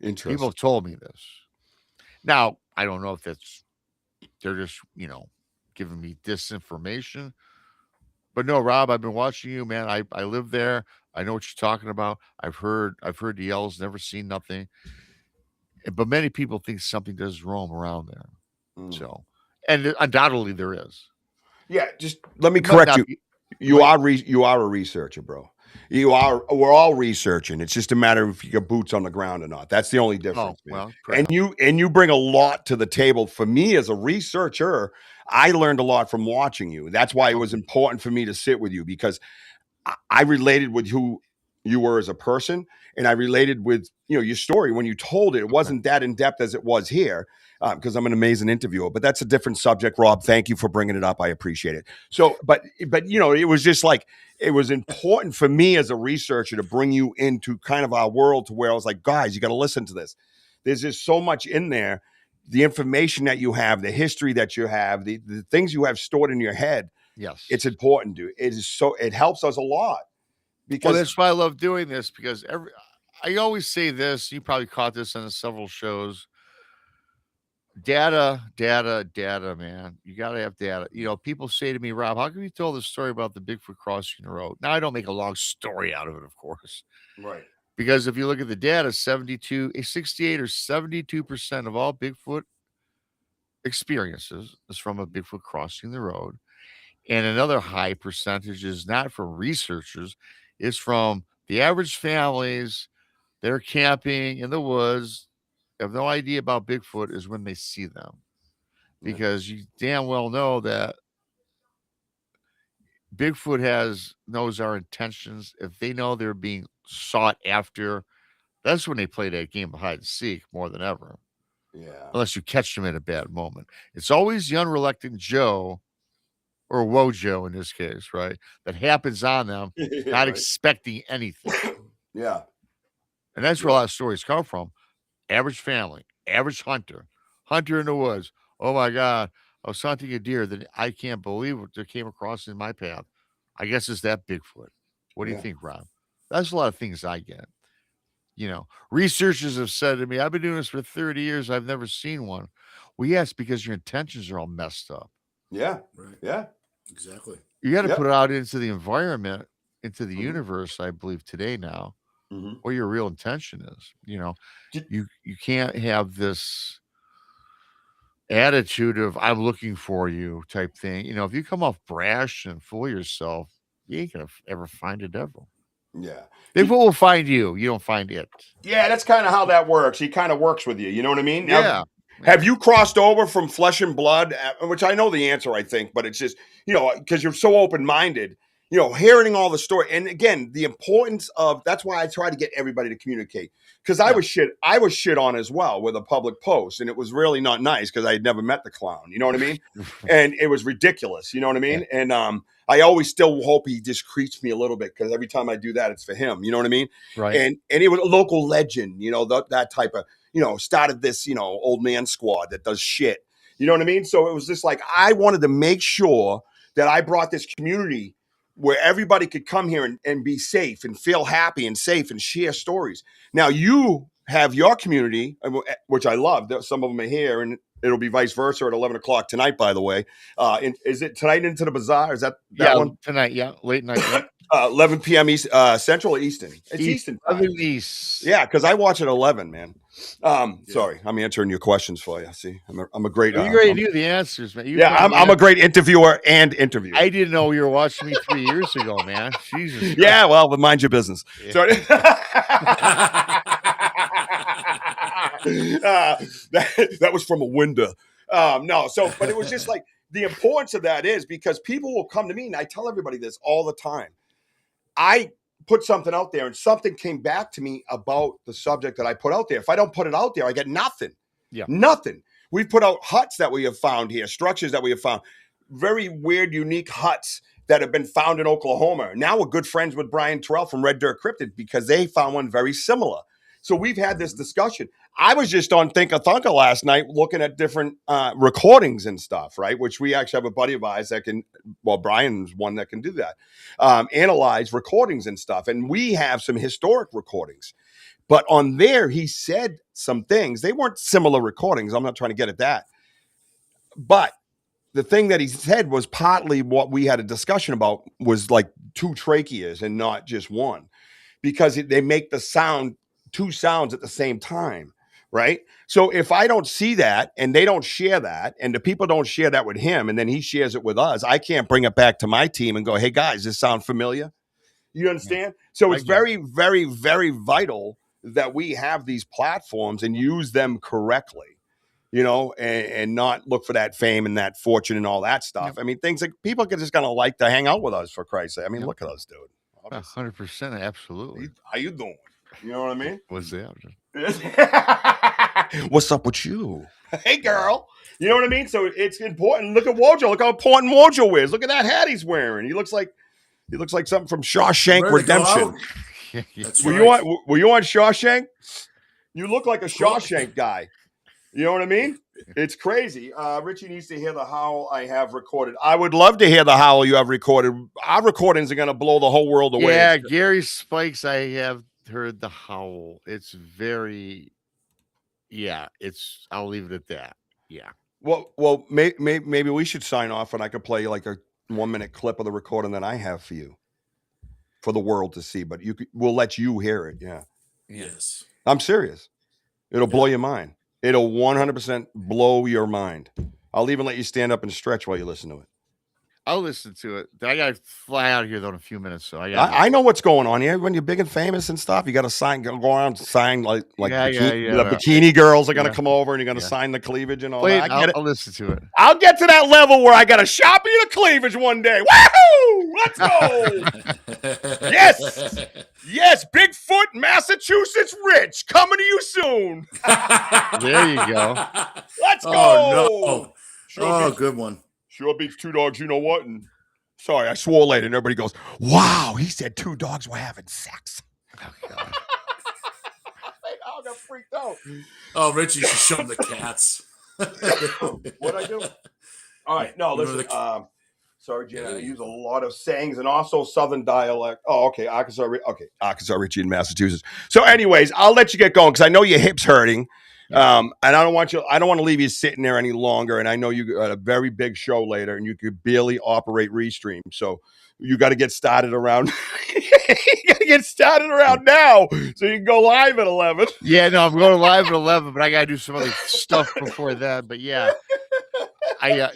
Interesting. People have told me this. Now, I don't know if they're just, giving me disinformation. But no, Rob, I've been watching you, man. I live there. I know what you're talking about. I've heard the yells, never seen nothing. But many people think something does roam around there. So, and undoubtedly there is. Yeah, just let me correct you. You are a researcher, bro. We're all researching. It's just a matter of if you got boots on the ground or not. That's the only difference. Well, and you bring a lot to the table. For me as a researcher, I learned a lot from watching you. That's why it was important for me to sit with you, because I related with who you were as a person, and I related with your story when you told it. It wasn't that in depth as it was here, because I'm an amazing interviewer. But that's a different subject, Rob. Thank you for bringing it up. I appreciate it. So, but it was just like, it was important for me as a researcher to bring you into kind of our world, to where I was like, guys, you got to listen to this. There's just so much in there. The information that you have, the history that you have, the things you have stored in your head. Yes, it's important, dude. It helps us a lot. Because that's why I love doing this, because I always say this. You probably caught this on several shows. Data, man. You got to have data. People say to me, Rob, how come you tell the story about the Bigfoot crossing the road? Now, I don't make a long story out of it, of course. Right. Because if you look at the data, 68 or 72% of all Bigfoot experiences is from a Bigfoot crossing the road. And another high percentage is not from researchers, it's from the average families. They're camping in the woods, have no idea about Bigfoot is when they see them. Because you damn well know that Bigfoot knows our intentions. If they know they're being sought after, that's when they play that game of hide and seek more than ever. Yeah. Unless you catch them in a bad moment. It's always the unreluctant Joe, or Wojo in this case, right? That happens on them, not Right. expecting anything. Yeah. And that's where a lot of stories come from. Average family, average hunter in the woods. Oh my God, I was hunting a deer that I can't believe what that came across in my path. I guess it's that Bigfoot. What do you Yeah. think, Rob? That's a lot of things I get. Researchers have said to me, I've been doing this for 30 years. I've never seen one. Well, yes, because your intentions are all messed up. Yeah. Right. Yeah. Exactly. You got to Yep. put it out into the environment, into the Mhm. universe, I believe today now, Mm-hmm. what your real intention is. Did- You can't have this attitude of I'm looking for you type thing. If you come off brash and full of yourself, you ain't gonna ever find a devil. Yeah. Bigfoot will find you. You don't find it. Yeah, that's kind of how that works. He kind of works with you. You know what I mean? Now, Yeah. have you crossed over from flesh and blood? Which I know the answer, I think, but it's just, because you're so open minded, hearing all the story. And again, the importance of that's why I try to get everybody to communicate. Because I was shit on as well with a public post. And it was really not nice because I had never met the clown. You know what I mean? And it was ridiculous. You know what I mean? And I always still hope he just creeps me a little bit because every time I do that, it's for him. You know what I mean? Right. And it was a local legend, that type of, started this, old man squad that does shit. You know what I mean? So it was just like, I wanted to make sure that I brought this community where everybody could come here and be safe and feel happy and safe and share stories. Now you have your community, which I love. Some of them are here, and it'll be vice versa at 11 o'clock tonight, by the way. Is it tonight into the bazaar? Is that one? Tonight, yeah. Late night. Yeah. 11 p.m. East, Central or Eastern? It's Eastern time. 11 East. Yeah, because I watch at 11, man. Sorry, I'm answering your questions for you. See, I'm a great. You already knew the answers, man. I'm a great interviewer and interviewer. I didn't know you were watching me 3 years ago, man. Jesus. Yeah, well, but mind your business. Yeah. So, that was from a window. But it was just like the importance of that is because people will come to me, and I tell everybody this all the time. I put something out there and something came back to me about the subject that I put out there. If I don't put it out there, I get nothing. Yeah. Nothing. We've put out huts that we have found here, structures that we have found, very weird, unique huts that have been found in Oklahoma. Now we're good friends with Brian Terrell from Red Dirt Cryptid because they found one very similar. So we've had this discussion. I was just on Think a Thunker last night looking at different recordings and stuff, right? Which we actually have a buddy of ours that can, Brian's one that can do that, analyze recordings and stuff. And we have some historic recordings. But on there, he said some things. They weren't similar recordings. I'm not trying to get at that. But the thing that he said was partly what we had a discussion about was like two tracheas and not just one. Because they make the sound, two sounds at the same time, right? So if I don't see that and they don't share that and the people don't share that with him and then he shares it with us, I can't bring it back to my team and go, hey guys, this sound familiar? You understand? Yeah. So it's very, very, very vital that we have these platforms and use them correctly, and not look for that fame and that fortune and all that stuff. Yep. I mean, things like people are just going to like to hang out with us, for Christ's sake. I mean, look at us, dude. 100%, absolutely. How you doing? You know what I mean? What's that? What's up with you? Hey, girl. You know what I mean? So it's important. Look at Wojo. Look how important Wojo is. Look at that hat he's wearing. He looks like something from Shawshank Redemption. Were you on Shawshank? You look like a Shawshank guy. You know what I mean? It's crazy. Richie needs to hear the howl I have recorded. I would love to hear the howl you have recorded. Our recordings are going to blow the whole world away. Yeah, Gary Spikes, I have heard the howl. It's very, yeah. I'll leave it at that. Yeah. Well, maybe we should sign off, and I could play like a 1-minute clip of the recording that I have for you, for the world to see. But we'll let you hear it. Yeah, Yes. I'm serious. It'll blow your mind. It'll 100% blow your mind. I'll even let you stand up and stretch while you listen to it. I'll listen to it. I got to fly out of here though in a few minutes, so I know what's going on here. When you're big and famous and stuff, you got to go around and sign like the bikini girls are going to come over and you're going to sign the cleavage and all that. I'll listen to it. I'll get to that level where I got to shop you the cleavage one day. Woohoo! Let's go! Yes, Bigfoot, Massachusetts Rich, coming to you soon. There you go. Let's go. Oh no! Sure Good one. Sure beats 2 dogs, you know what? And sorry, I swore later, and everybody goes, "Wow, he said 2 dogs were having sex." Oh, God. I got freaked out. Oh, Richie should show him the cats. What'd I do? All right, no, listen. Sorry, Jen, I use a lot of sayings and also Southern dialect. Oh, okay, Arkansas Richie in Massachusetts. So, anyways, I'll let you get going because I know your hip's hurting. And I don't want to leave you sitting there any longer. And I know you got a very big show later and you could barely operate Restream. So you got to get started around. Now so you can go live at 11. Yeah, no, I'm going live at 11, but I got to do some other stuff before that. But yeah, I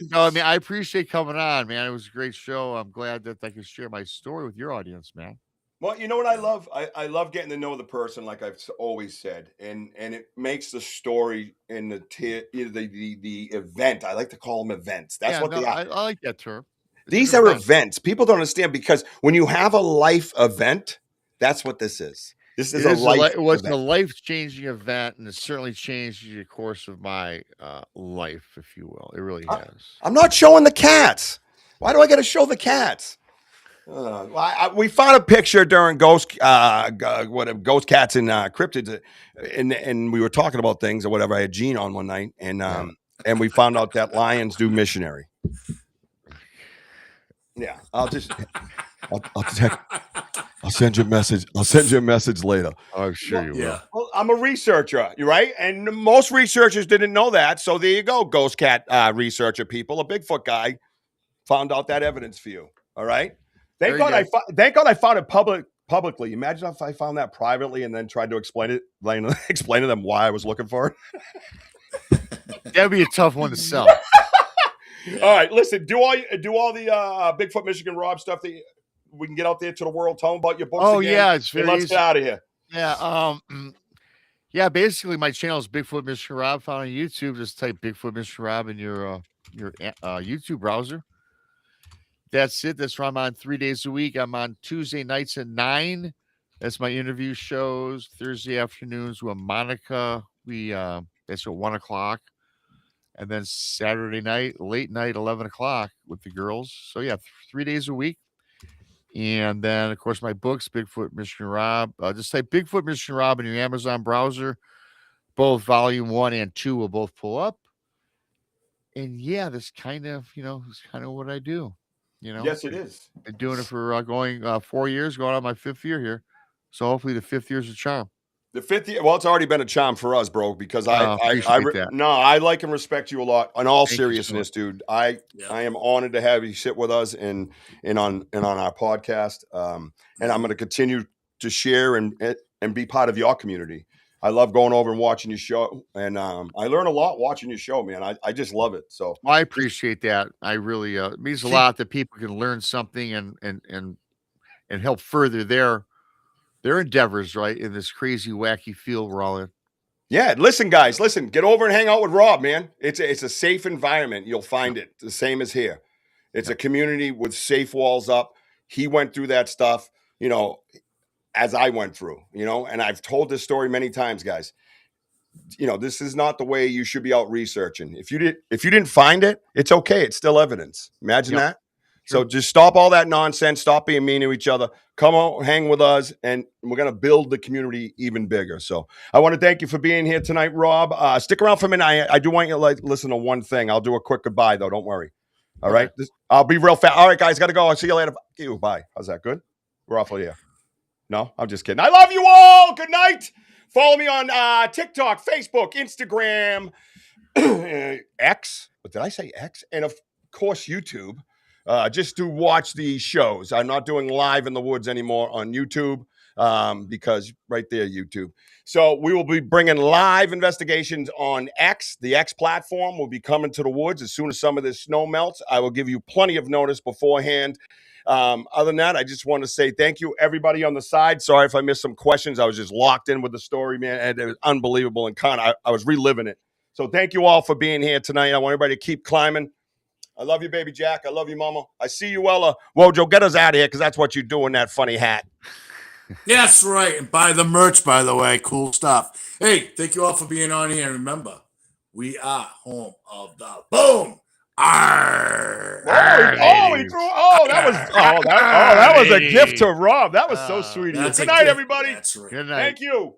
appreciate coming on, man. It was a great show. I'm glad that I could share my story with your audience, man. Well, you know what I love? I love getting to know the person, like I've always said, and it makes the story and the event. I like to call them events. That's what they are. I like that term. These are events. People don't understand because when you have a life event, that's what this is. This is a life. It was a life-changing event, and it certainly changed the course of my life, if you will. It really has. I'm not showing the cats. Why do I got to show the cats? We found a picture during Ghost Cats and Cryptids, and we were talking about things or whatever. I had Gene on one night, and we found out that lions do missionary. Yeah, I'll send you a message. I'll send you a message later. I'm sure you will. Yeah. Well, I'm a researcher, you're right, and most researchers didn't know that. So there you go, Ghost Cat researcher people. A Bigfoot guy found out that evidence for you. All right. Thank God I found it publicly. Imagine if I found that privately and then tried to explain to them why I was looking for it. That'd be a tough one to sell. All right, listen. Do all the Bigfoot Michigan Rob stuff that we can get out there to the world. Tell them about your books. Oh again, yeah, it's very let's get out of here. Yeah. Yeah. Basically, my channel is Bigfoot Michigan Rob. Found on YouTube. Just type Bigfoot Michigan Rob in your YouTube browser. That's it. That's where I'm on 3 days a week. I'm on Tuesday nights at 9. That's my interview shows. Thursday afternoons with Monica. That's at 1 o'clock. And then Saturday night, late night, 11 o'clock with the girls. So yeah, 3 days a week. And then of course my books, Bigfoot Michigan Rob. Just type Bigfoot Michigan Rob in your Amazon browser. Both volume 1 and 2 will both pull up. And yeah, that's kind of what I do. Yes, it is. Been doing it for going 4 years, going on my 5th year here. So hopefully the 5th year's a charm. The 5th year, well, it's already been a charm for us, bro, because I like and respect you a lot. In all seriousness, dude, I am honored to have you sit with us and on our podcast. And I'm going to continue to share and be part of your community. I love going over and watching your show, and I learn a lot watching your show, man. I just love it. So I appreciate that. I really it means a lot that people can learn something and help further their endeavors, right, in this crazy, wacky field we're all in. Yeah, listen, guys, get over and hang out with Rob, man. It's a safe environment. You'll find it the same as here. It's a community with safe walls up. He went through that stuff, as I went through, and I've told this story many times, guys. This is not the way you should be out researching. If you didn't find it, it's okay. It's still evidence. Imagine that. So just stop all that nonsense. Stop being mean to each other. Come on, hang with us, and we're going to build the community even bigger. So I want to thank you for being here tonight, Rob. Stick around for a minute. I do want you to listen to one thing. I'll do a quick goodbye, though. Don't worry. All right? I'll be real fast. All right, guys, got to go. I'll see you later. Fuck you. Bye. How's that? Good? We're off of here. No, I'm just kidding. I love you all. Good night. Follow me on TikTok, Facebook, Instagram, X. What did I say? X? And of course, YouTube. Just to watch the shows. I'm not doing live in the woods anymore on YouTube because right there, YouTube. So we will be bringing live investigations on X. The X platform will be coming to the woods as soon as some of this snow melts. I will give you plenty of notice beforehand. Other than that, I just want to say thank you, everybody on the side. Sorry if I missed some questions. I was just locked in with the story, man, and it was unbelievable. And I was reliving it. So thank you all for being here tonight. I want everybody to keep climbing. I love you, baby Jack. I love you, Mama. I see you, Ella. Wojo, get us out of here because that's what you do in that funny hat. That's right. And buy the merch, by the way. Cool stuff. Hey, thank you all for being on here. And remember, we are home of the boom. Arr. That was a gift to Rob. That was so sweet of you. Good night, everybody. That's right. Good night. Thank you.